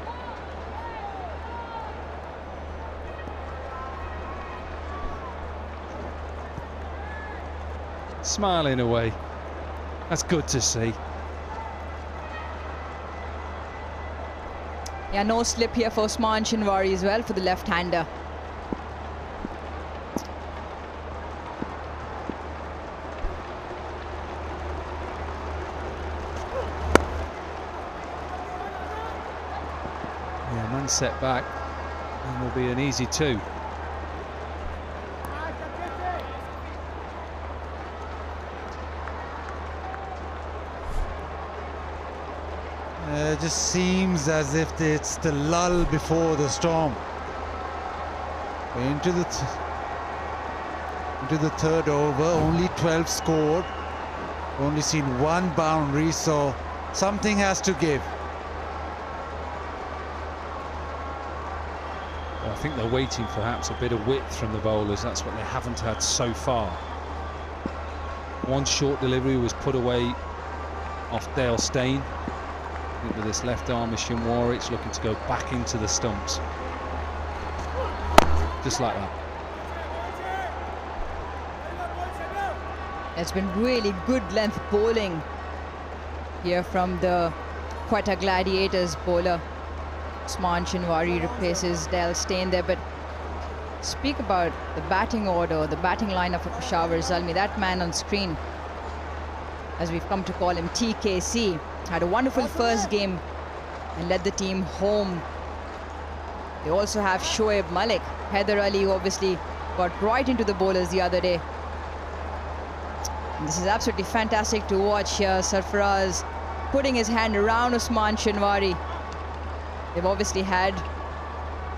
Speaker 6: Smiling away. That's good to see.
Speaker 8: Yeah, no slip here for Usman Shinwari as well for the left-hander.
Speaker 6: Yeah, man set back, and will be an easy 2.
Speaker 4: It just seems as if it's the lull before the storm. Into the third over, only 12 scored. Only seen 1 boundary, so something has to give.
Speaker 6: I think they're waiting for perhaps a bit of width from the bowlers. That's what they haven't had so far. One short delivery was put away off Dale Steyn. With this left arm of Shinwari, it's looking to go back into the stumps. Just like that.
Speaker 8: It's been really good length bowling here from the Quetta Gladiators bowler. Usman Shinwari replaces Dale Steyn there, but speak about the batting order, the batting lineup for Peshawar Zalmi. That man on screen, as we've come to call him, TKC, had a wonderful first game and led the team home. They also have Shoaib Malik, Haider Ali, who obviously got right into the bowlers the other day. And this is absolutely fantastic to watch here. Sarfaraz putting his hand around Usman Shinwari. They've obviously had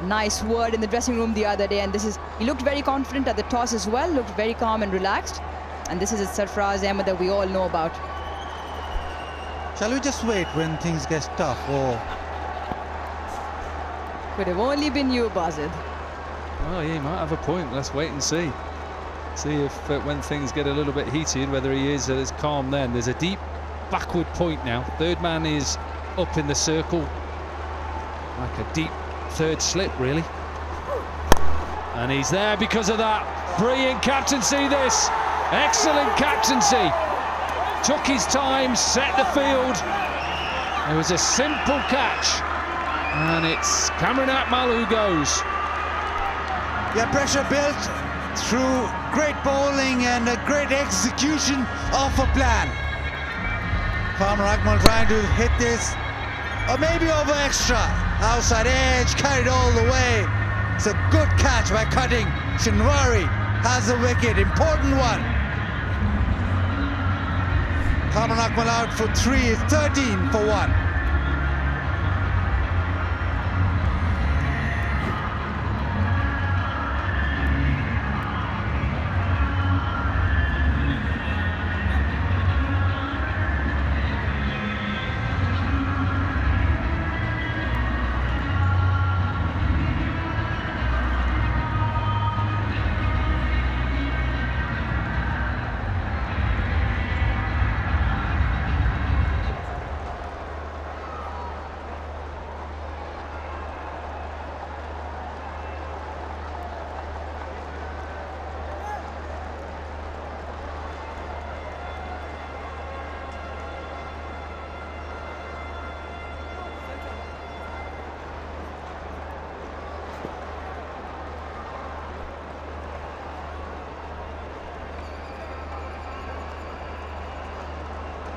Speaker 8: a nice word in the dressing room the other day, and he looked very confident at the toss as well, looked very calm and relaxed. And this is a Sarfaraz Ahmed that we all know about.
Speaker 4: Shall we just wait when things get tough, or?
Speaker 8: Could have only been you, Bazid.
Speaker 6: Oh, yeah, he might have a point. Let's wait and see. See if when things get a little bit heated, whether he is as calm then. There's a deep backward point now. Third man is up in the circle. Like a deep third slip, really. And he's there because of that. Brilliant captaincy, this. Excellent captaincy. Took his time, set the field. It was a simple catch. And it's Cameron Akmal who goes.
Speaker 4: Yeah, pressure built through great bowling and a great execution of a plan. Cameron Akmal trying to hit this, or maybe over extra. Outside edge, carried all the way. It's a good catch by cutting. Shinwari has a wicket, important one. Cameron Akmal out for 3, 13 for 1.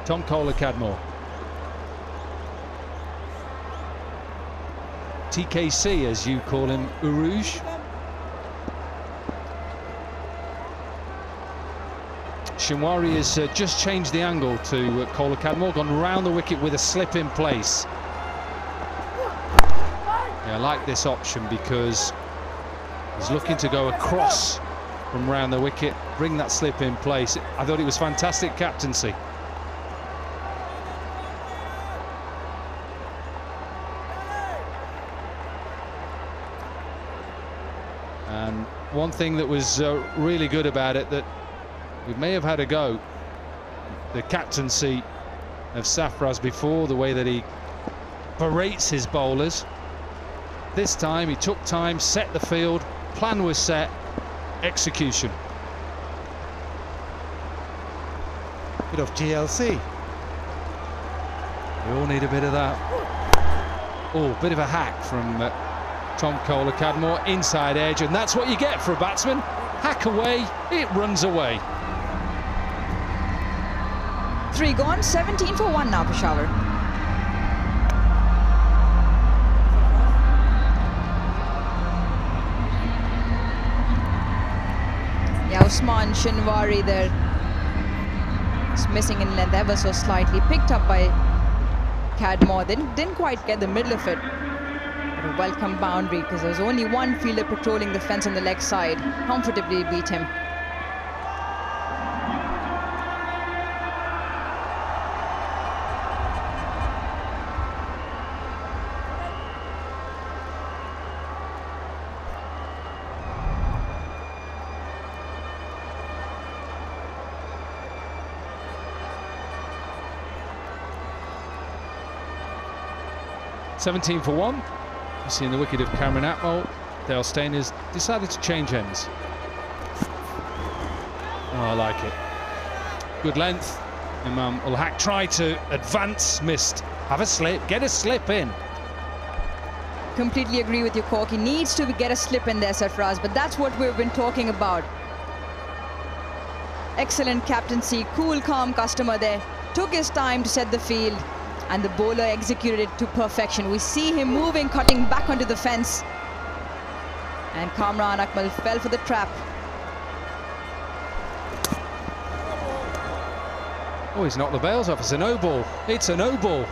Speaker 6: Tom Kohler-Cadmore. TKC, as you call him, Uruj. Shinwari has just changed the angle to Kohler-Cadmore, gone round the wicket with a slip in place. Yeah, I like this option because he's looking to go across from round the wicket, bring that slip in place. I thought it was fantastic captaincy. And one thing that was really good about it, that we may have had a go, the captaincy of Sarfraz before, the way that he berates his bowlers. This time he took time, set the field, plan was set, execution.
Speaker 4: Bit of TLC.
Speaker 6: We all need a bit of that. Oh, bit of a hack from Tom Kohler-Cadmore, inside edge, and that's what you get for a batsman. Hack away, it runs away.
Speaker 8: 3 gone, 17 for 1 now, Peshawar. Yeah, Usman Shinwari there. It's missing in length ever so slightly. Picked up by Cadmore. Didn't quite get the middle of it. But a welcome boundary, because there was only one fielder patrolling the fence on the leg side. Comfortably beat him.
Speaker 6: $17 for 1. You see in the wicket of Cameron Atmore, Dale Steyn has decided to change ends. Oh, I like it. Good length. Imam Ul Haq tried to advance, missed. Have a slip, get a slip in.
Speaker 8: Completely agree with you, Cork. He needs to get a slip in there, Sarfraz, but that's what we've been talking about. Excellent captaincy, cool, calm customer there. Took his time to set the field, and the bowler executed it to perfection. We see him moving, cutting back onto the fence. And Kamran Akmal fell for the trap.
Speaker 6: Oh, he's knocked the bails off. It's a no ball. It's a no ball.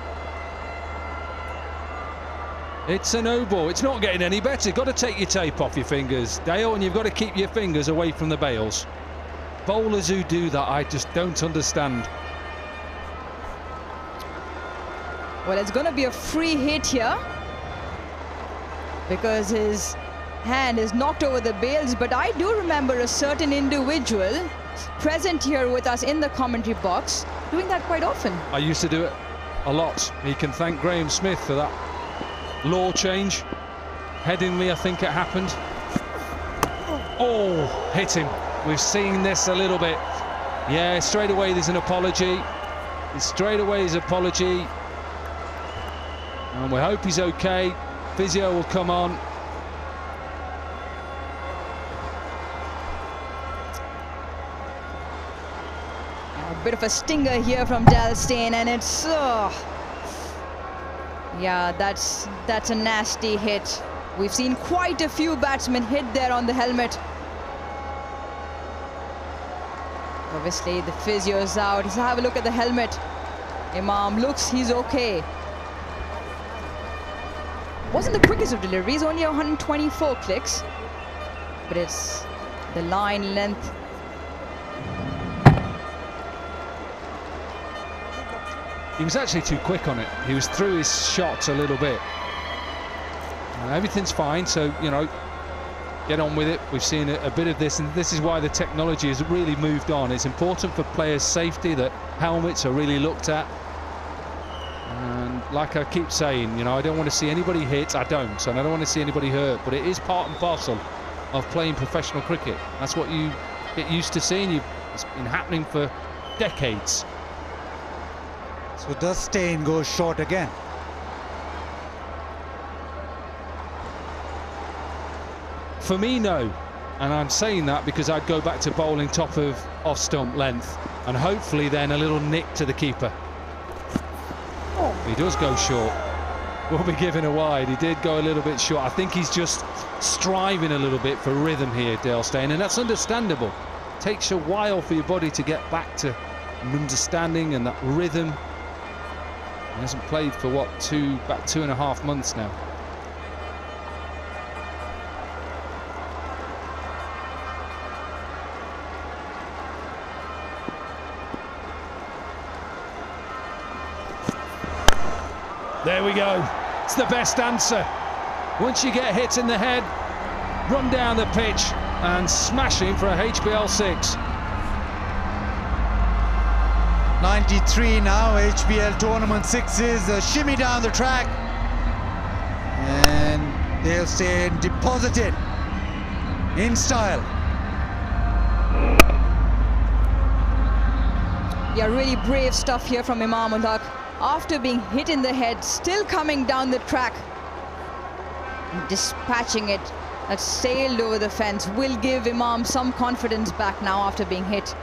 Speaker 6: It's a no ball. It's not getting any better. You've got to take your tape off your fingers, Dale, and you've got to keep your fingers away from the bails. Bowlers who do that, I just don't understand.
Speaker 8: Well, it's going to be a free hit here, because his hand is knocked over the bails, but I do remember a certain individual present here with us in the commentary box doing that quite often.
Speaker 6: I used to do it a lot. He can thank Graham Smith for that law change. Headingley, I think it happened. Oh, hit him. We've seen this a little bit. Yeah, straight away there's an apology. Straight away his apology. And we hope he's okay. Physio will come on.
Speaker 8: A bit of a stinger here from Dale Steyn, and it's yeah, that's a nasty hit. We've seen quite a few batsmen hit there on the helmet. Obviously the physio is out. Let's have a look at the helmet. Imam looks, he's okay. Wasn't the quickest of deliveries, only 124 clicks, but it's the line length.
Speaker 6: He was actually too quick on it. He was through his shots a little bit. Everything's fine, so, you know, get on with it. We've seen a bit of this, and this is why the technology has really moved on. It's important for players' safety that helmets are really looked at. And like I keep saying, you know, I don't want to see anybody hit. I don't, and I don't want to see anybody hurt, but it is part and parcel of playing professional cricket. That's what you get used to seeing. It's been happening for decades.
Speaker 4: So does Steyn go short again?
Speaker 6: For me, no. And I'm saying that because I'd go back to bowling top of off-stump length, and hopefully then a little nick to the keeper. He does go short. Will be given a wide. He did go a little bit short. I think he's just striving a little bit for rhythm here, Dale Steyn, and that's understandable. It takes a while for your body to get back to an understanding and that rhythm. He hasn't played for what, about 2.5 months now. There we go. It's the best answer. Once you get hit in the head, run down the pitch and smashing for a HBL 6.
Speaker 4: 93 now, HBL Tournament 6s, a shimmy down the track. And they'll stay deposited in style.
Speaker 8: Yeah, really brave stuff here from Imam ul Haq. After being hit in the head, still coming down the track and dispatching it. That sailed over the fence will give Imam some confidence back now after being hit.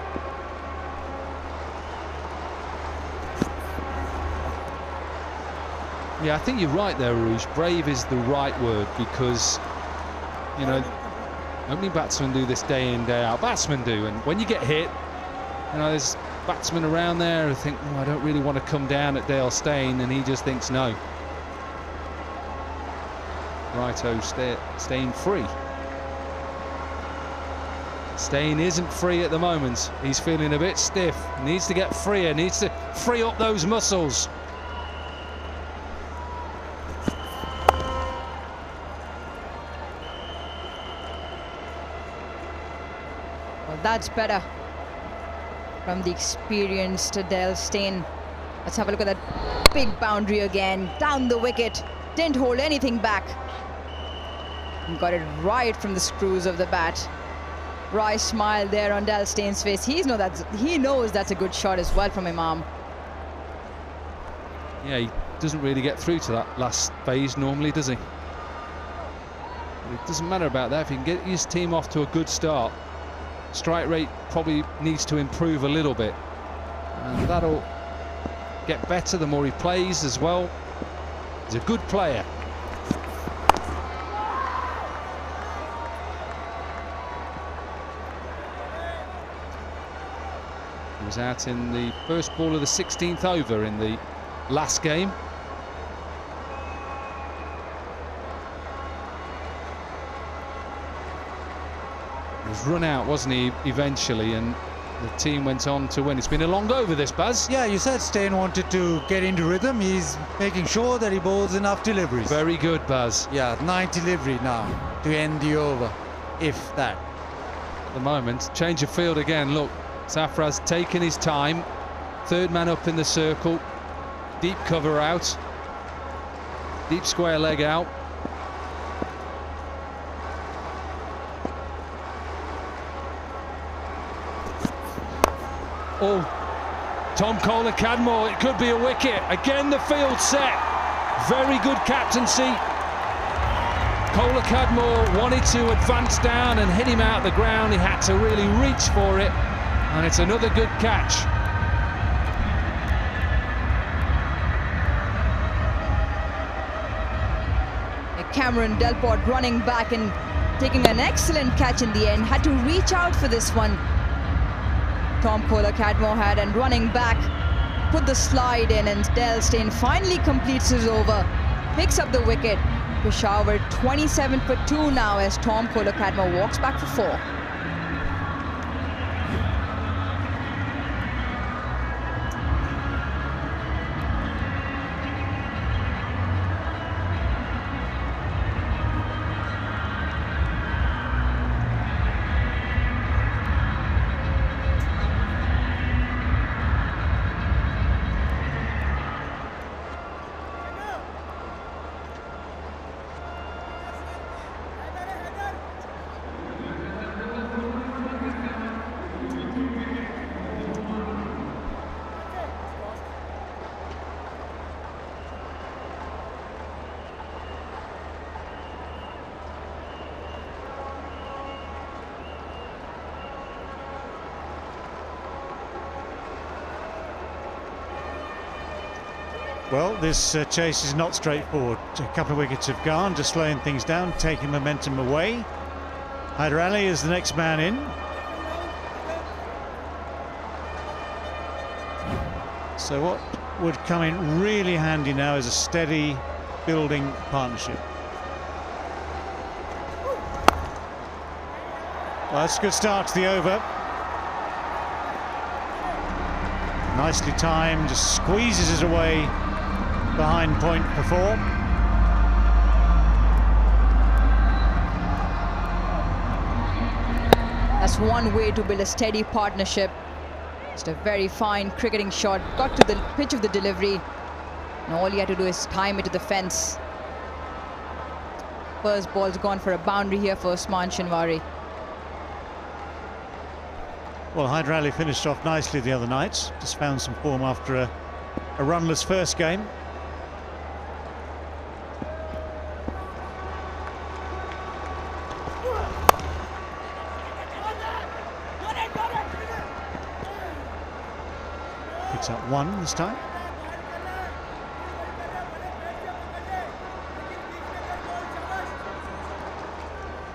Speaker 6: Yeah, I think you're right there, Rouge. Brave is the right word, because, you know, only batsmen do this day in, day out. Batsmen do, and when you get hit, you know, there's batsmen around there who think, oh, I don't really want to come down at Dale Steyn, and he just thinks no. Righto, Steyn free. Steyn isn't free at the moment. He's feeling a bit stiff. Needs to get freer, needs to free up those muscles.
Speaker 8: Well, that's better from the experienced Dale Steyn. Let's have a look at that big boundary again. Down the wicket. Didn't hold anything back. And got it right from the screws of the bat. Wry smile there on Dale Steyn's face. He knows that's a good shot as well from Imam.
Speaker 6: Yeah, he doesn't really get through to that last phase normally, does he? But it doesn't matter about that. If he can get his team off to a good start, strike rate probably needs to improve a little bit, and that'll get better the more he plays as well. He's a good player. He was out in the first ball of the 16th over in the last game. He was run out, wasn't he, eventually, and the team went on to win. It's been a long over, this, Baz.
Speaker 4: Yeah, you said Steyn wanted to get into rhythm. He's making sure that he bowls enough deliveries.
Speaker 6: Very good, Baz.
Speaker 4: Yeah, 9 delivery now to end the over, if that.
Speaker 6: At the moment, change of field again. Look, Safraz taking his time. Third man up in the circle. Deep cover out. Deep square leg out. Oh, Tom Kohler-Cadmore, it could be a wicket. Again, the field set. Very good captaincy. Kohler-Cadmore wanted to advance down and hit him out the ground. He had to really reach for it, and it's another good catch.
Speaker 8: Cameron Delport running back and taking an excellent catch in the end. Had to reach out for this one. Tom Kohler-Cadmore had, and running back, put the slide in, and Dale Steyn finally completes his over, picks up the wicket. Peshawar 27 for 2 now as Tom Kohler-Cadmore walks back for 4.
Speaker 3: Well, this chase is not straightforward. A couple of wickets have gone, just slowing things down, taking momentum away. Hyder Ali is the next man in. So what would come in really handy now is a steady building partnership. Well, that's a good start to the over. Nicely timed, just squeezes it away behind point for 4.
Speaker 8: That's one way to build a steady partnership. Just a very fine cricketing shot. Got to the pitch of the delivery. And all you had to do is time it to the fence. First ball's gone for a boundary here for Usman Shinwari.
Speaker 3: Well, Hyder Ali finished off nicely the other night. Just found some form after a runless first game. Picks up one this time.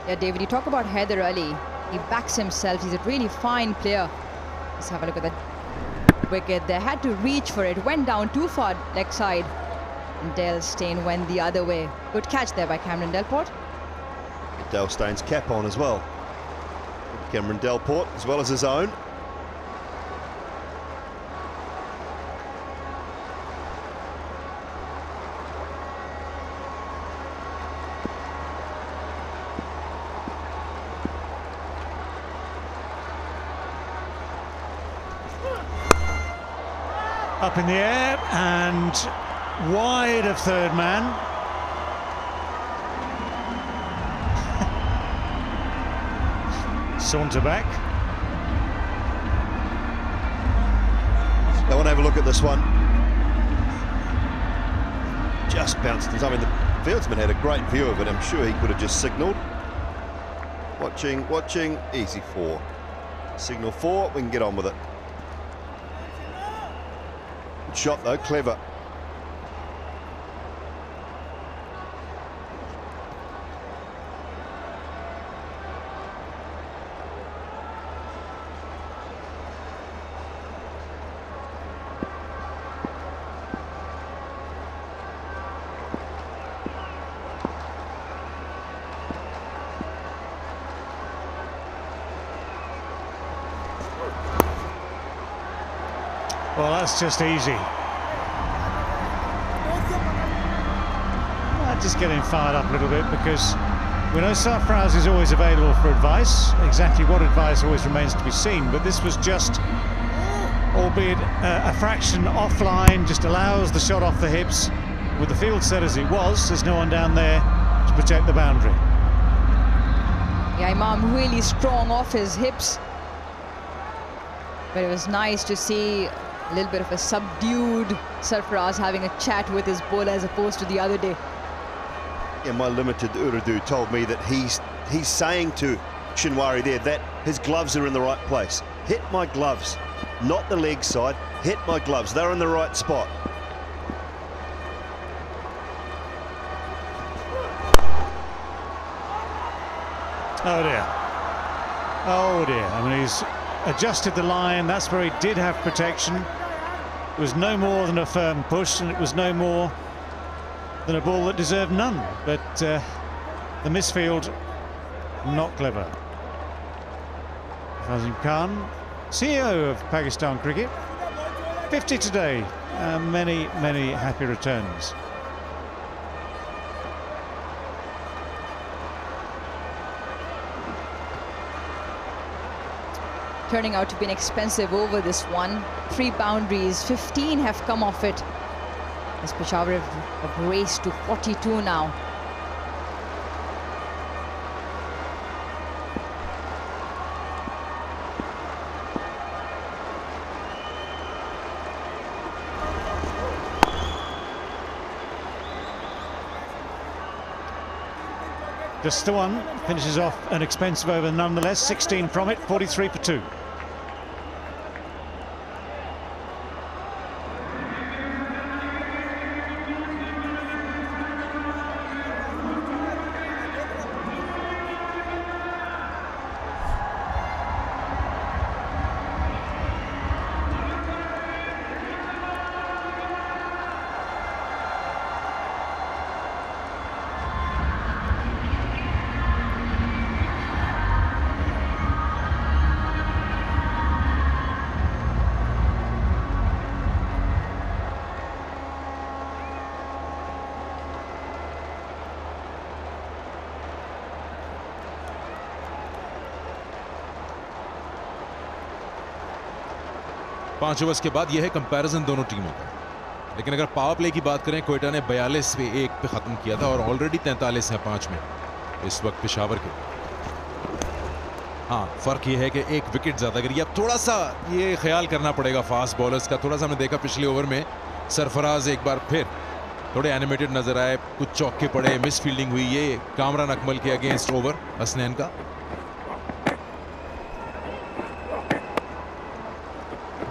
Speaker 8: Yeah, David, you talk about Hyder Ali. He backs himself. He's a really fine player. Let's have a look at that wicket. They had to reach for it. Went down too far leg side. And Dale Steyn went the other way. Good catch there by Cameron Delport.
Speaker 1: Dale Steyn's cap on as well. Cameron Delport as well as his own.
Speaker 3: Up in the air and wide of third man. Saunter back.
Speaker 1: I want to have a look at this one. Just bounced. I mean, the fieldsman had a great view of it. I'm sure he could have just signalled. Watching, easy 4. Signal 4, we can get on with it. Good shot though, clever.
Speaker 3: Well, that's just easy. Just getting fired up a little bit because we know Sarfraz is always available for advice. Exactly what advice always remains to be seen, but this was just, albeit a fraction offline, just allows the shot off the hips. With the field set as it was, there's no one down there to protect the boundary.
Speaker 8: Yeah, Imam really strong off his hips. But it was nice to see a little bit of a subdued Sarfraz having a chat with his bowler as opposed to the other day.
Speaker 1: Yeah, my limited Urdu told me that he's saying to Shinwari there that his gloves are in the right place. Hit my gloves, not the leg side. Hit my gloves, they're in the right spot.
Speaker 3: Oh dear. Oh dear. I mean, he's adjusted the line. That's where he did have protection. It was no more than a firm push, and it was no more than a ball that deserved none. But the misfield, not clever. Fazim Khan, CEO of Pakistan Cricket, 50 today. Many happy returns.
Speaker 8: Turning out to be an expensive over, this one. 3 boundaries, 15 have come off it. As Peshawar have raced to 42 now.
Speaker 3: Just the one, finishes off an expensive over nonetheless. 16 from it, 43 for 2.
Speaker 10: 5 overs के बाद यह है comparison दोनों टीमों का। लेकिन अगर power play की बात करें, क्वेटा ने 42 पे 1 पे ख़त्म किया था और ऑलरेडी 43 हैं 5 में इस वक्त पेशावर के। हाँ, फ़र्क ये है कि 1 विकेट ज़्यादा गिरी। अब थोड़ा सा ये ख्याल करना पड़ेगा फास्ट बॉलर्स का। थोड़ा सा हमने देखा पिछले ओवर में सरफराज एक बार फिर थोड़े एनिमेटेड नजर आए, कुछ चौके पड़े, मिस फील्डिंग हुई। ये कामरान अकमल के अगेंस्ट ओवर हसनैन का।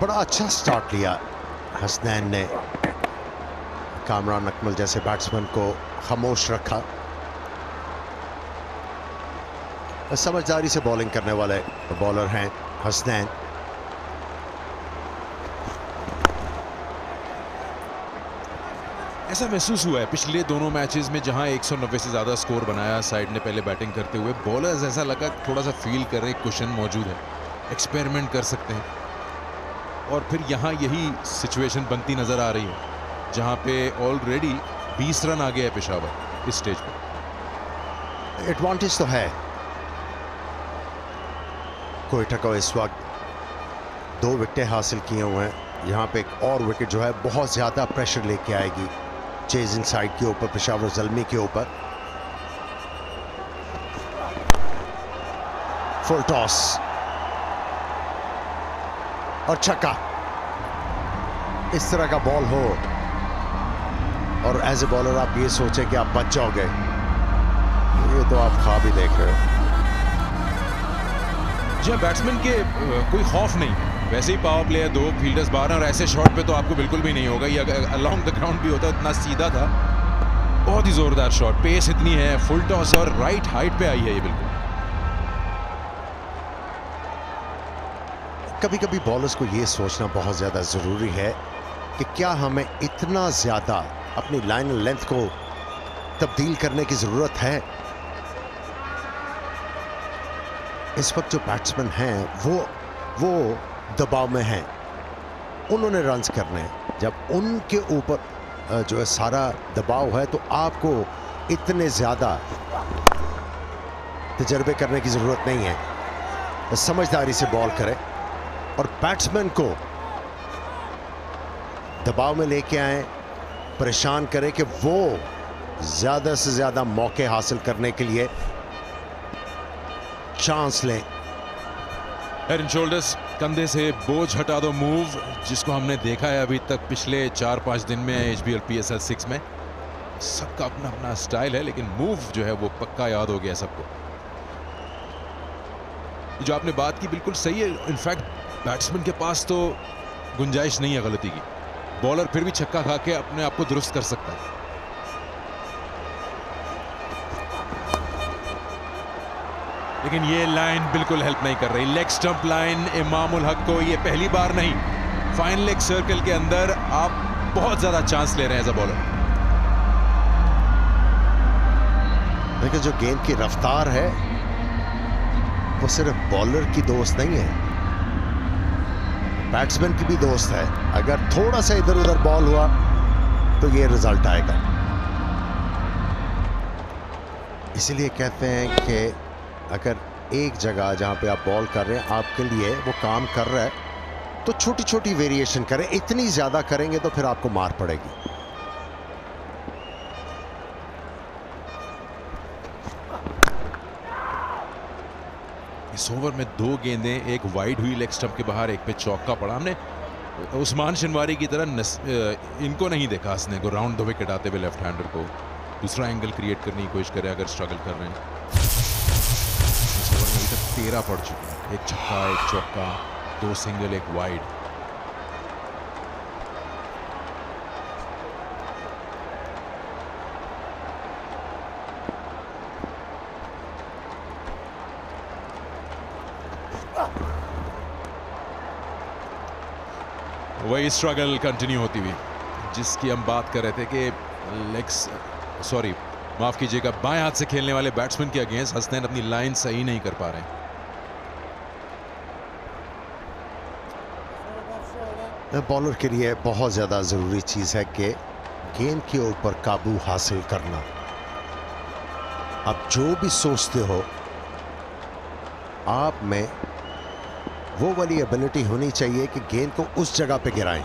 Speaker 7: बड़ा अच्छा स्टार्ट लिया हसनैन ने, कामरान अकमल जैसे बैट्समैन को खामोश रखा। समझदारी से बॉलिंग करने वाले बॉलर हैं हसनैन।
Speaker 10: ऐसा महसूस हुआ है पिछले दोनों मैचेस में जहां 190 से ज़्यादा स्कोर बनाया साइड ने पहले बैटिंग करते हुए, बॉलर्स ऐसा लगा थोड़ा सा फील कर रहे, कुशन मौजूद है, एक्सपेरिमेंट कर सकते हैं। और फिर यहाँ यही सिचुएशन बनती नज़र आ रही है जहां पे ऑलरेडी 20 रन आ गया है पेशावर इस स्टेज पर।
Speaker 7: एडवांटेज तो है क्वेटा को इस वक्त 2 विकेटें हासिल किए हुए हैं। यहाँ पे एक और विकेट जो है बहुत ज़्यादा प्रेशर लेके आएगी चेजिंग साइड के ऊपर, पेशावर ज़ल्मी के ऊपर। फुल टॉस और छक्का। इस तरह का बॉल हो और एज ए बॉलर आप ये सोचे कि आप बच जाओगे, ये तो आप ख्वाब ही देख रहे हो।
Speaker 10: जी, बैट्समैन के कोई खौफ नहीं, वैसे ही पावर प्ले है, 2 फील्डर्स बाहर हैं और ऐसे शॉट पे तो आपको बिल्कुल भी नहीं होगा। ये अलोंग द ग्राउंड भी होता, इतना सीधा था, बहुत ही जोरदार शॉट, पेस इतनी है, फुल टॉस और राइट हाइट पे आई है ये बिल्कुल।
Speaker 7: कभी कभी बॉलर्स को ये सोचना बहुत ज़्यादा ज़रूरी है कि क्या हमें इतना ज़्यादा अपनी लाइन लेंथ को तब्दील करने की ज़रूरत है। इस वक्त जो बैट्समैन हैं वो दबाव में हैं, उन्होंने रन्स करने हैं। जब उनके ऊपर जो है सारा दबाव है तो आपको इतने ज़्यादा तजर्बे करने की ज़रूरत नहीं है। समझदारी से बॉल करें और बैट्समैन को दबाव में लेके आए, परेशान करें कि वो ज़्यादा से ज़्यादा मौके हासिल करने के लिए चांस लें।
Speaker 10: हेड एंड शोल्डर्स, कंधे से बोझ हटा दो मूव, जिसको हमने देखा है अभी तक पिछले 4-5 दिन में HBL PSL 6 में। सबका अपना अपना स्टाइल है, लेकिन मूव जो है वो पक्का याद हो गया सबको। जो आपने बात की बिल्कुल सही है। इनफैक्ट बैट्समैन के पास तो गुंजाइश नहीं है गलती की, बॉलर फिर भी छक्का खा के अपने आप को दुरुस्त कर सकता है। लेकिन ये लाइन बिल्कुल हेल्प नहीं कर रही। Leg stump line Imamul Haq को ये पहली बार नहीं, फाइन लेग सर्कल के अंदर आप बहुत ज्यादा चांस ले रहे हैं एज अ बॉलर।
Speaker 7: देखिए, जो गेंद की रफ्तार है वो सिर्फ बॉलर की दोस्त नहीं है, बैट्समैन की भी दोस्त है। अगर थोड़ा सा इधर उधर बॉल हुआ तो ये रिजल्ट आएगा। इसीलिए कहते हैं कि अगर एक जगह जहां पे आप बॉल कर रहे हैं आपके लिए वो काम कर रहा है, तो छोटी छोटी वेरिएशन करें। इतनी ज्यादा करेंगे तो फिर आपको मार पड़ेगी।
Speaker 10: इस ओवर में 2 गेंदें, एक वाइड हुई लेग स्टंप के बाहर, एक पे चौका पड़ा। हमने उस्मान शनवारी की तरह इनको नहीं देखा, हंसने को राउंड द विकेट आते हुए लेफ्ट हैंडर को दूसरा एंगल क्रिएट करने की कोशिश करे अगर स्ट्रगल कर रहे हैं। इस ओवर में अभी तक 13 पड़ चुके हैं, एक छक्का, एक चौका, 2 सिंगल, एक वाइड। वही स्ट्रगल कंटिन्यू होती हुई जिसकी हम बात कर रहे थे कि माफ कीजिएगा, बाएं हाथ से खेलने वाले बैट्समैन के अगेंस्ट हसनैन अपनी लाइन सही नहीं कर पा रहे हैं।
Speaker 7: बॉलर के लिए बहुत ज्यादा जरूरी चीज है कि गेंद के ऊपर काबू हासिल करना। आप जो भी सोचते हो आप में वो वाली एबिलिटी होनी चाहिए कि गेंद को उस जगह पे गिराएं।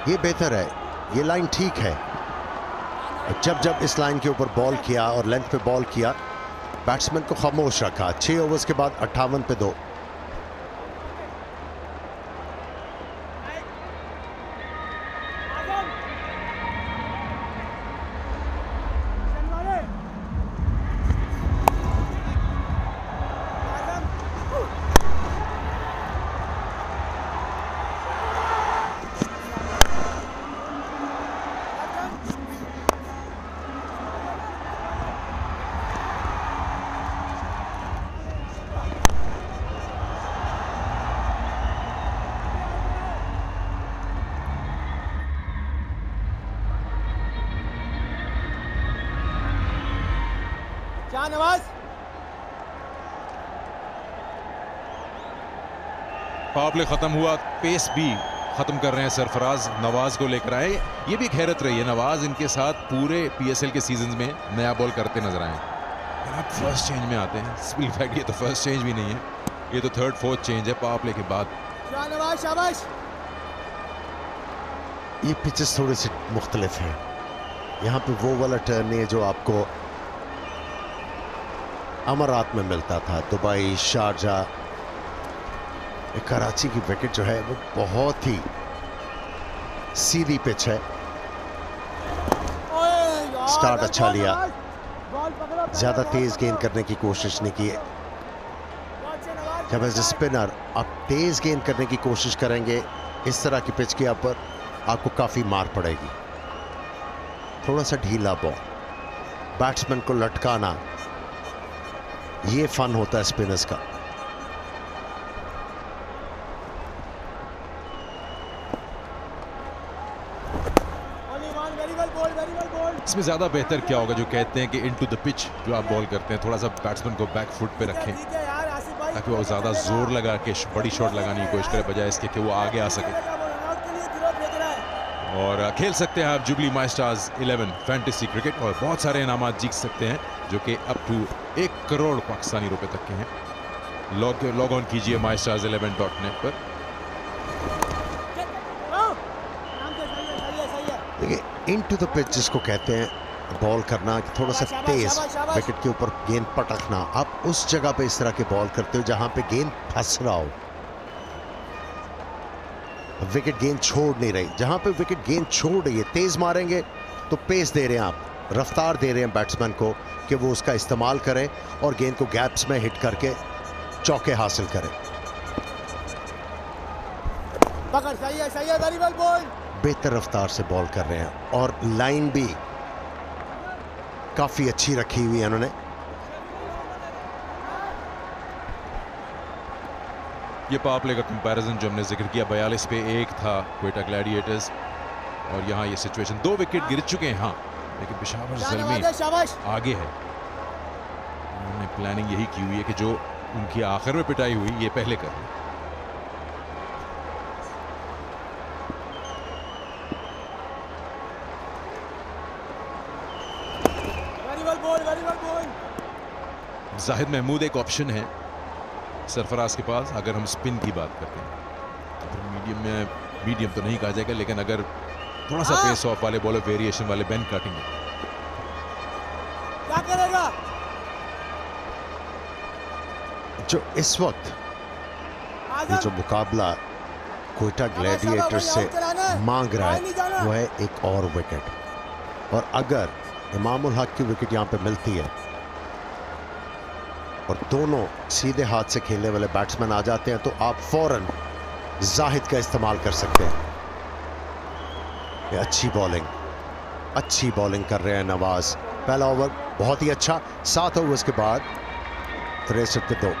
Speaker 7: ये बेहतर है, ये लाइन ठीक है। जब जब इस लाइन के ऊपर बॉल किया और लेंथ पे बॉल किया, बैट्समैन को खामोश रखा। 6 ओवर्स के बाद 58 पे 2।
Speaker 10: पावर प्ले खत्म हुआ, पेस भी खत्म कर रहे हैं सरफराज, नवाज को लेकर आए। ये भी एक हैरत रही है, नवाज इनके साथ पूरे PSL के सीजन में नया बॉल करते नजर आए। आप फर्स्ट चेंज में आते हैं, स्पिल फैक्ट ये तो फर्स्ट चेंज भी नहीं है, ये तो 3rd 4th चेंज है पावर प्ले के बाद।
Speaker 7: ये पिचेस थोड़े से मुख्तलिफ हैं। यहाँ पे वो वाला टर्न है जो आपको अमारात में मिलता था, दुबई, शारजा। कराची की विकेट जो है वो बहुत ही सीधी पिच है। स्टार्ट अच्छा लिया, ज्यादा तेज गेंद करने की कोशिश नहीं की। जब एज ए स्पिनर आप तेज गेंद करने की कोशिश करेंगे इस तरह की पिच के ऊपर, आपको काफी मार पड़ेगी। थोड़ा सा ढीला बॉल, बैट्समैन को लटकाना, ये फन होता है स्पिनर्स का।
Speaker 10: इसमें ज़्यादा बेहतर क्या होगा, जो कहते हैं कि इनटू द पिच जो आप बॉल करते हैं, थोड़ा सा बैट्समैन को बैक फुट पे रखें ताकि वो ज़्यादा जोर लगा के बड़ी शॉट लगाने की कोशिश करे, बजाय इसके कि वो आगे आ सके। और खेल सकते हैं आप जुबली माई स्टार्स 11 फैंटेसी क्रिकेट और बहुत सारे इनामात जीत सकते हैं जो कि अप टू 1 करोड़ पाकिस्तानी रुपए तक के हैं। लॉग ऑन कीजिए mystars11.net पर।
Speaker 7: देखिए, इनटू द पिच जिसको कहते हैं बॉल करना, कि थोड़ा सा तेज विकेट के ऊपर गेंद पटकना। आप उस जगह पे इस तरह के बॉल करते हो जहां पे गेंद फंस रहा हो, विकेट गेंद छोड़ नहीं रही। जहां पे विकेट गेंद छोड़ रही है, तेज मारेंगे तो पेस दे रहे हैं आप, रफ्तार दे रहे हैं बैट्समैन को कि वो उसका इस्तेमाल करें और गेंद को गैप्स में हिट करके चौके हासिल करें।
Speaker 5: पकड़, सही है, वेरी वेल बॉल।
Speaker 7: बेहतर रफ्तार से बॉल कर रहे हैं और लाइन भी काफी अच्छी रखी हुई है उन्होंने।
Speaker 10: ये पावर प्ले का कंपैरिजन जो हमने जिक्र किया, 42 पे 1 था क्वेटा ग्लैडिएटर्स, और यहाँ ये सिचुएशन 2 विकेट गिर चुके हैं। हाँ, लेकिन पेशावर ज़ल्मी आगे है। उन्होंने प्लानिंग यही की हुई है कि जो उनकी आखिर में पिटाई हुई ये पहले कर लें। जाहिद महमूद एक ऑप्शन है सरफराज के पास अगर हम स्पिन की बात करते हैं, तो मीडियम तो नहीं कहा जाएगा, लेकिन अगर थोड़ा सा पेस ऑफ वाले बॉलर, वेरिएशन वाले, बेन काटेंगे
Speaker 5: क्या करेगा?
Speaker 7: जो इस वक्त ये जो मुकाबला क्वेटा ग्लैडिएटर्स से मांग रहा है वो है एक और विकेट, और अगर इमामुल हक की विकेट यहां पे मिलती है और दोनों सीधे हाथ से खेलने वाले बैट्समैन आ जाते हैं, तो आप फौरन जाहिद का इस्तेमाल कर सकते हैं। ये अच्छी बॉलिंग कर रहे हैं नवाज। पहला ओवर बहुत ही अच्छा, 7 ओवर्स के बाद 63 पे 2।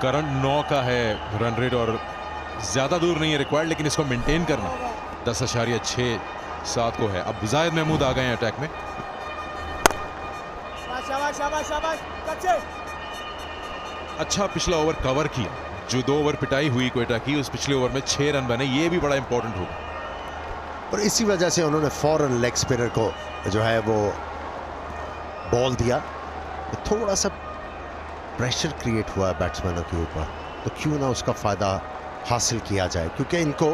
Speaker 10: करंट 9 का है रन रेट और ज़्यादा दूर नहीं है रिक्वायर्ड, लेकिन इसको मेंटेन करना 10.67 को है। अब जायद महमूद आ गए हैं अटैक में।
Speaker 5: शाबाश शाबाश शाबाश,
Speaker 10: अच्छा पिछला ओवर कवर किया, जो 2 ओवर पिटाई हुई क्वेटा की, उस पिछले ओवर में 6 रन बने, ये भी बड़ा इंपॉर्टेंट होगा।
Speaker 7: और इसी वजह से उन्होंने फौरन लेग स्पिनर को जो है वो बॉल दिया। तो थोड़ा सा प्रेशर क्रिएट हुआ है बैट्समैनों के ऊपर, तो क्यों ना उसका फायदा हासिल किया जाए, क्योंकि इनको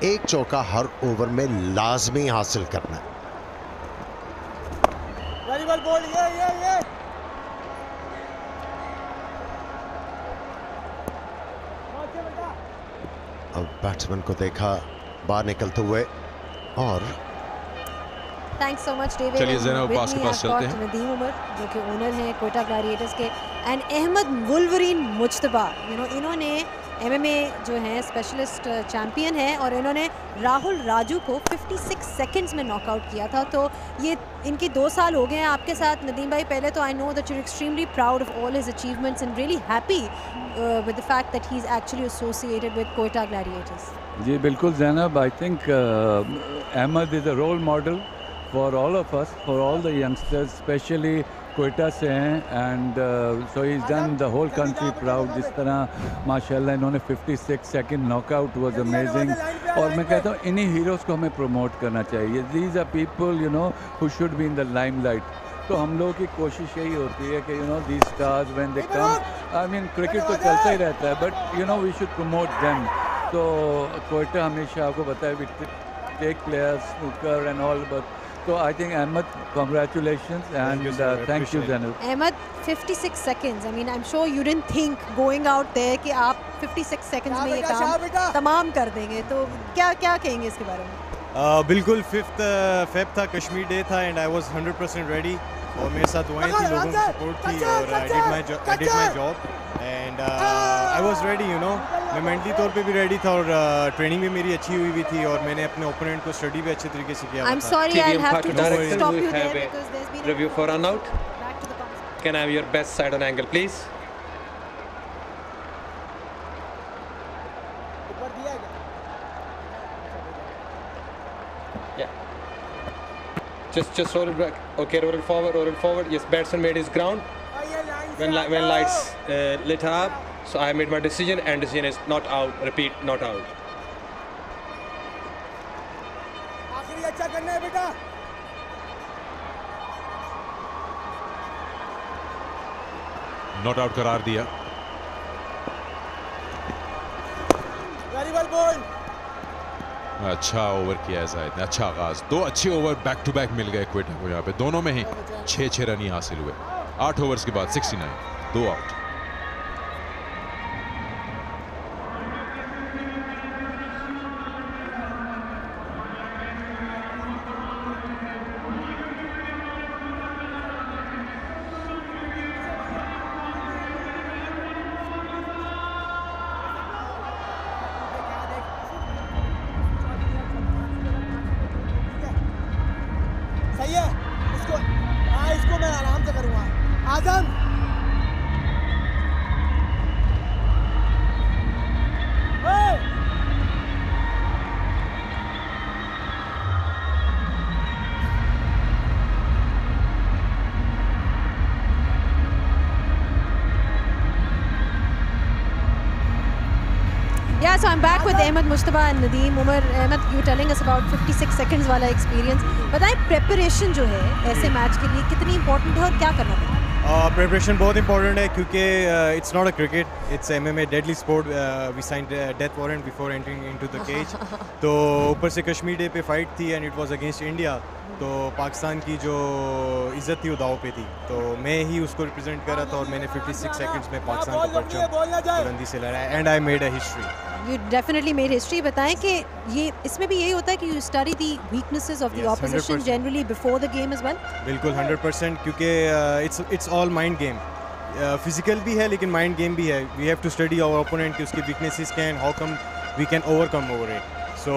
Speaker 7: एक चौका हर ओवर में लाजमी हासिल करना है।
Speaker 5: वेरी वेल बॉल्ड, ये
Speaker 7: अब बैट्समैन को देखा बाहर निकलते हुए, और
Speaker 11: थैंक्स सो मच डेविड।
Speaker 10: चलिए ज़ैनब पास के पास चलते हैं।
Speaker 11: नदीम उमर जो कि ओनर हैं क्वेटा ग्लैडिएटर्स के, एंड अहमद वुल्वरीन मुज्तबा, इन्होंने MMA जो है स्पेशलिस्ट चैंपियन है, और इन्होंने राहुल राजू को 56 सेकंड्स में नॉकआउट किया था। तो ये इनके 2 साल हो गए हैं आपके साथ नदीम भाई। पहले तो I know that you are extremely proud of all his achievements and really happy with the fact that he is actually associated with Quetta Gladiators.
Speaker 15: जी बिल्कुल Zainab, I think Ahmed is a role model for all of us, for all the youngsters, especially Quetta से हैं, and so he's done the whole country proud। जिस तरह माशाल्लाह इन्होंने 56 second knockout was amazing, और मैं कहता हूँ इन्हीं हीरोज़ को हमें प्रमोट करना चाहिए। These are people who should be in the limelight। तो हम लोगों की कोशिश यही होती है कि these stars when they come, I mean cricket तो चलता ही रहता है, but we should promote them। तो क्वेटा हमेशा आपको पता है we take players, snooker and all, but so I think Ahmed, congratulations and thank you Zainul.
Speaker 11: Ahmed, 56 seconds. I mean, I'm sure you didn't think going out there कि आप 56 seconds में ये काम तमाम कर देंगे। तो क्या कहेंगे इसके बारे में?
Speaker 16: बिल्कुल 5th Feb था, कश्मीर डे था, and I was 100% ready। और मेरे साथ दुआएं थी, लोगों की सपोर्ट थी, और I did my job and I was ready। मैं मेंटली तौर पे भी रेडी था, और ट्रेनिंग भी मेरी अच्छी हुई थी, और मैंने अपने ओपोनेंट को स्टडी भी अच्छे तरीके से किया।
Speaker 11: I'm sorry, I'll have to stop you there because there's been
Speaker 9: review for run out. Can I have your best side on angle, please? Yeah. Just roll it back. Okay, roll it forward. Yes, batsman made his ground. When lights lit up, so I made my decision, and decision is not out. Repeat, not out.
Speaker 5: आखिरी अच्छा करना है बेटा।
Speaker 10: Not out करार दिया।
Speaker 5: Very well bowled.
Speaker 10: अच्छा over किया है जायद ने, अच्छा आगाज। 2 अच्छे ओवर बैक टू बैक मिल गए क्वेटा को यहाँ पे, दोनों में ही 6 रन ही हासिल हुए। 8 ओवर्स के बाद 69, 2 आउट।
Speaker 5: सही है, इसको मैं आराम से करूँगा। आजम
Speaker 11: Yeah, so I'm back with Ahmed Mustafa and Nadeem Umar. Ahmed, you were telling us about 56 seconds वाला experience. बताएं प्रेपरेशन जो है ऐसे मैच के लिए कितनी इम्पोर्टेंट है और क्या करना पड़ता है?
Speaker 16: प्रिपरेशन बहुत इंपॉर्टेंट है, क्योंकि it's not a cricket, it's MMA, deadly sport. We signed death warrant before entering into the cage. तो ऊपर से कश्मीर डे पे फाइट थी, and it was against India, तो पाकिस्तान की जो इज्जत थी वो दाव पे थी। तो मैं ही उसको रिप्रेजेंट कर रहा था, और मैंने 56 सेकंड्स में पाकिस्तान को परचम बुलंदी से लड़ा, and I made a history.
Speaker 11: You definitely made history. बताएं कि ये इसमें भी यही होता है कि you study the weaknesses of the opposition
Speaker 16: 100%.
Speaker 11: generally before the game as well.
Speaker 16: बिल्कुल 100%, क्योंकि it's all mind game। Physical भी है लेकिन माइंड गेम भी है। We have to study our opponent, कि उसकी weaknesses क्या हैं, how come we can overcome over it। So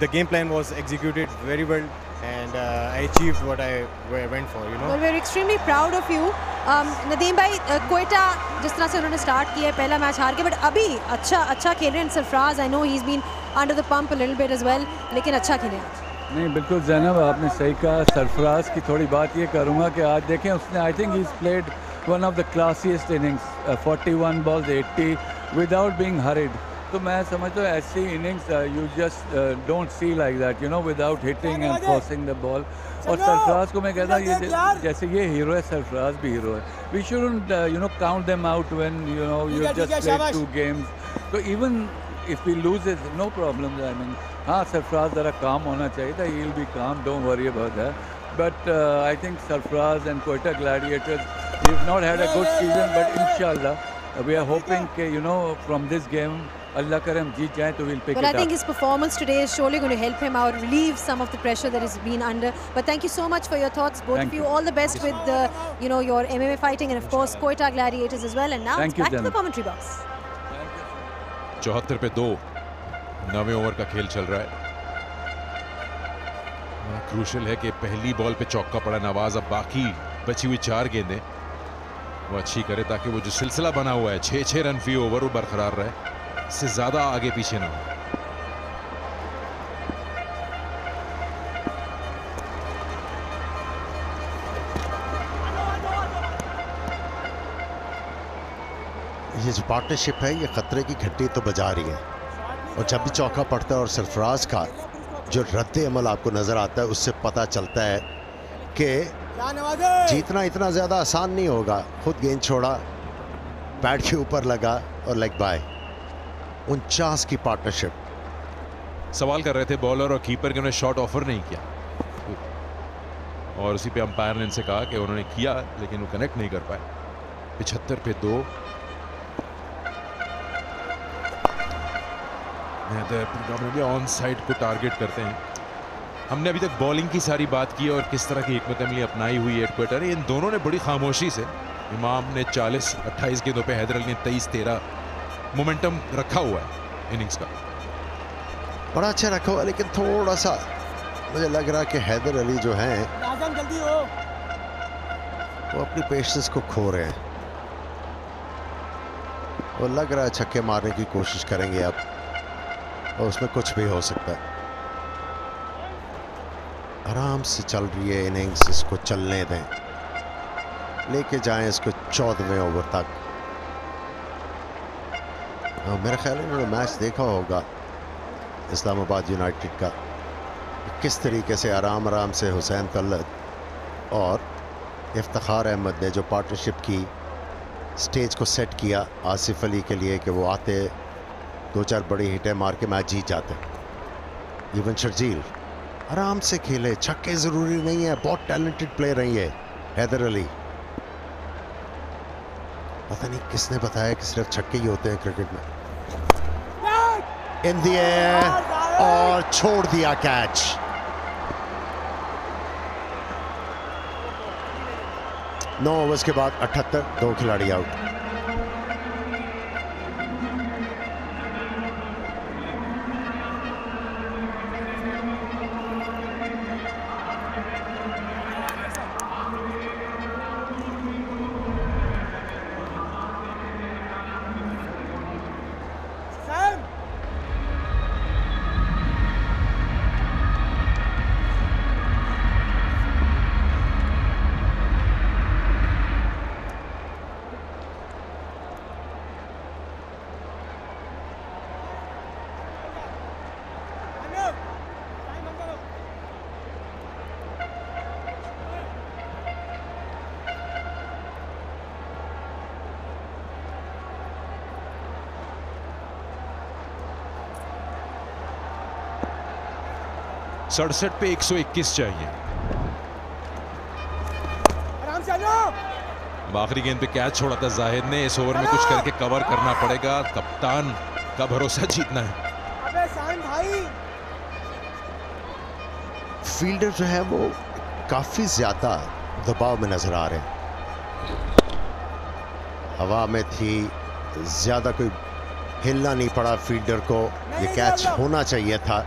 Speaker 16: the game plan was executed very well, and I achieved what I went for,
Speaker 11: Well, we're extremely proud of you. Nadeem भाई, क्वेटा जिस तरह से उन्होंने start किया है, पहला मैच हार के, बट अभी अच्छा खेल रहे हैं Sarfaraz. I know he is been under the pump a little bit as well, लेकिन अच्छा खेले आज।
Speaker 15: नहीं, बिल्कुल ज़ैनब, आपने सही कहा। सरफराज की थोड़ी बात ये करूँगा कि आज देखें उसने, I think he is played one of the classiest innings, 41 balls 80 without being hurried. तो मैं समझता हूँ ऐसी innings you just don't see like that, you know, without hitting and forcing the ball. और सरफराज को मैं कहता हूँ ये जैसे ये हीरो है, सरफराज भी हीरो है। We shouldn't you know count them out when you know you just played 2 games. तो even if we lose is no problem. I mean हाँ, सरफराज ज़रा काम होना चाहिए था, he will be calm, don't worry about that. But I think Sarfaraz and Quetta Gladiators have not had a good season, but इंशाल्लाह we are hoping कि you know from this game Allah Karam जीत जाए तो we'll pick it up.
Speaker 11: Well, I think his performance today is surely going to help him out, relieve some of the pressure that he's been under. But thank you so much for your thoughts, both of you. All the best with the, you know, your MMA fighting and of course Quetta Gladiators as well. And now it's back to the commentary box.
Speaker 10: 74 पे 2, 9वें over का खेल चल रहा है। Crucial है कि पहली ball पे चौका पड़ा नवाज, अब बाकी बची हुई 4 गेंदें वो अच्छी करे ताकि वो जो सिलसिला बना हुआ है 6-6 रन फी ओवर वो बरकरार रहे, इससे ज्यादा आगे पीछे ना हो।
Speaker 7: ये जो पार्टनरशिप है ये खतरे की घंटी तो बजा रही है, और जब भी चौका पड़ता है और सरफराज का जो रद्द अमल आपको नजर आता है उससे पता चलता है कि जीतना इतना ज्यादा आसान नहीं होगा। खुद गेंद छोड़ा, पैड के ऊपर लगा और लेग बाय। 49 की पार्टनरशिप।
Speaker 10: सवाल कर रहे थे बॉलर और कीपर कि उन्हें शॉट ऑफर नहीं किया, और उसी पे अंपायर ने इनसे कहा कि उन्होंने किया लेकिन वो कनेक्ट नहीं कर पाए। 75 पे 2। ऑन साइड को टारगेट करते हैं। हमने अभी तक बॉलिंग की सारी बात की और किस तरह की हिकमत अमली अपनाई हुई है क्वेटा ने। इन दोनों ने बड़ी खामोशी से, इमाम ने 40-28 गेंदों पे, हैदर अली ने 23-13 मोमेंटम रखा हुआ है इनिंग्स का,
Speaker 7: बड़ा अच्छा रखा हुआ है। लेकिन थोड़ा सा मुझे लग रहा है कि हैदर अली जो हैं वो अपनी पेशेंस को खो रहे हैं। वो लग रहा है छक्के मारने की कोशिश करेंगे अब, और उसमें कुछ भी हो सकता है। आराम से चल रही है इनिंग्स, इसको चलने दें, लेके जाएं इसको 14वें ओवर तक। मेरा ख्याल है इन्होंने मैच देखा होगा इस्लामाबाद यूनाइटेड का, किस तरीके से आराम से हुसैन तलत और इफ्तिखार अहमद ने जो पार्टनरशिप की स्टेज को सेट किया आसिफ अली के लिए कि वो आते 2-4 बड़ी हिटें मार के मैच जीत जाते। इवन शर्जील आराम से खेले, छक्के ज़रूरी नहीं है, बहुत टैलेंटेड प्लेयर हैं ये हैदर अली। पता नहीं किसने बताया कि सिर्फ छक्के ही होते हैं क्रिकेट में। इन द एयर और छोड़ दिया कैच। नौ ओवर्स के बाद 78, 2 खिलाड़ी आउट।
Speaker 10: सड़सठ पे 121 चाहिए। आखिरी गेंद पे कैच छोड़ा था जाहिद ने। इस ओवर में कुछ करके कवर करना पड़ेगा, कप्तान का भरोसा जीतना है।
Speaker 7: फील्डर जो है वो काफी ज्यादा दबाव में नजर आ रहे हैं। हवा में थी, ज्यादा कोई हिलना नहीं पड़ा फील्डर को। ये कैच होना चाहिए था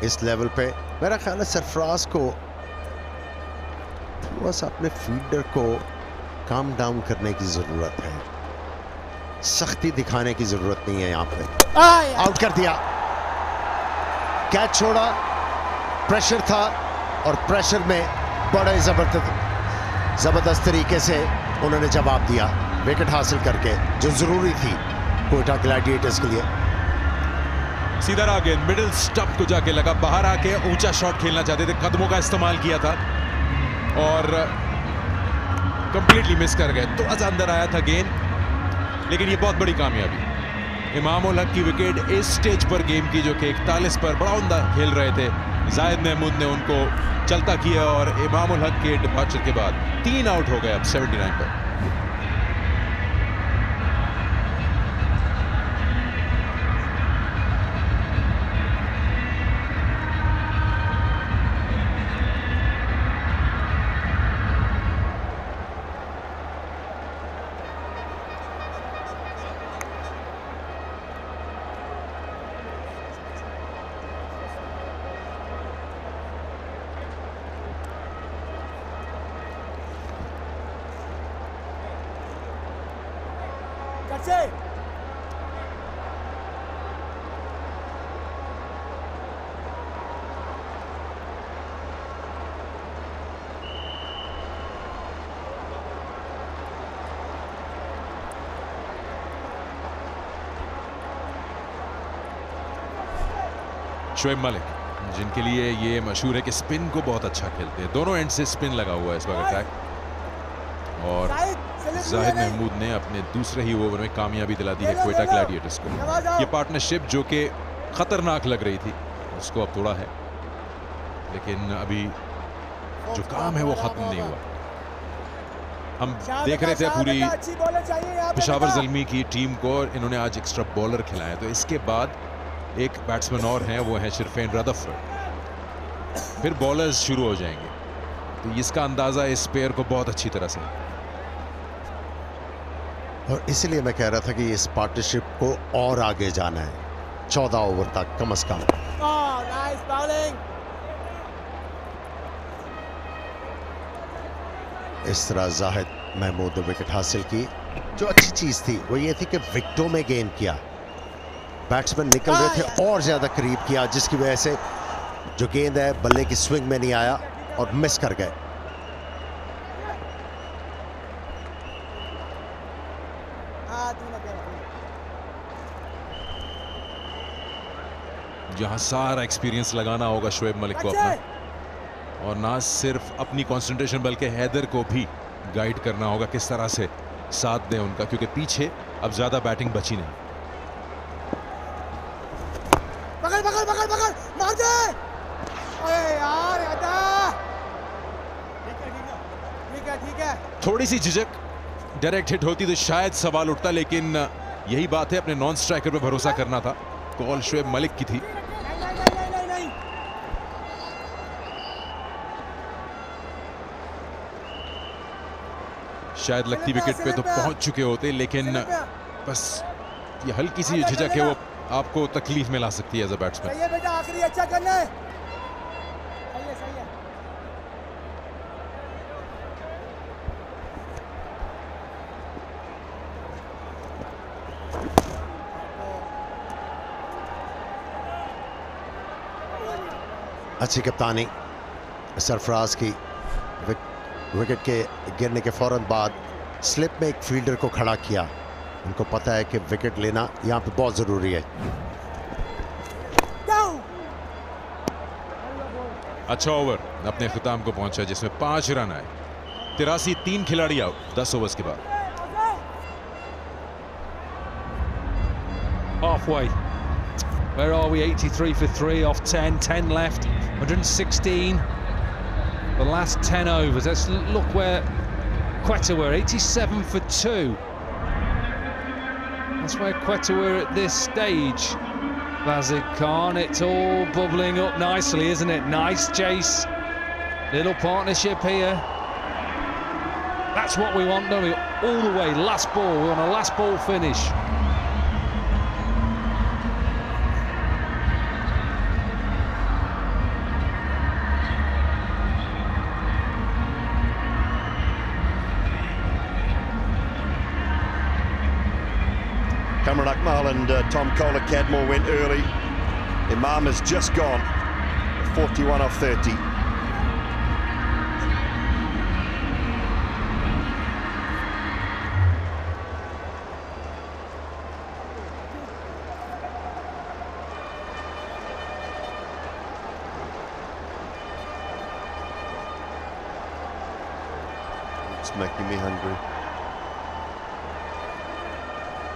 Speaker 7: इस लेवल पे। मेरा ख्याल है सरफराज को थोड़ा सा अपने फील्डर को काम डाउन करने की जरूरत है, सख्ती दिखाने की जरूरत नहीं है यहाँ पे। आउट कर दिया, कैच छोड़ा, प्रेशर था और प्रेशर में बड़े जबरदस्त तरीके से उन्होंने जवाब दिया, विकेट हासिल करके, जो जरूरी थी क्वेटा ग्लैडिएटर्स के लिए।
Speaker 10: सीधा रहा गेंद, मिडिल स्टंप को जाके लगा, बाहर आके ऊंचा शॉट खेलना चाहते थे, कदमों का इस्तेमाल किया था और कंप्लीटली मिस कर गए। थोड़ा सा अंदर आया था गेंद, लेकिन ये बहुत बड़ी कामयाबी। इमाम उल हक की विकेट इस स्टेज पर गेम की, जो कि 41 पर बड़ा उम्दा खेल रहे थे, जाहिद महमूद ने उनको चलता किया और इमाम उल हक के डिपार्चर के बाद 3 आउट हो गए अब 79 पर। शोएब मलिक, जिनके लिए ये मशहूर है कि स्पिन को बहुत अच्छा खेलते हैं, दोनों एंड से स्पिन लगा हुआ है इस वक्त अटैक, और जाहिद महमूद ने अपने दूसरे ही ओवर में कामयाबी दिला दी है क्वेटा ग्लैडिएटर्स को। ये पार्टनरशिप जो कि खतरनाक लग रही थी, उसको अब तोड़ा है, लेकिन अभी जो काम है वो खत्म नहीं हुआ। हम देख रहे थे पूरी पेशावर ज़ल्मी की टीम को, और इन्होंने आज एक्स्ट्रा बॉलर खिलाए, तो इसके बाद एक बैट्समैन और हैं, वो है शिरफेन रदरफोर्ड, फिर बॉलर्स शुरू हो जाएंगे, तो इसका अंदाजा इस पेयर को बहुत अच्छी तरह से।
Speaker 7: और इसलिए मैं कह रहा था कि इस पार्टनरशिप को और आगे जाना है, 14 ओवर तक कम से कम।
Speaker 5: Nice bowling.
Speaker 7: इस तरह जाहिद महमूद ने विकेट हासिल की। जो अच्छी चीज थी वो ये थी कि विकेटों में गेंद किया, बैट्समैन निकल रहे थे और ज्यादा करीब किया, जिसकी वजह से जो गेंद है बल्ले की स्विंग में नहीं आया और मिस कर गए।
Speaker 10: जहां सारा एक्सपीरियंस लगाना होगा शोएब मलिक को अपना, और ना सिर्फ अपनी कंसंट्रेशन बल्कि हैदर को भी गाइड करना होगा किस तरह से साथ दें उनका, क्योंकि पीछे अब ज्यादा बैटिंग बची नहीं।
Speaker 5: पकड़ पकड़ पकड़ पकड़, मार दे। ओए यार ठीक है।
Speaker 10: थोड़ी सी झिझक, डायरेक्ट हिट होती तो शायद सवाल उठता, लेकिन यही बात है, अपने नॉन स्ट्राइकर पे भरोसा करना था। कॉल शोएब मलिक की थी।
Speaker 5: नहीं।
Speaker 10: शायद लगती विकेट पे तो पहुंच चुके होते, लेकिन बस ये हल्की सी झिझक है, वो आपको तकलीफ में ला सकती है एज अ बैट्समैन।
Speaker 5: सही है बेटा, आखिरी अच्छा करना है। सही है।
Speaker 7: अच्छी कप्तानी सरफराज की। विकेट के गिरने के फौरन बाद स्लिप में एक फील्डर को खड़ा किया, उनको पता है कि विकेट लेना यहाँ पे बहुत जरूरी है।
Speaker 10: अच्छा ओवर अपने अख्ताम को पहुंचा, जिसमें 5 रन आए, 83, 3 खिलाड़ी आउट 10 ओवर्स के बाद।
Speaker 6: Halfway. Where are we? 83 for 3 off 10, 10 left, 116. The last 10 overs. Let's look where Quetta were, 87 for 2. That's where Quetta were at this stage. Vazid Khan, it's all bubbling up nicely, isn't it? Nice chase. Little partnership here. That's what we want, don't we? All the way, last ball. We're on a last ball finish.
Speaker 1: Kamran Akmal and Tom Kohler-Cadmore went early. Imam has just gone 41 off 30. It's making me hungry.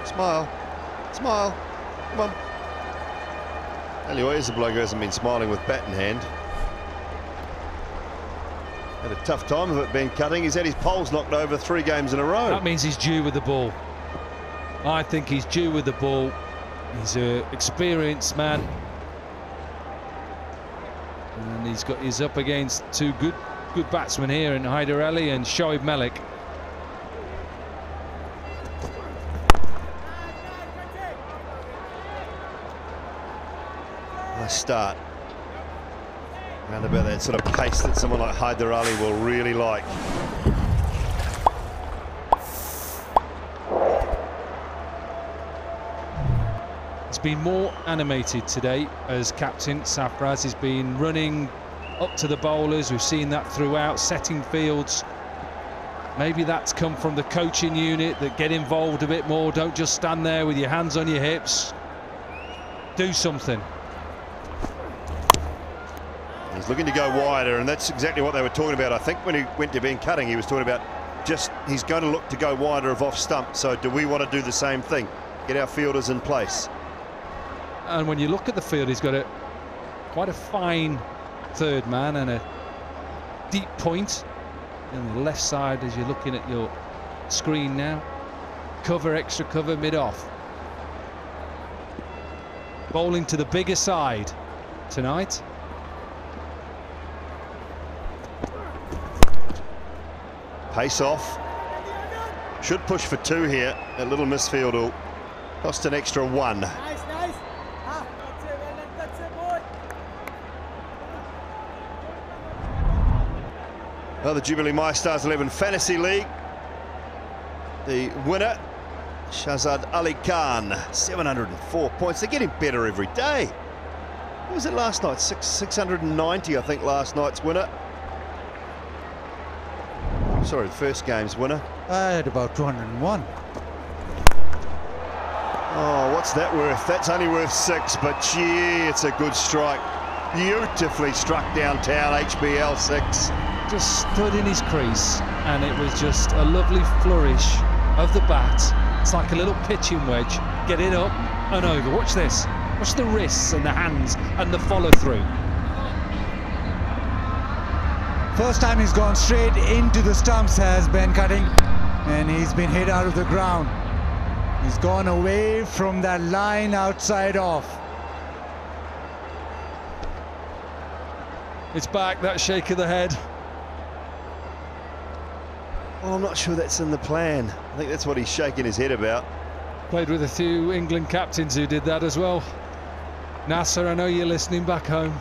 Speaker 1: Smile. Smile. Come on. Anyway, here's a bloke who hasn't been smiling with bat in hand. Had a tough time of it, Ben Cutting. He's had his poles knocked over 3 games in a row.
Speaker 6: That means he's due with the ball. I think he's due with the ball. He's an experienced man. And he's up against 2 good batsmen here in Haider Ali and Shoaib Malik.
Speaker 1: Nice start. Around about that sort of pace that someone like Haider Ali will really like.
Speaker 6: He's been more animated today as captain. Sarfraz has been running up to the bowlers. We've seen that throughout, setting fields. Maybe that's come from the coaching unit, that get involved a bit more. Don't just stand there with your hands on your hips. Do something.
Speaker 1: He's looking to go wider, and that's exactly what they were talking about. I think when he went to Ben Cutting, he was talking about just he's going to look to go wider of off stump. So do we want to do the same thing? Get our fielders in place.
Speaker 6: And when you look at the field, he's got quite a fine third man and a deep point on the left side as you're looking at your screen now. Cover, extra cover, mid-off. Bowling to the bigger side tonight.
Speaker 1: Pace off. Should push for 2 here. A little misfield will cost an extra 1.
Speaker 5: Nice, nice. Ah, that's it, boy.
Speaker 1: Well, the Jubilee MyStars 11 Fantasy League. The winner, Shahzad Ali Khan, 704 points. They're getting better every day. What was it last night? 690, I think, last night's winner. Sorry, the first game's winner.
Speaker 4: I had about 201.
Speaker 1: Oh, what's that worth? That's only worth 6, but gee, it's a good strike. Beautifully struck downtown, HBL 6.
Speaker 6: Just stood in his crease, and it was just a lovely flourish of the bat. It's like a little pitching wedge. Get it up and over. Watch this. Watch the wrists and the hands and the follow-through.
Speaker 4: First time he's gone straight into the stumps has Ben Cutting, and he's been hit out of the ground. He's gone away from that line outside off.
Speaker 6: It's back, that shake of the head.
Speaker 1: Well, I'm not sure that's in the plan. I think that's what he's shaking his head about.
Speaker 6: Played with a few England captains who did that as well. Nasser, I know you're listening back home.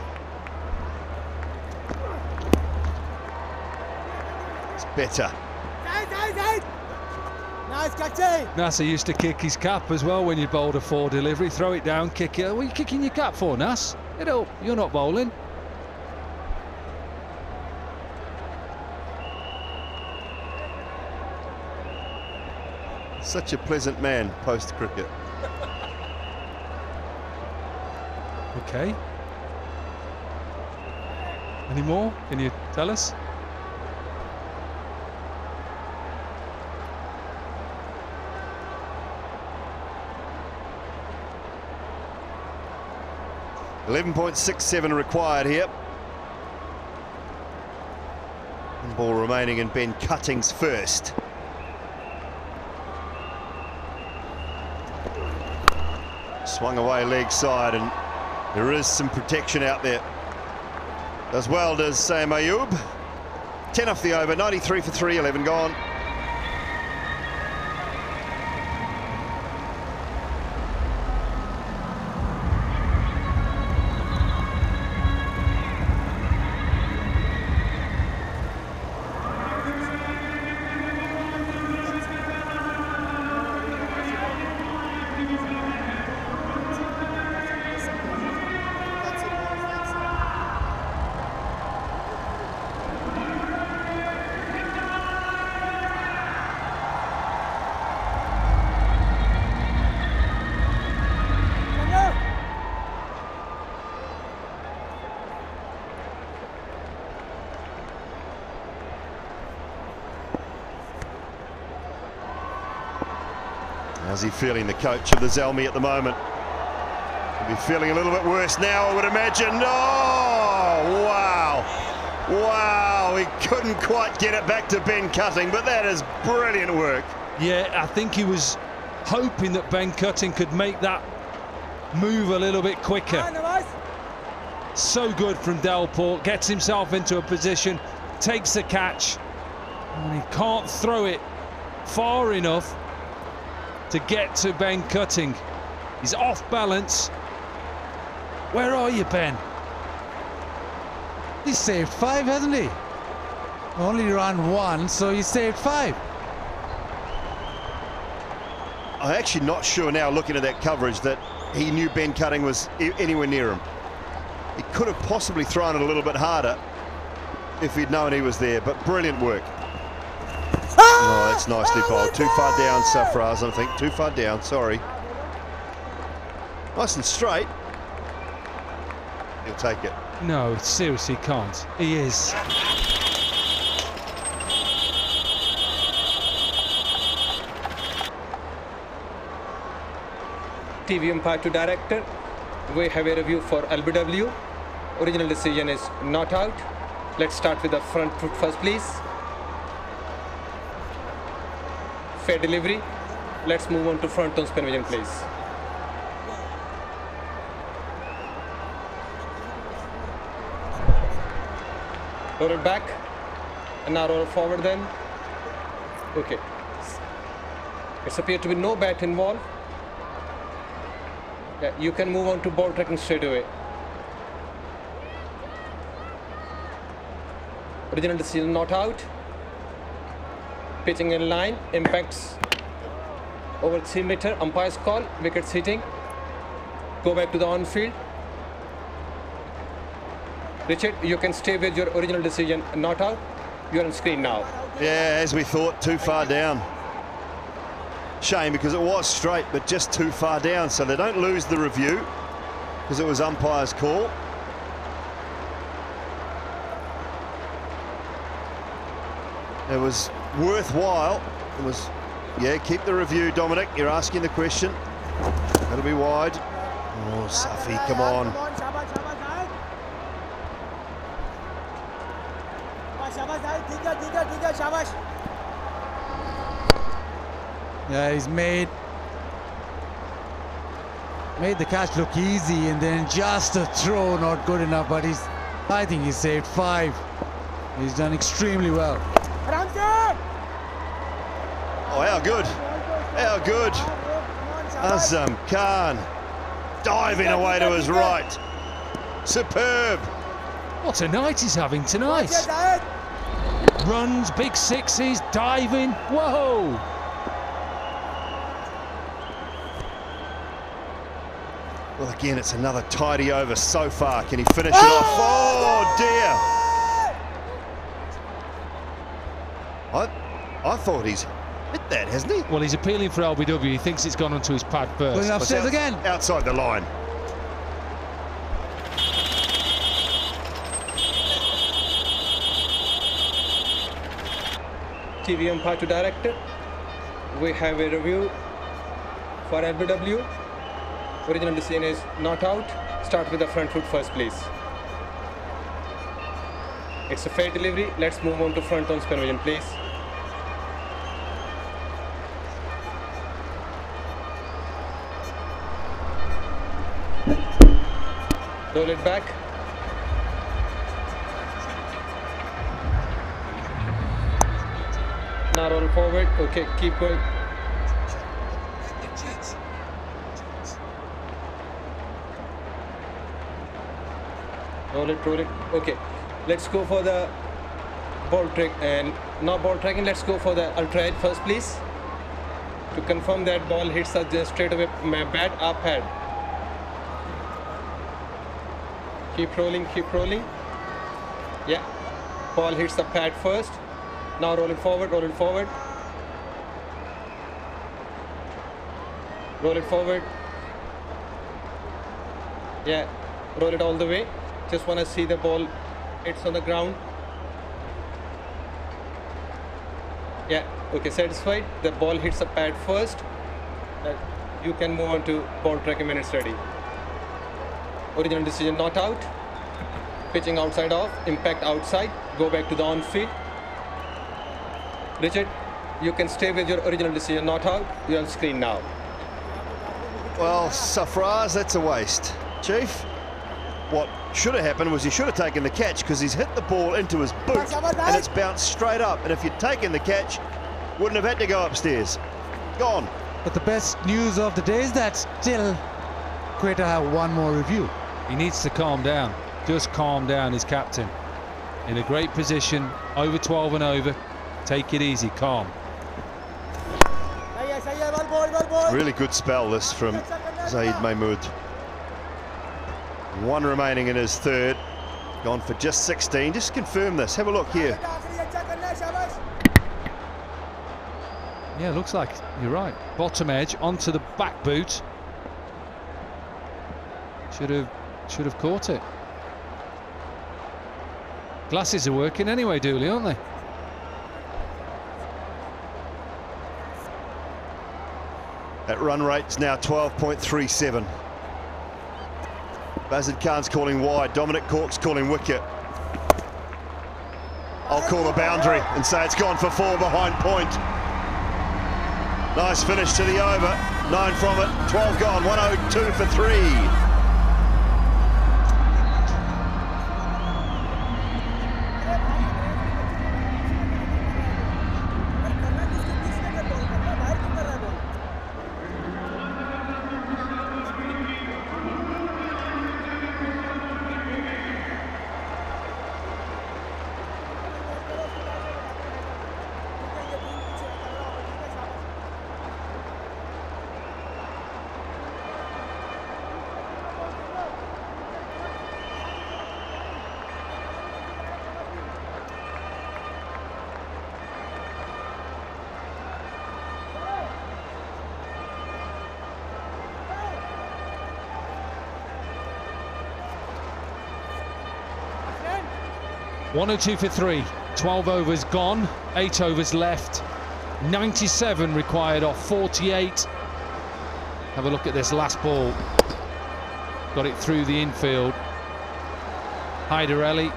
Speaker 1: Better.
Speaker 5: Nice, Captain.
Speaker 6: Nasser used to kick his cap as well when you bowled a 4 delivery. Throw it down, kick it. What are you kicking your cap for, Nas? Get up. You're not bowling.
Speaker 1: Such a pleasant man post-cricket.
Speaker 6: Okay. Any more? Can you tell us?
Speaker 1: .67 required here. And ball remaining in Ben Cutting's first. Swung away leg side, and there is some protection out there. As well does Sam Ayub. 10 off the over, 93 for 3, 11 gone. How's he feeling, the coach of the Zalmi at the moment? He'll be feeling a little bit worse now, I would imagine. Oh, wow. Wow, he couldn't quite get it back to Ben Cutting, but that is brilliant work.
Speaker 6: Yeah, I think he was hoping that Ben Cutting could make that move a little bit quicker. So good from Delport, gets himself into a position, takes the catch, and he can't throw it far enough to get to Ben Cutting. He's off balance. Where are you, Ben?
Speaker 4: He saved 5, hasn't he? Only run 1, so he saved 5.
Speaker 1: I'm actually not sure now, looking at that coverage, that he knew Ben Cutting was anywhere near him. He could have possibly thrown it a little bit harder if he'd known he was there, but brilliant work. Oh, that's nicely bowled. Too far down, Safraz, I think. Too far down, sorry. Nice and straight. He'll take it.
Speaker 6: No, seriously can't. He is.
Speaker 9: TV umpire to director. We have a review for LBW. Original decision is not out. Let's start with the front foot first, please. Fair delivery. Let's move on to front on spin vision, please. Roll it back. And now roll forward then. Okay. It's appeared to be no bat involved. Yeah, you can move on to ball tracking straight away. Original decision not out. Pitching in line, impacts over 3 meter, umpire's call, wickets hitting. Go back to the on-field. Richard, you can stay with your original decision not out. You're on screen now.
Speaker 1: Yeah, as we thought, too far down. Shame, because it was straight, but just too far down, so they don't lose the review because it was umpire's call. It was worthwhile. It was, yeah, keep the review, Dominic. You're asking the question. That'll be wide. Oh, Safi, come on.
Speaker 4: Yeah, he's made the catch look easy, and then just a throw not good enough, but I think he saved 5. He's done extremely well.
Speaker 1: Oh, how good. How good. Azam Khan diving away to his right. Superb.
Speaker 6: What a night he's having tonight. Runs, big sixes, diving. Whoa.
Speaker 1: Well, again, it's another tidy over so far. Can he finish it off? Oh, dear. I thought he's hit that, hasn't he?
Speaker 6: Well, he's appealing for LBW. He thinks it's gone onto his pad first.
Speaker 4: Going upstairs again.
Speaker 1: Outside the line.
Speaker 9: TV umpire to director. We have a review for LBW. Original decision is not out. Start with the front foot first, please. It's a fair delivery. Let's move on to front on spin vision, please. Roll it back. Now roll forward. Okay, keep going. Roll it. Okay, let's go for the ball track, and not ball tracking. Let's go for the ultra edge first, please. To confirm that ball hits us straight away, bat up head. Keep rolling. Yeah, ball hits the pad first. Now roll it forward. Roll it forward. Yeah, roll it all the way. Just want to see the ball hits on the ground. Yeah, okay, satisfied. The ball hits the pad first. You can move on to ball track when it's ready. Original decision not out. Pitching outside off. Impact outside. Go back to the on field. Richard, you can stay with your original decision not out. You're on screen now.
Speaker 1: Well, Sarfraz, that's a waste. Chief, what should have happened was he should have taken the catch, because he's hit the ball into his boot and it's bounced straight up. And if you'd taken the catch, wouldn't have had to go upstairs. Gone.
Speaker 4: But the best news of the day is that still Quetta have one more review.
Speaker 6: He needs to calm down. Just calm down, his captain. In a great position, over 12 and over. Take it easy, calm.
Speaker 1: Really good spell this from Zaid Mahmood. One remaining in his third. Gone for just 16. Just confirm this. Have a look here.
Speaker 6: Yeah, looks like you're right. Bottom edge onto the back boot. Should have caught it. Glasses are working anyway, Dooley, aren't they?
Speaker 1: That run rate's now 12.37. Bazid Khan's calling wide. Dominic Cork's calling wicket. I'll call a boundary and say it's gone for 4 behind point. Nice finish to the over. 9 from it. 12 gone. 102 for 3.
Speaker 6: One or 2 for 3. 12 overs gone, 8 overs left. 97 required off 48. Have a look at this last ball. Got it through the infield. Hyderelli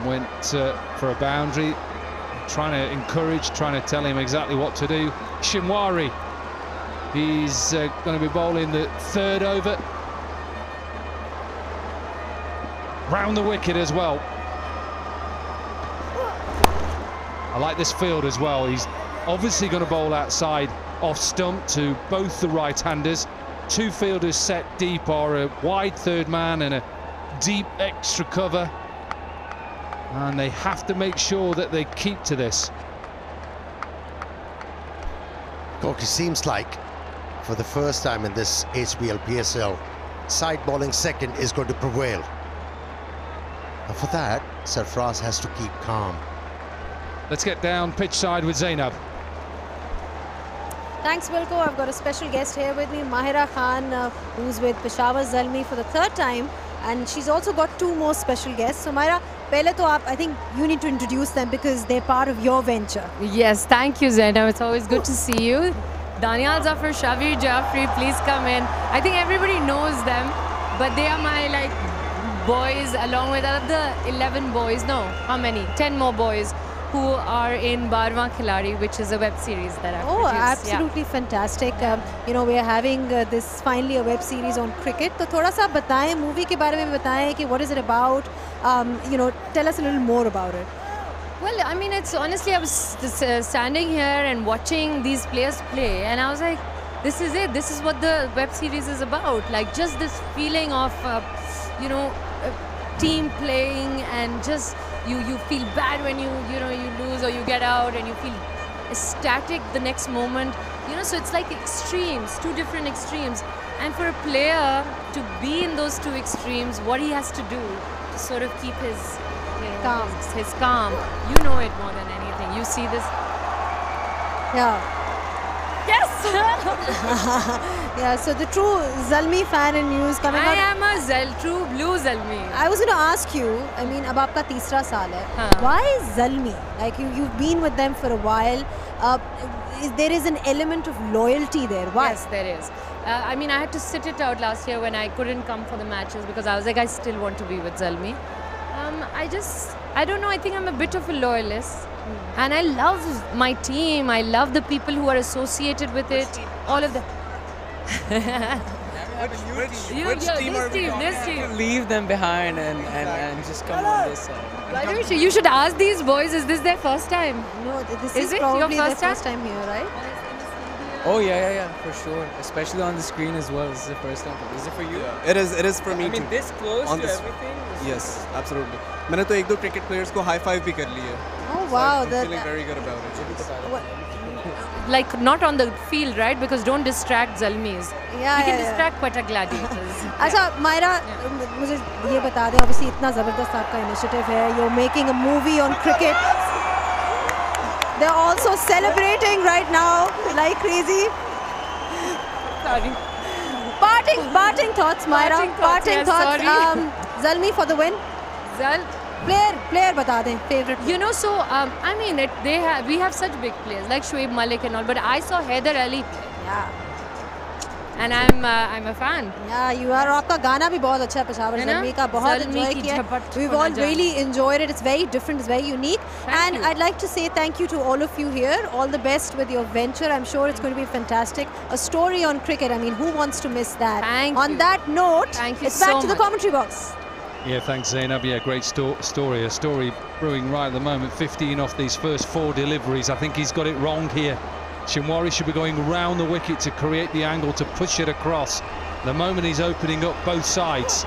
Speaker 6: went for a boundary, trying to encourage, trying to tell him exactly what to do. Shinwari, he's going to be bowling the 3rd over. Round the wicket as well. I like this field as well. He's obviously going to bowl outside off stump to both the right-handers. 2 fielders set deep are a wide 3rd man and a deep extra cover. And they have to make sure that they keep to this.
Speaker 7: It seems like for the first time in this HBL PSL, side bowling second is going to prevail. And for that, Sarfraz has to keep calm.
Speaker 6: Let's get down pitch side with Zainab.
Speaker 11: Thanks, Wilco. I've got a special guest here with me, Mahira Khan, who's with Peshawar Zalmi for the 3rd time. And she's also got 2 more special guests. So, Mahira, pehle to aap, I think you need to introduce them because they're part of your venture.
Speaker 17: Yes, thank you, Zainab. It's always good to see you. Daniel Zafar, Shabir Jafri, please come in. I think everybody knows them, but they are my, boys, along with other 11 boys, no, how many? 10 more boys who are in Barwa Khiladi, which is a web series that I've produced.
Speaker 11: Absolutely fantastic. You know, we are having this finally a web series on cricket. So thoda sa bataएं, movie के बारे में बताएं कि what is it about? You know, tell us a little more about it.
Speaker 17: Well, I mean, it's honestly, I was standing here and watching these players play, and I was like, this is it. This is what the web series is about. Like, just this feeling of, you know, team playing, and just you feel bad when you lose or you get out, and you feel ecstatic the next moment. You know, so it's like extremes, 2 different extremes. And for a player to be in those 2 extremes, what he has to do to sort of keep his calm. His calm. You know it more than anything. You see this.
Speaker 11: Yeah.
Speaker 17: Yes!
Speaker 11: Yeah, so the true Zalmi fan in you is coming out.
Speaker 17: I am a true blue Zalmi.
Speaker 11: I was going to ask you, I mean, अब आपका तीसरा साल है. Why Zalmi? Like you've been with them for a while. There is an element of loyalty there. Why?
Speaker 17: Yes, there is. I mean, I had to sit it out last year when I couldn't come for the matches because I was like, I still want to be with Zalmi. I don't know, I think I'm a bit of a loyalist. And I love my team, I love the people who are associated with it, all of them.
Speaker 18: Which team leave them behind and just come on this side?
Speaker 17: Why don't you should ask these boys, is this their first time?
Speaker 11: No, this is
Speaker 17: probably
Speaker 11: their first time here, right?
Speaker 18: Oh yeah, for sure. Especially on the screen as well. This is the first time. Is it for you?
Speaker 19: Yeah. It is for me too.
Speaker 18: I mean, this close to everything?
Speaker 19: Yes, absolutely. मैंने तो एक दो cricket players को high five भी कर ली है.
Speaker 11: Oh wow,
Speaker 19: so I'm feeling very good about it.
Speaker 17: Like not on the field, right? Because don't distract Zalmis.
Speaker 11: Yeah,
Speaker 17: we can distract Quetta Gladiators.
Speaker 11: अच्छा मायरा मुझे ये बता दें obviously इतना ज़बरदस्त आपका initiative है. You're making a movie on cricket. They're also celebrating right now like crazy.
Speaker 17: Sorry.
Speaker 11: Parting thoughts, Myra. Parting thoughts. Zalmi for the win. Player बता दें favorite.
Speaker 17: You know, so I mean, we have such big players like Shoaib Malik and all, but I saw Haider Ali play.
Speaker 11: Yeah.
Speaker 17: And I'm a fan.
Speaker 11: Yeah, you are. आपका गाना भी बहुत अच्छा है Peshawar Zalmi का बहुत enjoy किया. We've all really enjoyed it. It's very different. It's very unique. And I'd like to say thank you to all of you here. All the best with your venture. I'm sure it's going to be fantastic. A story on cricket. I mean, who wants to miss that? On that note, it's back to the commentary box.
Speaker 6: Yeah, thanks Zainab. Yeah, great story. A story brewing right at the moment. 15 off these first 4 deliveries. I think he's got it wrong here. Shinwari should be going round the wicket to create the angle to push it across. The moment he's opening up both sides,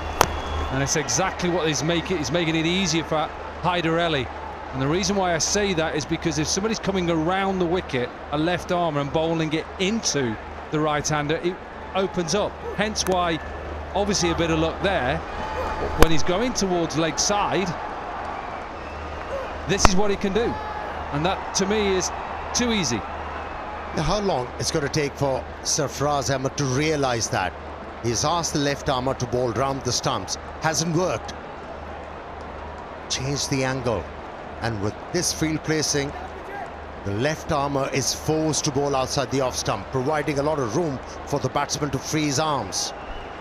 Speaker 6: and it's exactly what he's making. He's making it easier for Haider Ali. And the reason why I say that is because if somebody's coming around the wicket, a left armer, and bowling it into the right-hander, it opens up. Hence why, obviously, a bit of luck there. When he's going towards leg side, this is what he can do, and that to me is too easy.
Speaker 7: Now, how long it's going to take for Sarfaraz Ahmed to realise that? He's asked the left armer to bowl round the stumps. Hasn't worked. Change the angle. And with this field placing, the left armer is forced to bowl outside the off stump, providing a lot of room for the batsman to free his arms.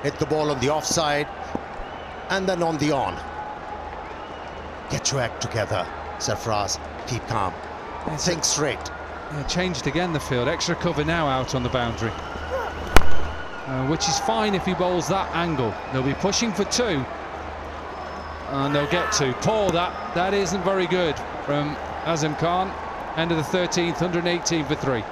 Speaker 7: Hit the ball on the offside and then on the on. Get your act together, Sarfaraz. Keep calm. Think straight.
Speaker 6: Yeah, changed again the field. Extra cover now out on the boundary, which is fine if he bowls that angle. They'll be pushing for 2, and they'll get 2. Paul, that isn't very good from Azam Khan. End of the 13th, 118 for 3.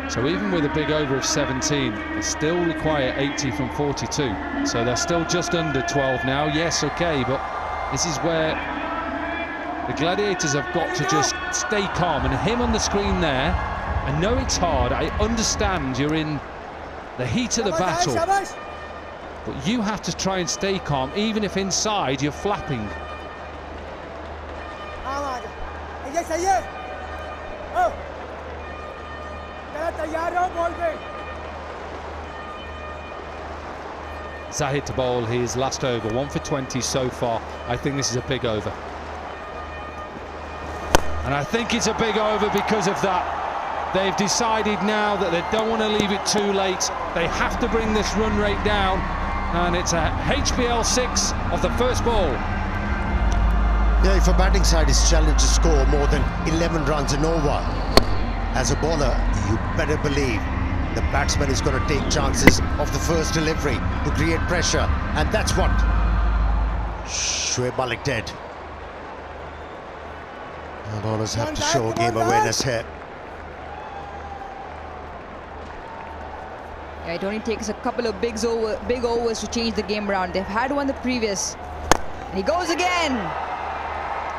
Speaker 6: So even with a big over of 17, they still require 80 from 42. So they're still just under 12 now. Yes, okay, but this is where the Gladiators have got to just stay calm. And him on the screen there, I know it's hard. I understand you're in the heat of the battle. But you have to try and stay calm, even if inside you're flapping. Zahid to bowl his last over, 1 for 20 so far. I think this is a big over. And I think it's a big over because of that. They've decided now that they don't want to leave it too late. They have to bring this run rate down. And it's a HBL 6 of the first ball.
Speaker 7: Yeah, if a batting side is challenged to score more than 11 runs an over, as a bowler, you better believe the batsman is going to take chances of the first delivery to create pressure, and that's what Shoaib Malik did. The bowlers have to show game awareness here.
Speaker 8: Yeah, it only takes a couple of big overs to change the game around. They've had one the previous. And he goes again.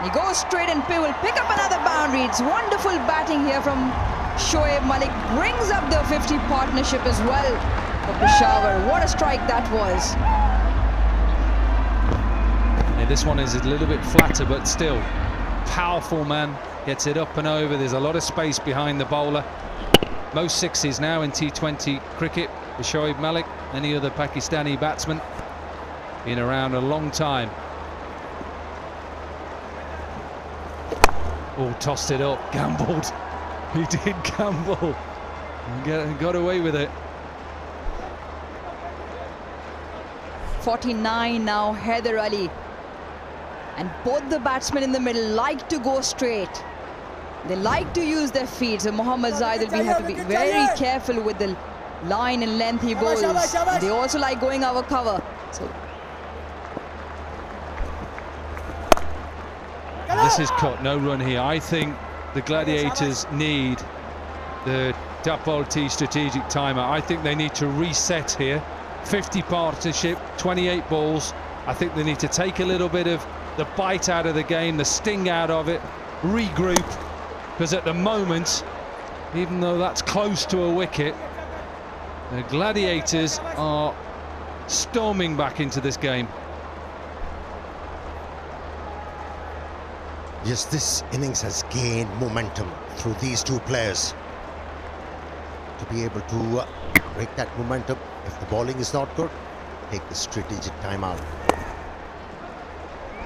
Speaker 8: He goes straight and will pick up another boundary. It's wonderful batting here from Shoaib Malik brings up the 50 partnership as well for Peshawar. What a strike that was.
Speaker 6: Yeah, this one is a little bit flatter, but still powerful man. Gets it up and over. There's a lot of space behind the bowler. Most sixes now in T20 cricket for Shoaib Malik. Any other Pakistani batsman been around a long time. Oh, tossed it up, gambled. He did gamble. Got away with it.
Speaker 8: 49 now, Haider Ali. And both the batsmen in the middle like to go straight. They like to use their feet. So Mohammad Zaid will have to be very careful with the line and length he bowls. They also like going over cover. So
Speaker 6: this is cut, no run here. I think the Gladiators need the dot ball T strategic timer. I think they need to reset here. 50 partnership, 28 balls. I think they need to take a little bit of the bite out of the game, the sting out of it, regroup, because at the moment, even though that's close to a wicket, the Gladiators are storming back into this game.
Speaker 7: Yes, this innings has gained momentum through these two players. To be able to break that momentum, if the bowling is not good, take the strategic timeout.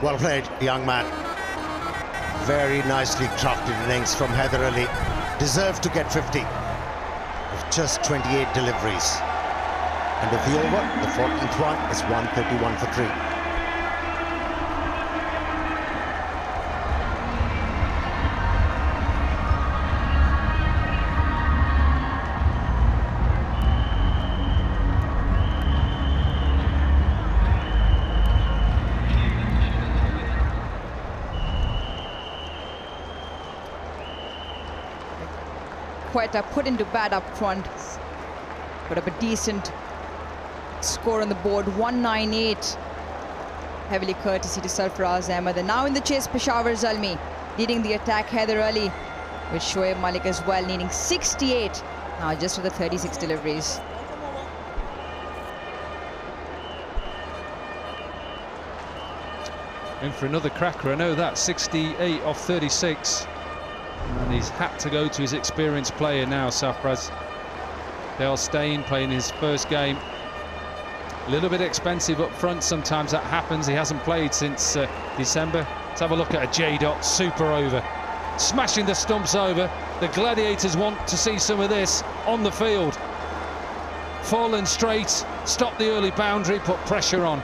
Speaker 7: Well played, young man. Very nicely crafted innings from Haider Ali. Deserved to get 50 with just 28 deliveries. And of the over, the 14th one is 131 for 3.
Speaker 8: Quetta put into bat up front. Put up a decent score on the board, 198. Heavily courtesy to Sarfaraz Ahmed. And now in the chase, Peshawar Zalmi leading the attack. Haider Ali with Shoaib Malik as well, needing 68. Now just for the 36 deliveries.
Speaker 6: In for another cracker, I know that. 68 off 36. And he's had to go to his experienced player now, Sarfaraz. Dale Steyn playing his first game. A little bit expensive up front, sometimes that happens. He hasn't played since December. Let's have a look at a J-Dot, super over. Smashing the stumps over. The Gladiators want to see some of this on the field. Fallen straight, stop the early boundary, put pressure on.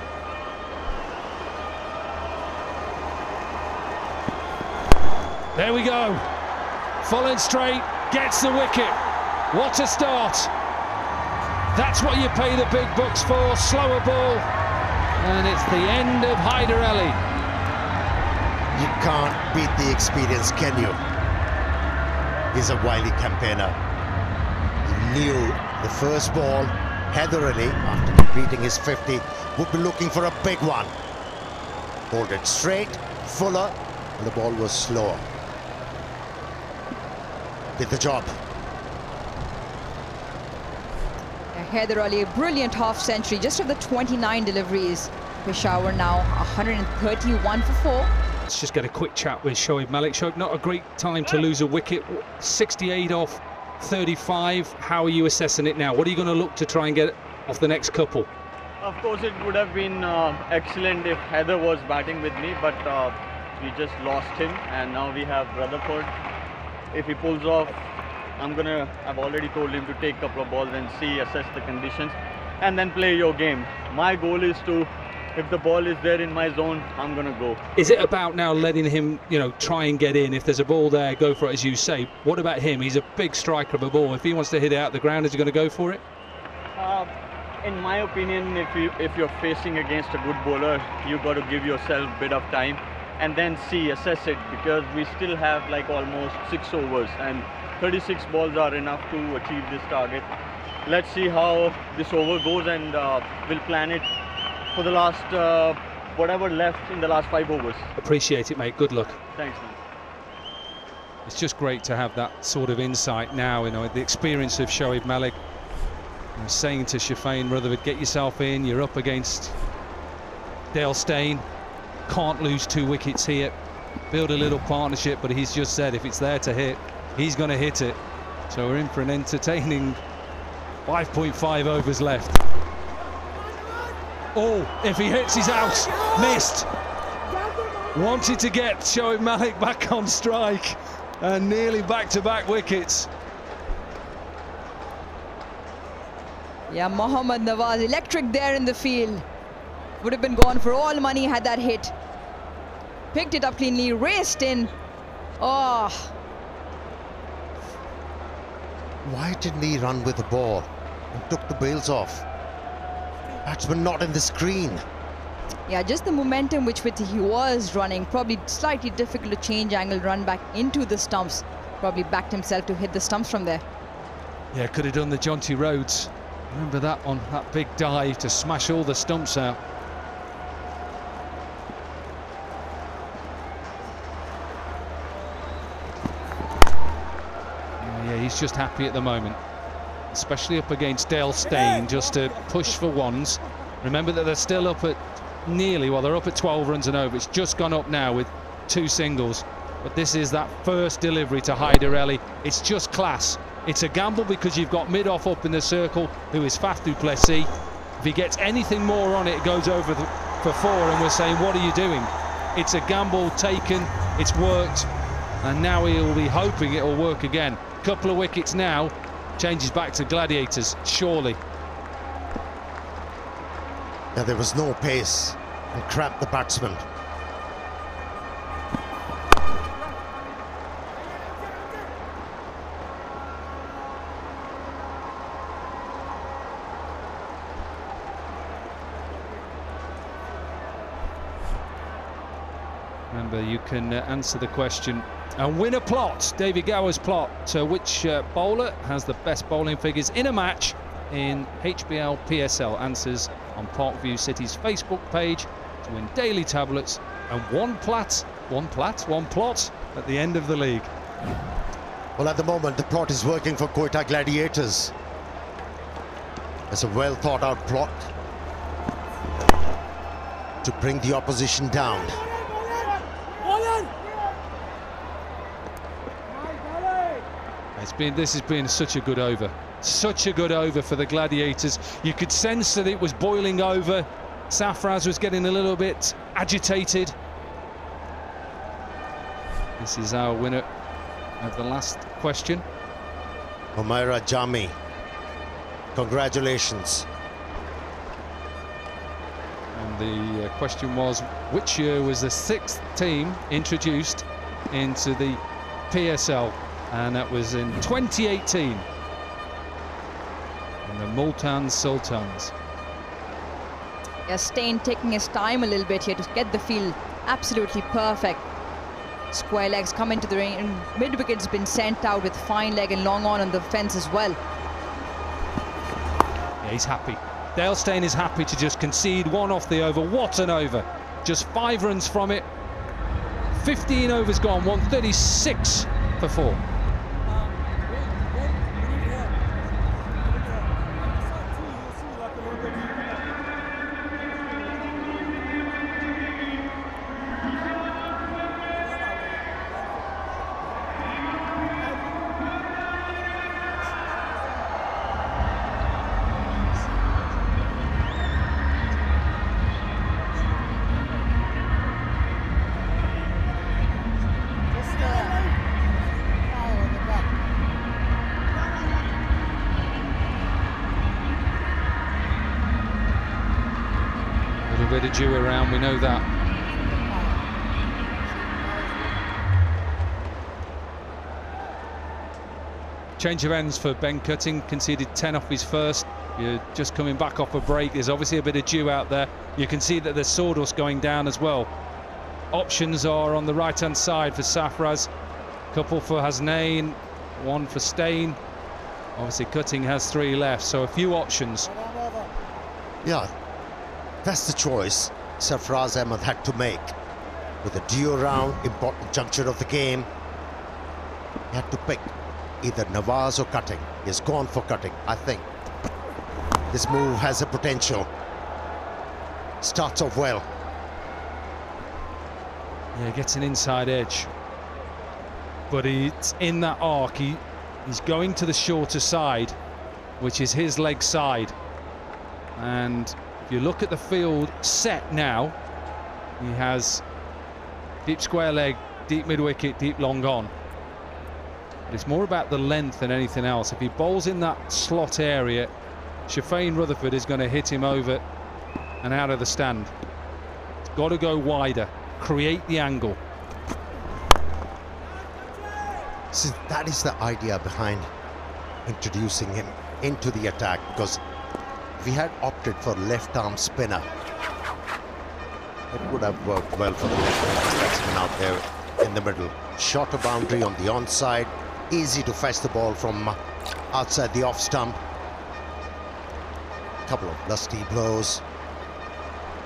Speaker 6: There we go. Fallen straight, gets the wicket. What a start. That's what you pay the big bucks for. Slower ball. And it's the end of Haider Ali.
Speaker 7: You can't beat the experience, can you? He's a wily campaigner. He knew the first ball, Haider Ali, after completing his 50, would be looking for a big one. Bowled it straight, fuller, and the ball was slower. Did the job.
Speaker 8: Haider Ali, a brilliant half century, just of the 29 deliveries. Peshawar now 131 for 4.
Speaker 6: Let's just get a quick chat with Shoaib Malik. Shoaib, not a great time to lose a wicket. 68 off 35. How are you assessing it now? What are you going to look to try and get off the next couple?
Speaker 20: Of course, it would have been excellent if Haider was batting with me, but we just lost him, and now we have Rutherford. If he pulls off, I've already told him to take a couple of balls and see, assess the conditions, and then play your game. My goal is to, if the ball is there in my zone, I'm gonna go.
Speaker 6: Is it about now letting him, try and get in? If there's a ball there, go for it, as you say. What about him? He's a big striker of a ball. If he wants to hit it out the ground, is he going to go for it?
Speaker 20: In my opinion, if you're facing against a good bowler, you got to give yourself a bit of time and then assess it, because we still have like almost 6 overs and 36 balls are enough to achieve this target. Let's see how this over goes, and we'll plan it for the last whatever left in the last 5 overs.
Speaker 6: Appreciate it, mate. Good luck.
Speaker 20: Thanks, man.
Speaker 6: It's just great to have that sort of insight now, you know, the experience of Shoaib Malik, you know, saying to Shafane Rutherford, get yourself in, you're up against Dale Steyn, can't lose 2 wickets here, build a little partnership, but he's just said if it's there to hit, he's going to hit it. So we're in for an entertaining 5.5 overs left. Oh, if he hits, he's out. Missed. Wanted to get Shoaib Malik back on strike, and nearly back-to-back wickets.
Speaker 8: Yeah, Mohammad Nawaz, electric there in the field. Would have been gone for all money had that hit. Picked it up cleanly, raced in. Oh.
Speaker 7: Why didn't he run with the ball and took the bails off? Batsman not in the screen.
Speaker 8: Yeah, just the momentum which he was running, probably slightly difficult to change angle, run back into the stumps. Probably backed himself to hit the stumps from there.
Speaker 6: Yeah, could have done the Jonty Rhodes. Remember that one, that big dive to smash all the stumps out. Yeah, he's just happy at the moment, especially up against Dale Steyn, just to push for ones. Remember that they're still up at nearly, well, they're up at 12 runs and over. It's just gone up now with 2 singles. But this is that first delivery to Haider Ali. It's just class. It's a gamble because you've got mid-off up in the circle, who is Faf du Plessis. If he gets anything more on it, it goes over for 4, and we're saying, what are you doing? It's a gamble taken, it's worked, and now he'll be hoping it'll work again. Couple of wickets now, changes back to Gladiators, surely.
Speaker 7: Now there was no pace and cramped the batsman.
Speaker 6: Remember, you can answer the question and win a plot, David Gower's plot. So which bowler has the best bowling figures in a match in HBL PSL? Answers on Parkview City's Facebook page to win daily tablets and one plot at the end of the league.
Speaker 7: Well, at the moment, the plot is working for Quetta Gladiators. It's a well thought out plot to bring the opposition down.
Speaker 6: This has been such a good over. Such a good over for the Gladiators. You could sense that it was boiling over. Safraz was getting a little bit agitated. This is our winner of the last question.
Speaker 7: Humaira Jami, congratulations.
Speaker 6: And the question was, which year was the 6th team introduced into the PSL? And that was in 2018. And the Multan Sultans.
Speaker 8: Yeah, Steyn taking his time a little bit here to get the field absolutely perfect. Square legs come into the ring, and mid-wicket's been sent out with fine leg and long on the fence as well.
Speaker 6: Yeah, he's happy. Dale Steyn is happy to just concede one off the over. What an over. Just 5 runs from it. 15 overs gone, 136 for 4. Bit of dew around, we know that. Change of ends for Ben Cutting, conceded 10 off his first. You're just coming back off a break. There's obviously a bit of dew out there. You can see that there's sawdust going down as well. Options are on the right hand side for Safraz, couple for Hasnain, 1 for Steyn. Obviously Cutting has 3 left, so a few options.
Speaker 7: Yeah, that's the choice Sarfraz Ahmed had to make. With a dew around, important juncture of the game. He had to pick either Nawaz or cutting. He's gone for cutting. I think this move has a potential. Starts off well.
Speaker 6: Yeah, gets an inside edge. But it's in that arc. He's going to the shorter side, which is his leg side. And if you look at the field set now, he has deep square leg, deep mid-wicket, deep long on. But it's more about the length than anything else. If he bowls in that slot area, Shafane Rutherford is going to hit him over and out of the stand. It's got to go wider, create the angle.
Speaker 7: So that is the idea behind introducing him into the attack, because if he had opted for left-arm spinner, it would have worked well for the left-arm batsman out there in the middle. Shorter boundary on the onside, easy to fetch the ball from outside the off stump. Couple of lusty blows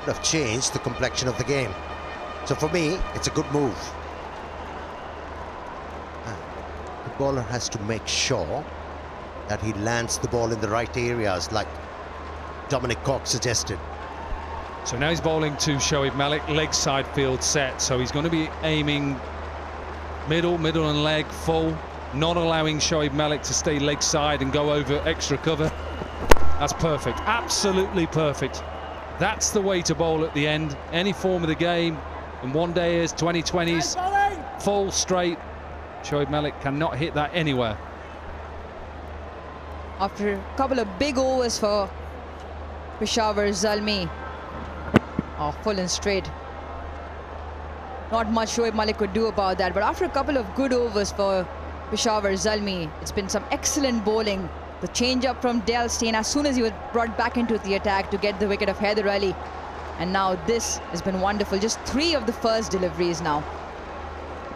Speaker 7: would have changed the complexion of the game. So for me, it's a good move. The bowler has to make sure that he lands the ball in the right areas, like Dominic Cork suggested.
Speaker 6: So now he's bowling to Shoaib Malik, leg side field set. So he's going to be aiming middle and leg full, not allowing Shoaib Malik to stay leg side and go over extra cover. That's perfect, absolutely perfect. That's the way to bowl at the end. Any form of the game, in one dayers, 2020s, full straight. Shoaib Malik cannot hit that anywhere.
Speaker 8: After a couple of big overs for Peshawar Zalmi. Oh, full and straight. Not much Shoaib Malik could do about that, but after a couple of good overs for Peshawar Zalmi, it's been some excellent bowling. The change-up from Dale Steyn as soon as he was brought back into the attack to get the wicket of Haider Ali. And now this has been wonderful. Just 3 of the first deliveries now.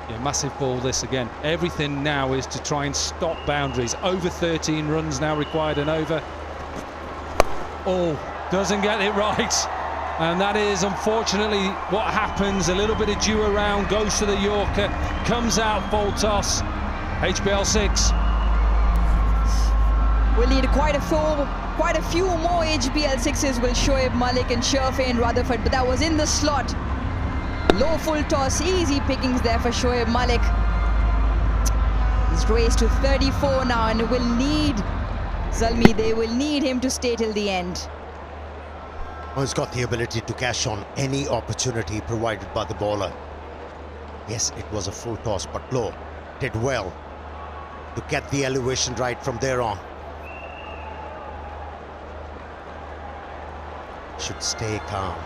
Speaker 6: Yeah, massive ball this again. Everything now is to try and stop boundaries. Over 13 runs now required and over. Oh, doesn't get it right. And that is unfortunately what happens. A little bit of dew around, goes to the Yorker, comes out, full toss. HBL 6.
Speaker 8: We'll need quite a few more HBL 6s will Shoaib Malik and Shafane Rutherford, but that was in the slot. Low full toss, easy pickings there for Shoaib Malik. He's raced to 34 now and will need Zalmi. They will need him to stay till the end.
Speaker 7: Oh, he's got the ability to cash on any opportunity provided by the bowler. Yes, it was a full toss, but low. Did well to get the elevation right from there on. Should stay calm.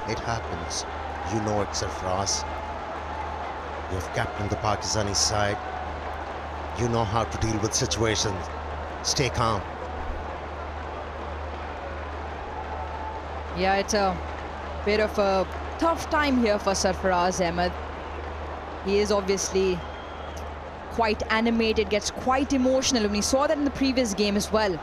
Speaker 7: It happens. You know it, Sarfaraz. You have captained the Pakistani side. You know how to deal with situations. Stay calm.
Speaker 8: Yeah, it's a bit of a tough time here for Sarfaraz Ahmed. He is obviously quite animated, gets quite emotional, and we saw that in the previous game as well.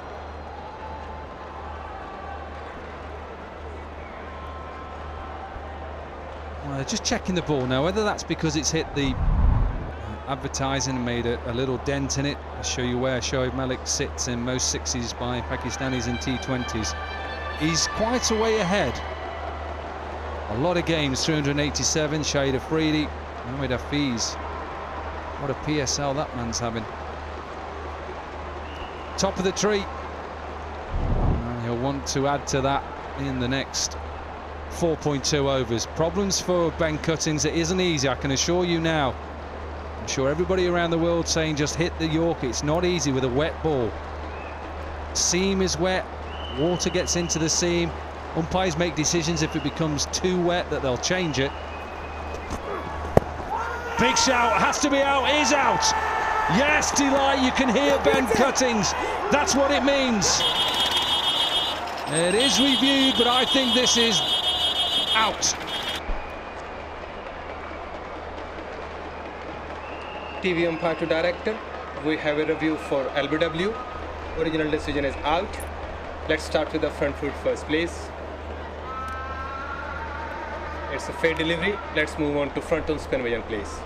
Speaker 6: Just checking the ball now, whether that's because it's hit the advertising and made a little dent in it. I'll show you where Shoaib Malik sits in most 60s by Pakistanis in T20s. He's quite a way ahead. A lot of games, 387, Shahid Afridi, Mohamed Hafiz. What a PSL that man's having. Top of the tree. And he'll want to add to that in the next 4.2 overs. Problems for Ben Cuttings. It isn't easy, I can assure you now. I'm sure everybody around the world saying just hit the Yorker. It's not easy with a wet ball. Seam is wet, water gets into the seam. Umpires make decisions if it becomes too wet that they'll change it. Big shout, has to be out, is out. Yes, delight, you can hear Ben Cuttings. That's what it means. It is reviewed, but I think this is out.
Speaker 9: TV umpire to director. We have a review for LBW. Original decision is out. Let's start with the front foot first, please. It's a fair delivery. Let's move on to front on spin vision, please.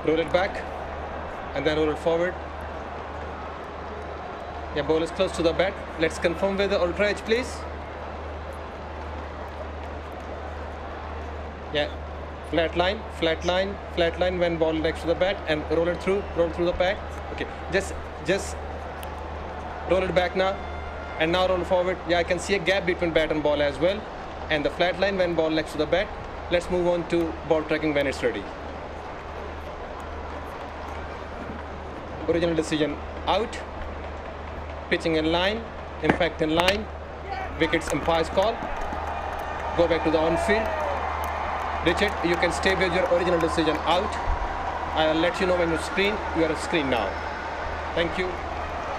Speaker 9: roll it back, and then roll it forward. Yeah, ball is close to the bat. Let's confirm with the ultra edge, please. Yeah, flat line, flat line, flat line when ball next to the bat, and roll through the pack. Okay, just roll it back now, and now roll forward. Yeah, I can see a gap between bat and ball as well, and the flat line when ball next to the bat. Let's move on to ball tracking when it's ready. Original decision out, pitching in line, impact in line, wickets umpire's call. Go back to the on-field. Richard, you can stay with your original decision out. I'll let you know when you screen. You are on screen now. Thank you.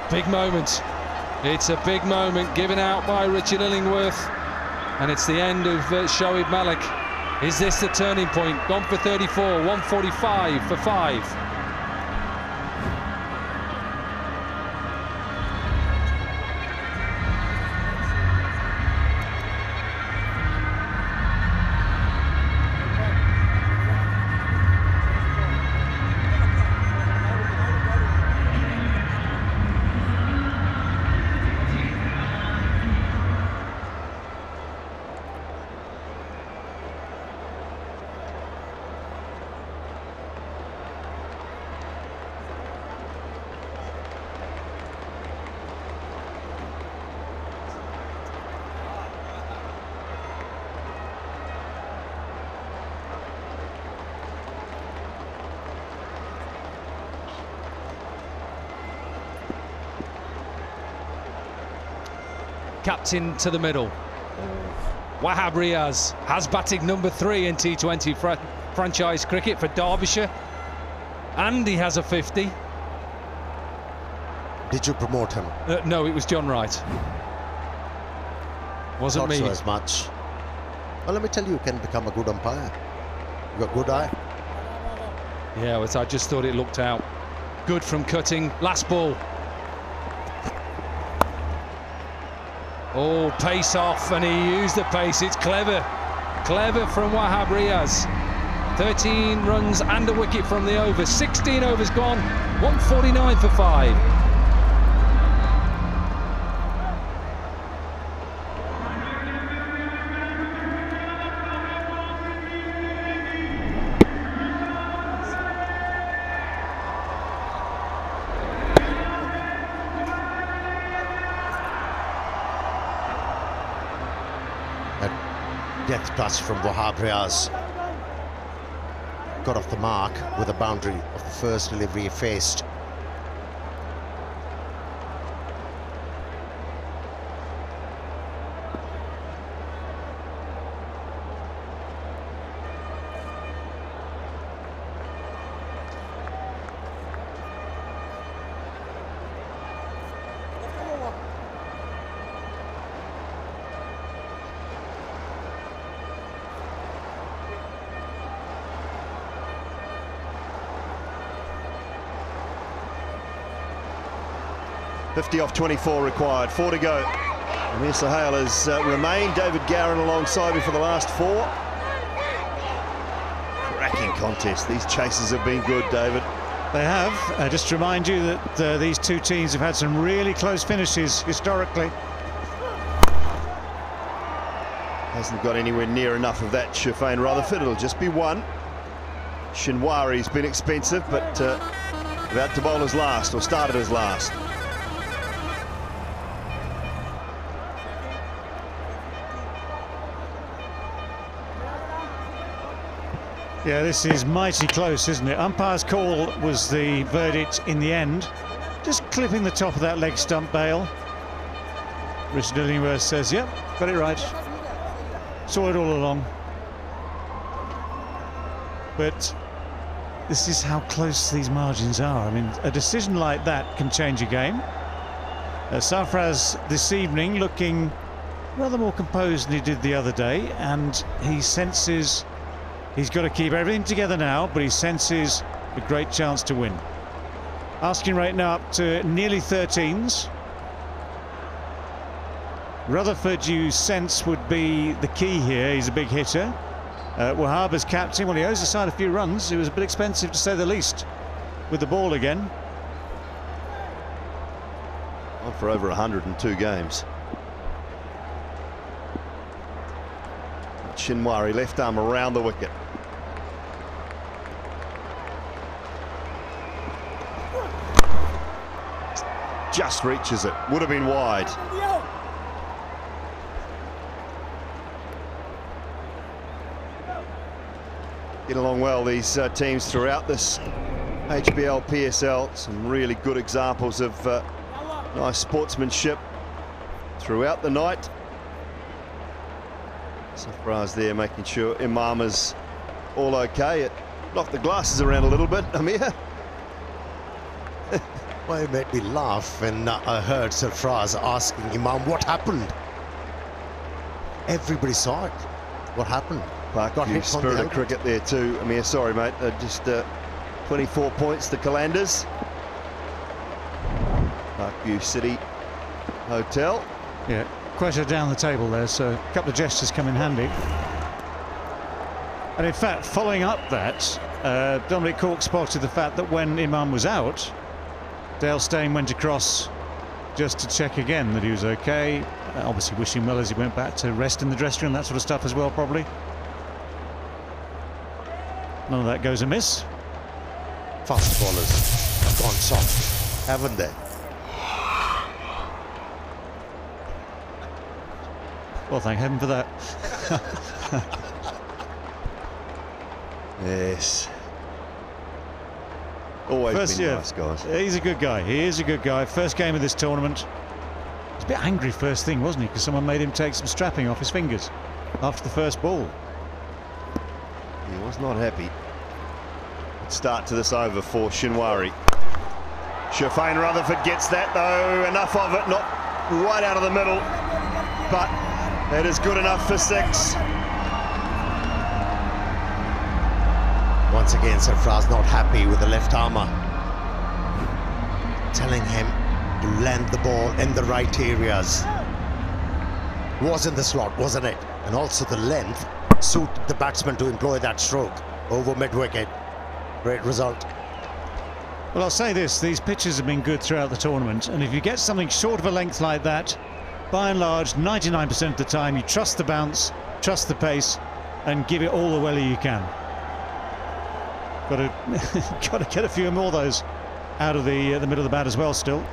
Speaker 6: Big moment. It's a big moment given out by Richard Illingworth, and it's the end of Shoaib Malik. Is this the turning point? Gone for 34, 145 for 5. Captain to the middle. Wahab Riaz has batted number 3 in T20 franchise cricket for Derbyshire, and he has a 50.
Speaker 7: Did you promote him?
Speaker 6: No, it was John Wright. Wasn't me.
Speaker 7: Not so as much. Well, let me tell you, you can become a good umpire. You got a good eye.
Speaker 6: Yeah, but I just thought it looked out. Good from cutting. Last ball. Oh, pace off, and he used the pace. It's clever. Clever from Wahab Riaz. 13 runs and a wicket from the over. 16 overs gone. 149 for 5.
Speaker 7: Death touch from Wahab Riaz. Got off the mark with a boundary of the first delivery he faced.
Speaker 1: .50 off 24 required, 4 to go. Amir Sohail has remained. David Garron alongside me for the last 4. Cracking contest. These chases have been good, David.
Speaker 3: They have. Just to remind you that these two teams have had some really close finishes historically.
Speaker 1: Hasn't got anywhere near enough of that, Shafane Rutherford. It'll just be 1. Shinwari's been expensive, but about to bowl his last, or started his last.
Speaker 3: Yeah, this is mighty close, isn't it? Umpire's call was the verdict in the end. Just clipping the top of that leg stump, Bale. Richard Illingworth says, yep, got it right. Saw it all along. But this is how close these margins are. I mean, a decision like that can change a game. Sarfraz this evening looking rather more composed than he did the other day, and he senses he's got to keep everything together now, but he senses a great chance to win. Asking rate now up to nearly 13s. Rutherford, you sense, would be the key here. He's a big hitter. Wahab as captain, well, he owes the side a few runs. He was a bit expensive to say the least with the ball again.
Speaker 1: On for over 102 games. Shinwari, left arm around the wicket. Just reaches it. Would have been wide. Get along well, these teams throughout this HBL PSL. Some really good examples of nice sportsmanship throughout the night. Surprise there, making sure Imama's all okay. It knocked the glasses around a little bit, Amir.
Speaker 7: Well, it made me laugh when I heard Sarfraz asking Imam what happened. Everybody saw it. What happened?
Speaker 1: Parkview spirit of cricket there too, Amir. Sorry, mate. Just 24 points to Calanders. Parkview City Hotel.
Speaker 3: Yeah, Quetta down the table there, so a couple of gestures come in handy. And in fact, following up that, Dominic Cork spotted the fact that when Imam was out, Dale Steyn went across just to check again that he was okay. Obviously wishing well as he went back to rest in the dressing room, that sort of stuff as well, probably. None of that goes amiss.
Speaker 7: Fast bowlers have gone soft, haven't they?
Speaker 3: Well, thank heaven for that.
Speaker 1: Yes. Always been nice, guys.
Speaker 3: He's a good guy. He is a good guy. First game of this tournament. He was a bit angry first thing, wasn't he? Because someone made him take some strapping off his fingers after the first ball.
Speaker 1: He was not happy. Start to this over for Shinwari. Shafane Rutherford gets that though. Enough of it, not right out of the middle, but it is good enough for 6.
Speaker 7: Once again, Sarfraz not happy with the left armour, telling him to land the ball in the right areas. Was in the slot, wasn't it? And also the length suited the batsman to employ that stroke over mid-wicket. Great result.
Speaker 3: Well, I'll say this, these pitches have been good throughout the tournament, and if you get something short of a length like that, by and large, 99% of the time, you trust the bounce, trust the pace, and give it all the welly you can. Got to get a few more of those out of the middle of the bat as well still.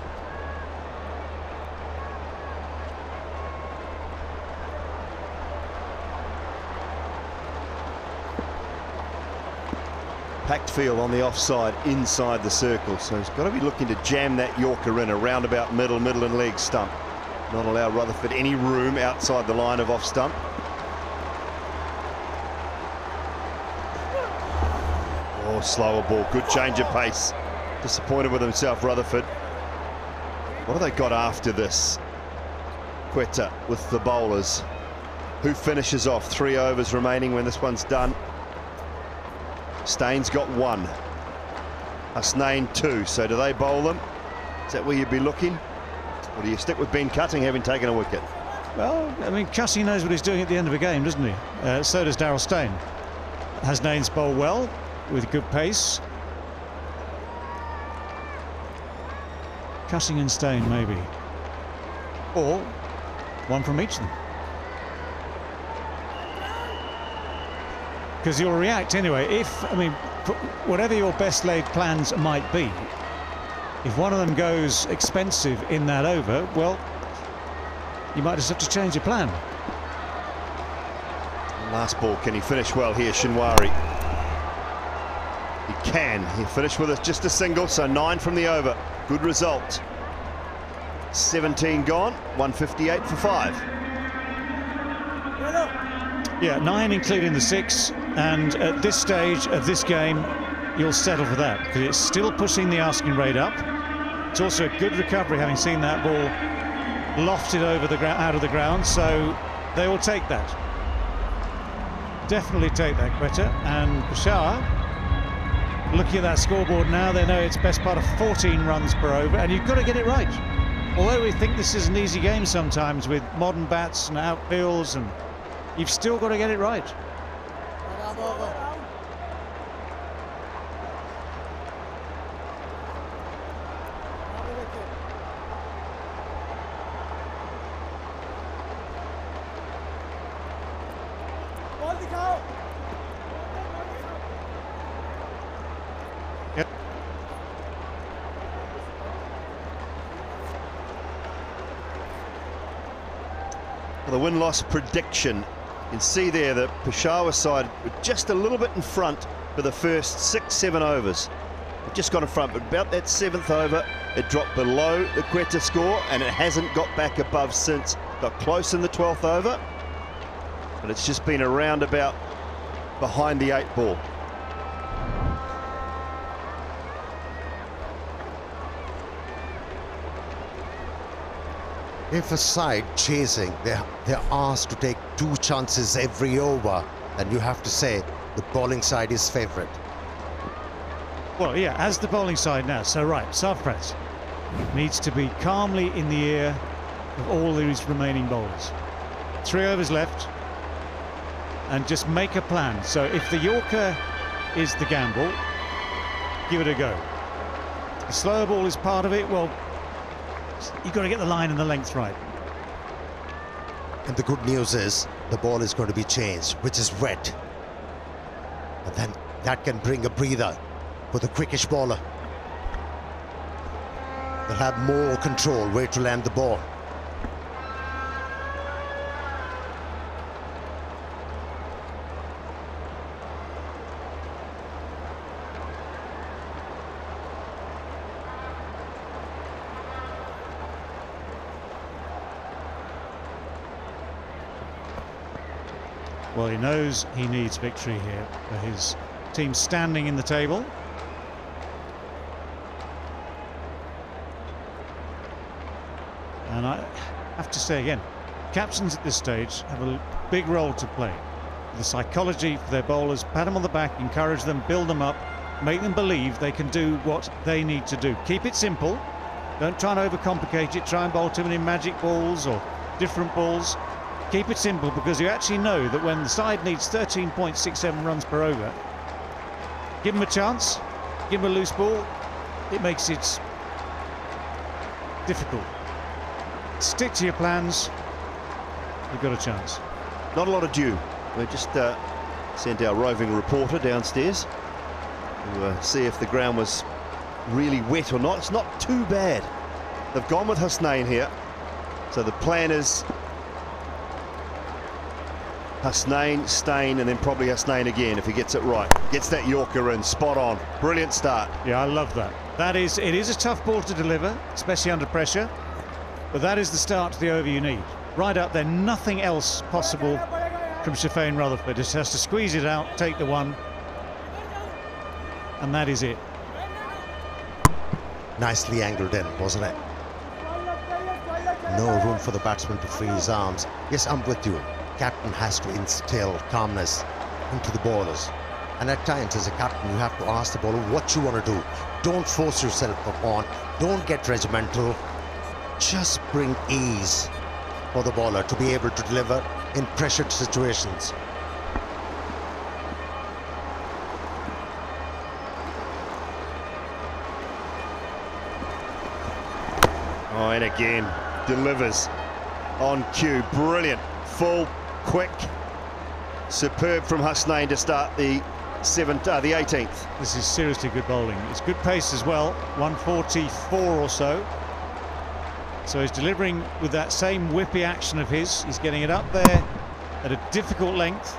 Speaker 1: Packed field on the offside inside the circle, so he's got to be looking to jam that Yorker in around about middle and leg stump. Not allow Rutherford any room outside the line of off stump. Oh, slower ball, good change of pace. Disappointed with himself, Rutherford. What have they got after this? Quetta with the bowlers. Who finishes off? 3 overs remaining when this one's done. Steyn's got 1. Hasnain 2. So do they bowl them? Is that where you'd be looking? Or do you stick with Ben Cutting having taken a wicket?
Speaker 3: Well, I mean, Cutting knows what he's doing at the end of a game, doesn't he? So does Daryl Steyn. Hasnain's bowled well with good pace. Cutting and Steyn maybe. Or one from each of them. Because you'll react anyway. I mean, whatever your best laid plans might be, if one of them goes expensive in that over, well, you might just have to change your plan.
Speaker 1: Last ball, can he finish well here, Shinwari? He can. He finished with just a single, so 9 from the over. Good result. 17 gone, 158 for 5.
Speaker 3: Yeah, 9 including the 6, and at this stage of this game, you'll settle for that because it's still pushing the asking rate up. It's also a good recovery, having seen that ball lofted over the out of the ground, so they will take that. Definitely take that, Quetta. And Peshawar, looking at that scoreboard now, they know it's best part of 14 runs per over, and you've got to get it right. Although we think this is an easy game sometimes with modern bats and outfields, and you've still got to get it right.
Speaker 1: The win-loss prediction, you can see there the Peshawar side were just a little bit in front for the first 6-7 overs. They've just got in front, but about that 7th over, it dropped below the Quetta score, and it hasn't got back above since. Got close in the 12th over, but it's just been around about behind the 8 ball.
Speaker 7: If a side chasing, they're asked to take 2 chances every over, then you have to say the bowling side is favourite.
Speaker 3: Well, yeah, as the bowling side now. So, right, Sarfraz needs to be calmly in the ear of all these remaining bowlers. 3 overs left, and just make a plan. So if the Yorker is the gamble, give it a go. The slower ball is part of it. Well, you've got to get the line and the length right.
Speaker 7: And the good news is the ball is going to be changed, which is red. And then that can bring a breather for the quickish bowler. They'll have more control where to land the ball.
Speaker 3: Well, he knows he needs victory here for his team standing in the table. And I have to say again, captains at this stage have a big role to play. The psychology for their bowlers, pat them on the back, encourage them, build them up, make them believe they can do what they need to do. Keep it simple. Don't try and overcomplicate it. Try and bowl too many magic balls or different balls. Keep it simple, because you actually know that when the side needs 13.67 runs per over, give them a chance, give them a loose ball, it makes it difficult. Stick to your plans, you've got a chance.
Speaker 1: Not a lot of dew. We just sent our roving reporter downstairs to see if the ground was really wet or not. It's not too bad. They've gone with Hasnain here, so the plan is Hasnain, Stain, and then probably Hasnain again if he gets it right. Gets that Yorker in, spot on. Brilliant start.
Speaker 3: Yeah, I love that. It is a tough ball to deliver, especially under pressure, but that is the start to the over you need. Right up there, nothing else possible from Shafane Rutherford. Just has to squeeze it out, take the one, and that is it.
Speaker 7: Nicely angled in, wasn't it? No room for the batsman to free his arms. Yes, I'm with you. Captain has to instill calmness into the bowlers, and at times as a captain you have to ask the bowler what you want to do. Don't force yourself upon, don't get regimental, just bring ease for the bowler to be able to deliver in pressured situations.
Speaker 1: Oh, and again delivers on cue. Brilliant, full, quick, superb from Hasnain to start the 18th.
Speaker 3: This is seriously good bowling. It's good pace as well, 144 or so. So he's delivering with that same whippy action of his. He's getting it up there at a difficult length.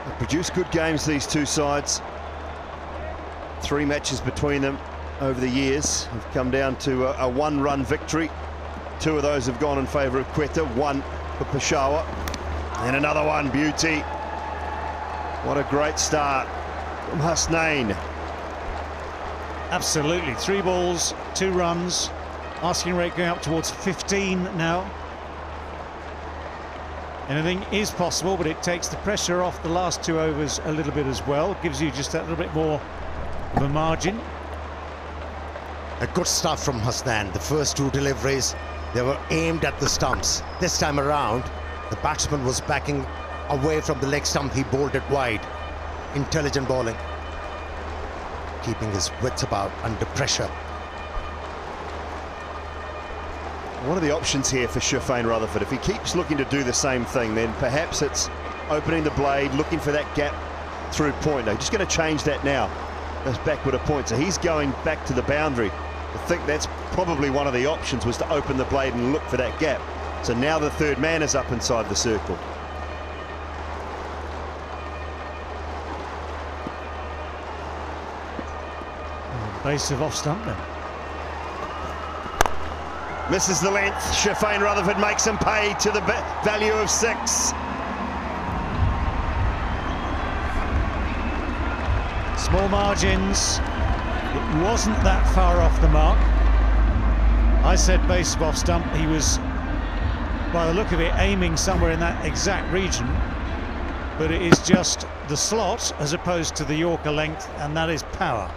Speaker 1: They produce good games, these two sides. 3 matches between them over the years have come down to a 1-run victory. 2 of those have gone in favour of Quetta, 1 for Peshawar, and another one, beauty. What a great start from Hasnain.
Speaker 3: Absolutely, 3 balls, 2 runs, asking rate going up towards 15 now. Anything is possible, but it takes the pressure off the last 2 overs a little bit as well. Gives you just that little bit more of a margin.
Speaker 7: A good start from Hasnain. The first 2 deliveries They were aimed at the stumps. This time around, the batsman was backing away from the leg stump. He bowled it wide. Intelligent bowling. Keeping his wits about under pressure.
Speaker 1: One of the options here for Shafane Rutherford, if he keeps looking to do the same thing, then perhaps it's opening the blade, looking for that gap through point. They're just going to change that now. That's backward a point. So he's going back to the boundary. I think that's probably one of the options, was to open the blade and look for that gap. So now the third man is up inside the circle.
Speaker 3: Base of off stump then.
Speaker 1: Misses the length. Shafane Rutherford makes him pay to the value of 6.
Speaker 3: Small margins. It wasn't that far off the mark. I said base of off stump. He was, by the look of it, aiming somewhere in that exact region. But it is just the slot as opposed to the Yorker length, and that is power.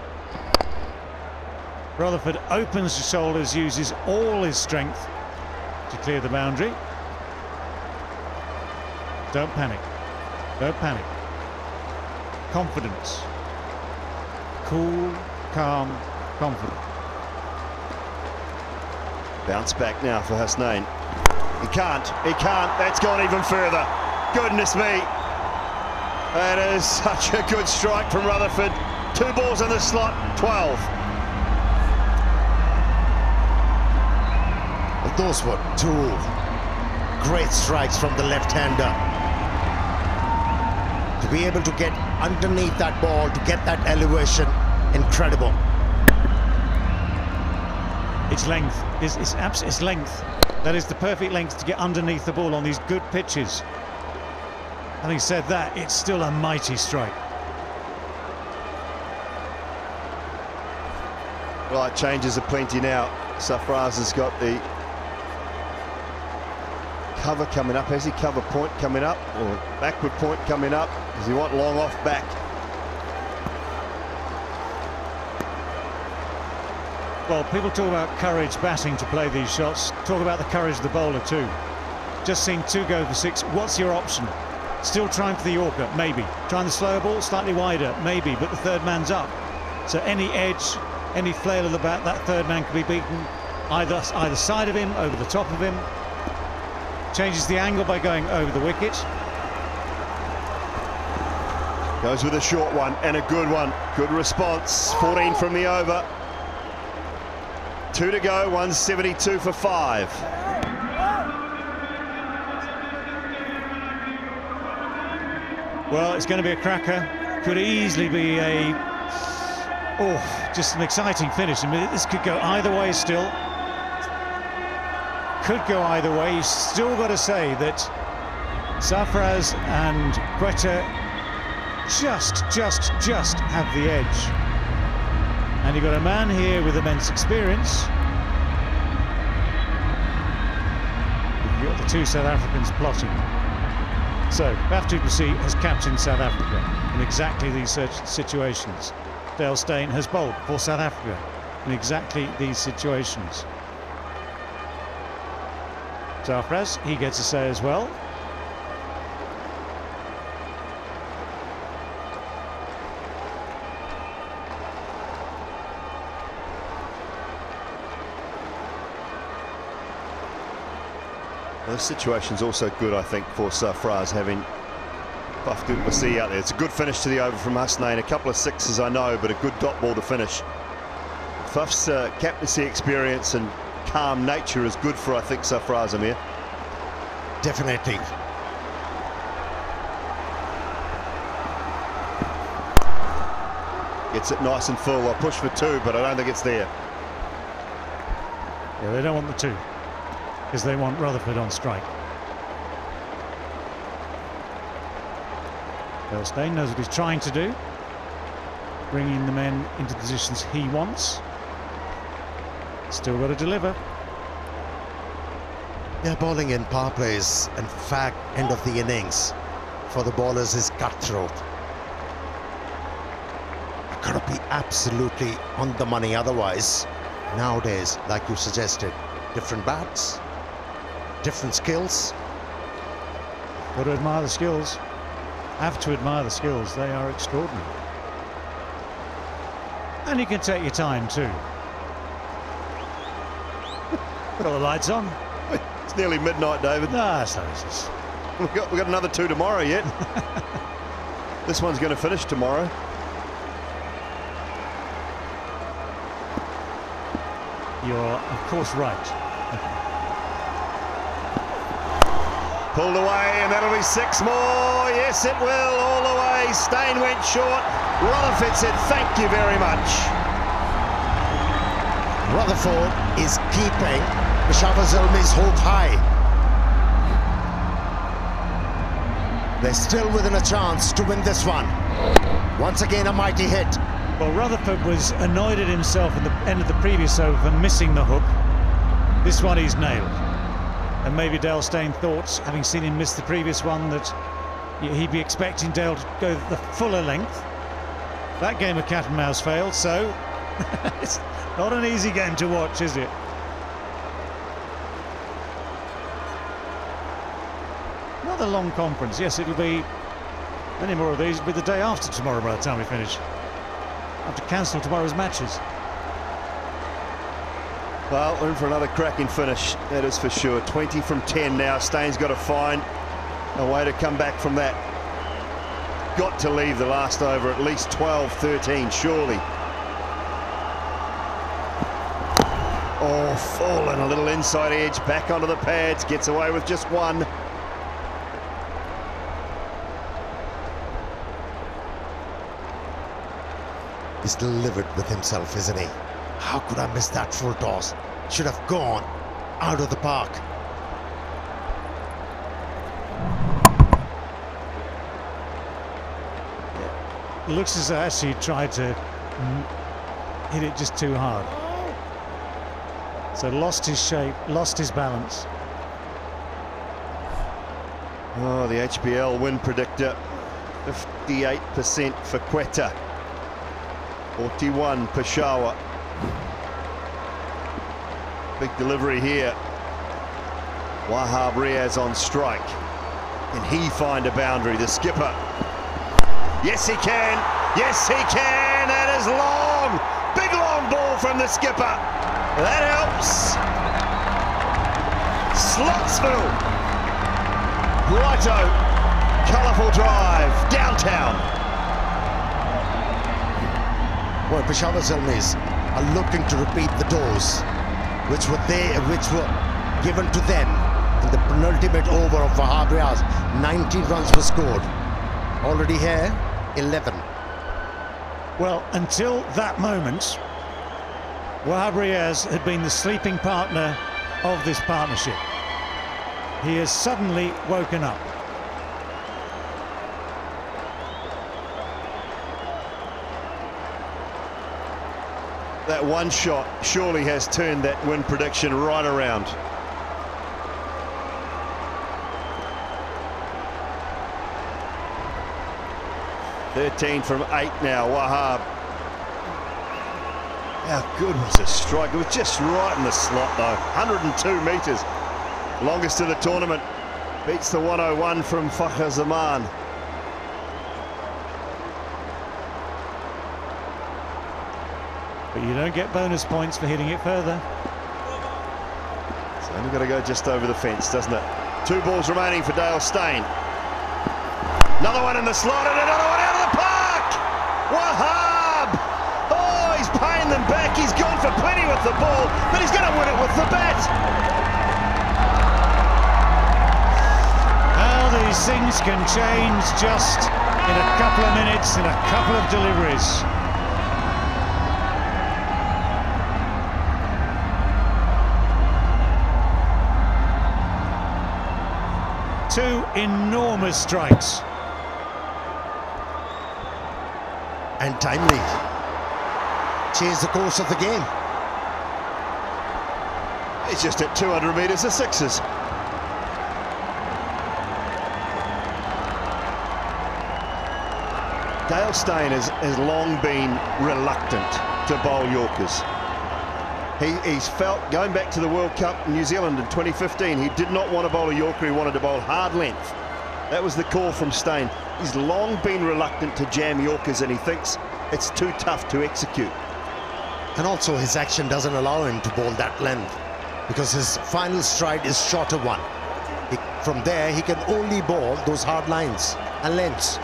Speaker 3: Rutherford opens the shoulders, uses all his strength to clear the boundary. Don't panic. Don't panic. Confidence. Cool, calm, confident.
Speaker 1: Bounce back now for Hasnain. He can't. That's gone even further. Goodness me. That is such a good strike from Rutherford. 2 balls in the slot, 12.
Speaker 7: Those were 2 great strikes from the left-hander. To be able to get underneath that ball, to get that elevation, incredible.
Speaker 3: Its length, it's length. That is the perfect length to get underneath the ball on these good pitches. Having said that, it's still a mighty strike.
Speaker 1: Right, changes are plenty now. Sarfraz has got the cover coming up. Has he cover point coming up, or backward point coming up? Does he want long off back?
Speaker 3: Well, people talk about courage batting to play these shots. Talk about the courage of the bowler too. Just seen 2 go for 6. What's your option? Still trying for the Yorker? Maybe. Trying the slower ball, slightly wider? Maybe, but the third man's up. So any edge, any flail of the bat, that third man can be beaten either side of him, over the top of him. Changes the angle by going over the wicket.
Speaker 1: Goes with a short one and a good one. Good response. 14 from the over. 2 to go. 172 for 5.
Speaker 3: Well, it's going to be a cracker. Could easily be just an exciting finish. I mean, this could go either way still. Could go either way. You've still got to say that Sarfraz and Quetta just have the edge. And you've got a man here with immense experience. You've got the 2 South Africans plotting. So, Baf du Plessis has captained South Africa in exactly these situations. Dale Steyn has bowled for South Africa in exactly these situations. Sarfraz, he gets a say as well.
Speaker 1: This situation's also good, I think, for Sarfraz, having Baf du Plessis out there. It's a good finish to the over from Hasnain. A couple of 6s, I know, but a good dot ball to finish. Faf's captaincy experience and calm nature is good for, I think, Sarfraz, Amir.
Speaker 7: Definitely.
Speaker 1: Gets it nice and full. I'll push for 2, but I don't think it's there.
Speaker 3: Yeah, they don't want the 2, because they want Rutherford on strike. Dale Steyn knows what he's trying to do, bringing the men into positions he wants. Still got to deliver.
Speaker 7: They're bowling in power plays, in fact, end of the innings for the bowlers is cutthroat. Got to be absolutely on the money, otherwise nowadays, like you suggested, different bats, different skills.
Speaker 3: Got to admire the skills. Have to admire the skills. They are extraordinary. And you can take your time too. Got all the lights on.
Speaker 1: It's nearly midnight, David.
Speaker 3: No, that's not easy.
Speaker 1: We've got another 2 tomorrow yet. This one's going to finish tomorrow.
Speaker 3: You're, of course, right.
Speaker 1: Pulled away, and that'll be 6 more. Yes, it will, all the way. Stain went short. Rutherford said, thank you very much.
Speaker 7: Rutherford is keeping Peshawar Zalmi's hope high. They're still within a chance to win this one. Once again, a mighty hit.
Speaker 3: Well, Rutherford was annoyed at himself at the end of the previous over for missing the hook. This one he's nailed. And maybe Dale Steyn thought, having seen him miss the previous one, that he'd be expecting Dale to go the fuller length. That game of cat and mouse failed, so it's not an easy game to watch, is it? Another long conference. Yes, it'll be many more of these. It'll be the day after tomorrow by the time we finish. Have to cancel tomorrow's matches.
Speaker 1: Well, we're in for another cracking finish, that is for sure. 20 from 10 now. Stain's got to find a way to come back from that. Got to leave the last over at least 12-13, surely. Oh, fallen a little inside edge, back onto the pads, gets away with just one.
Speaker 7: He's delivered with himself, isn't he? How could I miss that full toss? Should have gone out of the park.
Speaker 3: It looks as though actually he tried to hit it just too hard. So lost his shape, lost his balance.
Speaker 1: Oh, the HBL win predictor, 58% for Quetta. 41 Peshawar. Big delivery here. Wahab Riaz on strike. Can he find a boundary? The skipper. Yes, he can. Yes, he can. That is long. Big long ball from the skipper. That helps. Slotsville. Righto. Colourful drive. Downtown.
Speaker 7: Well, Peshawar Zalmis are looking to repeat the dose which were given to them in the penultimate over of Wahab Riaz. 19 runs were scored. Already here, 11.
Speaker 3: Well, until that moment, Wahab Riaz had been the sleeping partner of this partnership. He has suddenly woken up.
Speaker 1: That one shot surely has turned that win prediction right around. (13 from 8 now, Wahab. How good was his strike? It was just right in the slot though. 102 metres. Longest of the tournament. Beats the 101 from Fakhr Zaman.
Speaker 3: But you don't get bonus points for hitting it further.
Speaker 1: It's only got to go just over the fence, doesn't it? 2 balls remaining for Dale Steyn. Another one in the slot and another one out of the park! Wahab! Oh, he's paying them back. He's gone for plenty with the ball, but he's going to win it with the bat.
Speaker 3: How these things can change just in a couple of minutes, in a couple of deliveries. Two enormous strikes.
Speaker 7: And timely. Change the course of the game.
Speaker 1: It's just at 200 metres of sixes. Dale Steyn has long been reluctant to bowl Yorkers. He's felt, going back to the World Cup in New Zealand in 2015, he did not want to bowl a Yorker, he wanted to bowl hard length. That was the call from Steyn. He's long been reluctant to jam Yorkers, and he thinks it's too tough to execute.
Speaker 7: And also his action doesn't allow him to bowl that length, because his final stride is shorter one. From there, he can only bowl those hard lines and lengths.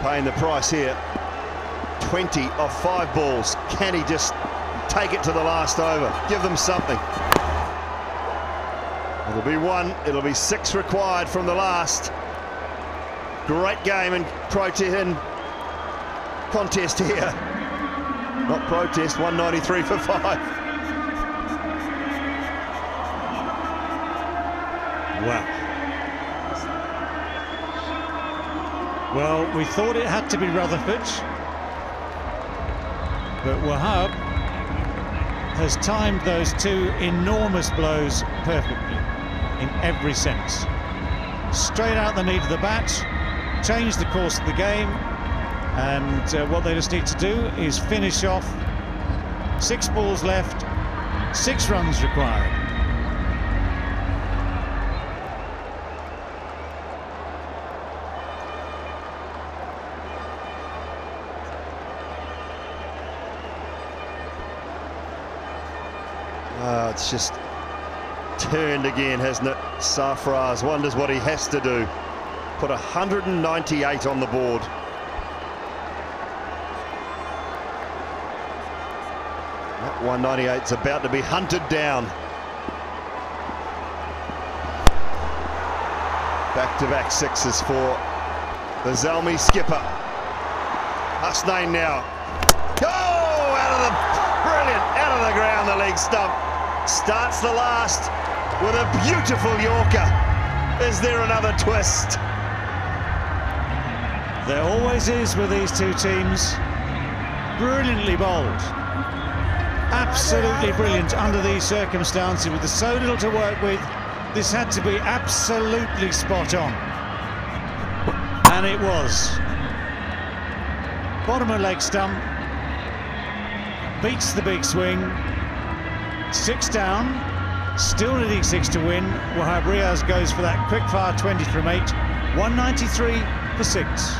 Speaker 1: Paying the price here. 20 of 5 balls. Can he just take it to the last over? Give them something. It'll be 1. It'll be 6 required from the last. Great game and contest here. Not protest. 193 for 5.
Speaker 3: Wow. Well, we thought it had to be Rutherford, but Wahab has timed those 2 enormous blows perfectly in every sense. Straight out the need of the bat, change the course of the game, and what they just need to do is finish off. 6 balls left, 6 runs required.
Speaker 1: It's just turned again, hasn't it? Sarfraz wonders what he has to do. Put 198 on the board. That 198 is about to be hunted down. Back-to-back 6s for the Zalmi skipper. Hasnain now. Oh, out of the brilliant, out of the ground, the leg stump. Starts the last with a beautiful Yorker. Is there another twist?
Speaker 3: There always is with these 2 teams. Brilliantly bowled. Absolutely brilliant under these circumstances. With so little to work with, this had to be absolutely spot on. And it was. Bottom of leg stump. Beats the big swing. 6 down, still needing 6 to win. Wahab Riaz goes for that quick fire 20 from 8, 193 for 6.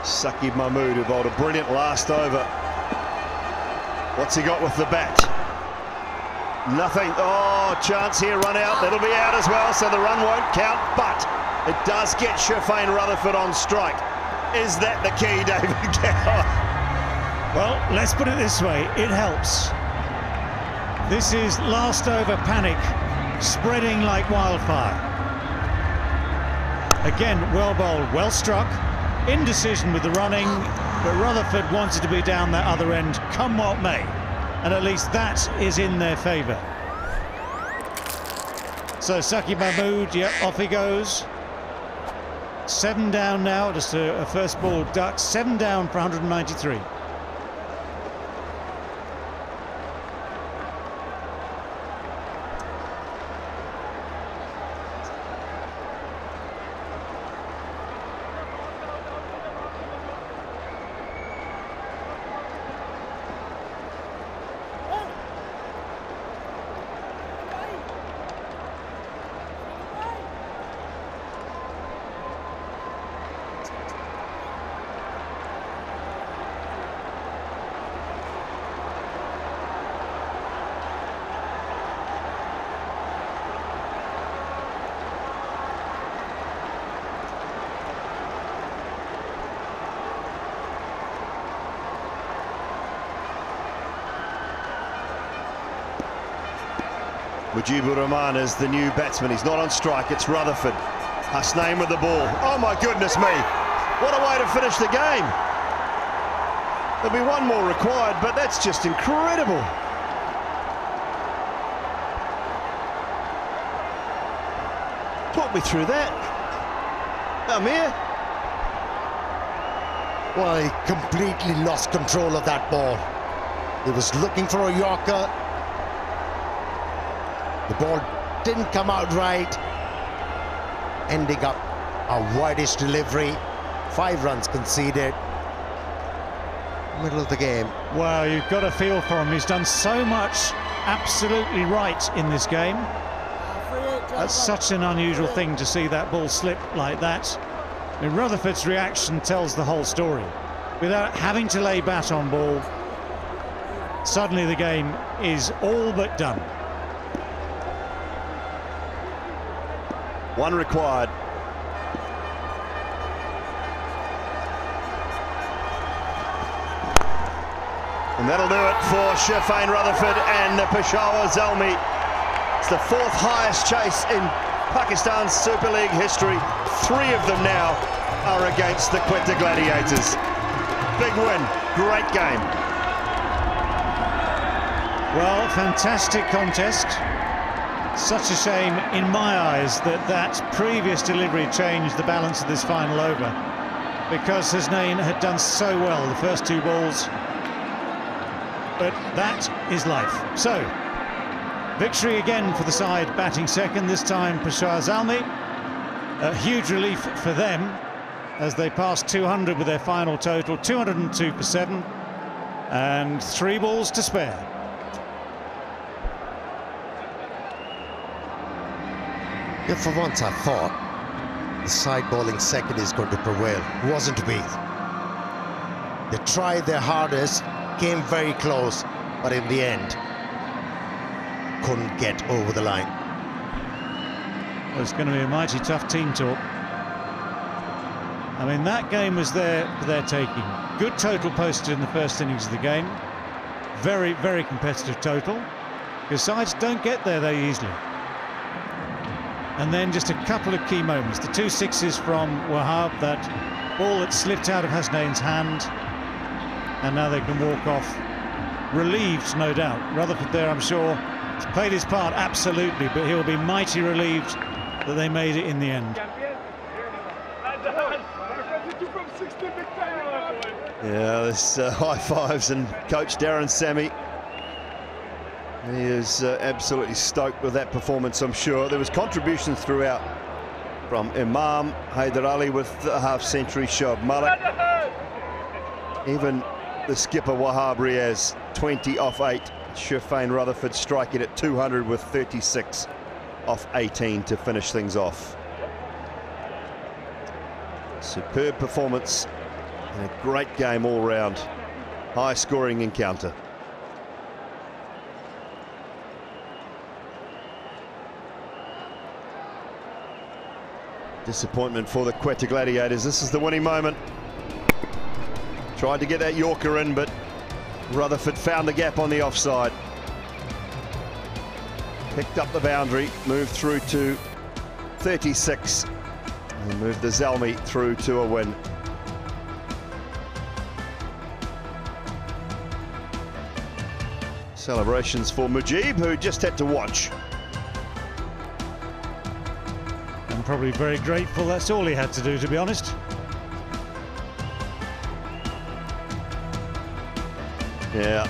Speaker 1: Saqib Mahmood, who bowled a brilliant last over. What's he got with the bat? Nothing. Oh, chance here, run out. That'll be out as well, so the run won't count, but it does get Shafane Rutherford on strike. Is that the key, David Gower?
Speaker 3: Well, let's put it this way, it helps. This is last over panic, spreading like wildfire. Again, well bowled, well struck. Indecision with the running, but Rutherford wanted to be down that other end, come what may. And at least that is in their favour. So Saqib Mahmood, yeah, off he goes. 7 down now, just a first ball duck. 7 down for 193.
Speaker 1: Mujibur Rahman is the new batsman. He's not on strike. It's Rutherford. Hasnain with the ball. Oh my goodness me. What a way to finish the game. There'll be one more required, but that's just incredible. Talk me through that. Amir?
Speaker 7: Well, he completely lost control of that ball. He was looking for a Yorker. The ball didn't come out right, ending up a wideish delivery. 5 runs conceded. Middle of the game.
Speaker 3: Wow, you've got a feel for him. He's done so much absolutely right in this game. That's such an unusual thing to see that ball slip like that. I mean, Rutherford's reaction tells the whole story. Without having to lay bat on ball, suddenly the game is all but done.
Speaker 1: One required. And that'll do it for Shafane Rutherford and Peshawar Zalmi. It's the 4th highest chase in Pakistan's Super League history. 3 of them now are against the Quetta Gladiators. Big win, great game.
Speaker 3: Well, fantastic contest. Such a shame, in my eyes, that that previous delivery changed the balance of this final over, because Hasnain had done so well the first 2 balls. But that is life. So, victory again for the side batting second, this time Peshawar Zalmi. A huge relief for them as they passed 200 with their final total, 202 for 7, and 3 balls to spare.
Speaker 7: Yeah, for once I thought the side bowling second is going to prevail. It wasn't to be. They tried their hardest, came very close, but in the end couldn't get over the line.
Speaker 3: Well, it's going to be a mighty tough team talk. I mean, that game was there for their taking. Good total posted in the first innings of the game. Very, very competitive total, because sides don't get there very easily. And then just a couple of key moments. The 2 sixes from Wahab, that ball that slipped out of Hasnain's hand, and now they can walk off relieved, no doubt. Rutherford there, I'm sure, has played his part absolutely, but he'll be mighty relieved that they made it in the end.
Speaker 1: Yeah, there's high fives, and coach Darren Sammy, he is absolutely stoked with that performance, I'm sure. There was contributions throughout from Imam, Haider Ali with a half-century, Shoaib Malik, even the skipper Wahab Riaz, 20 off 8. Shafane Rutherford striking at 200 with 36 off 18 to finish things off. Superb performance and a great game all round. High scoring encounter. Disappointment for the Quetta Gladiators. This is the winning moment. Tried to get that Yorker in, but Rutherford found the gap on the offside. Picked up the boundary, moved through to 36, and moved the Zalmi through to a win. Celebrations for Mujib, who just had to watch.
Speaker 3: I'm probably very grateful that's all he had to do, to be honest.
Speaker 1: Yeah,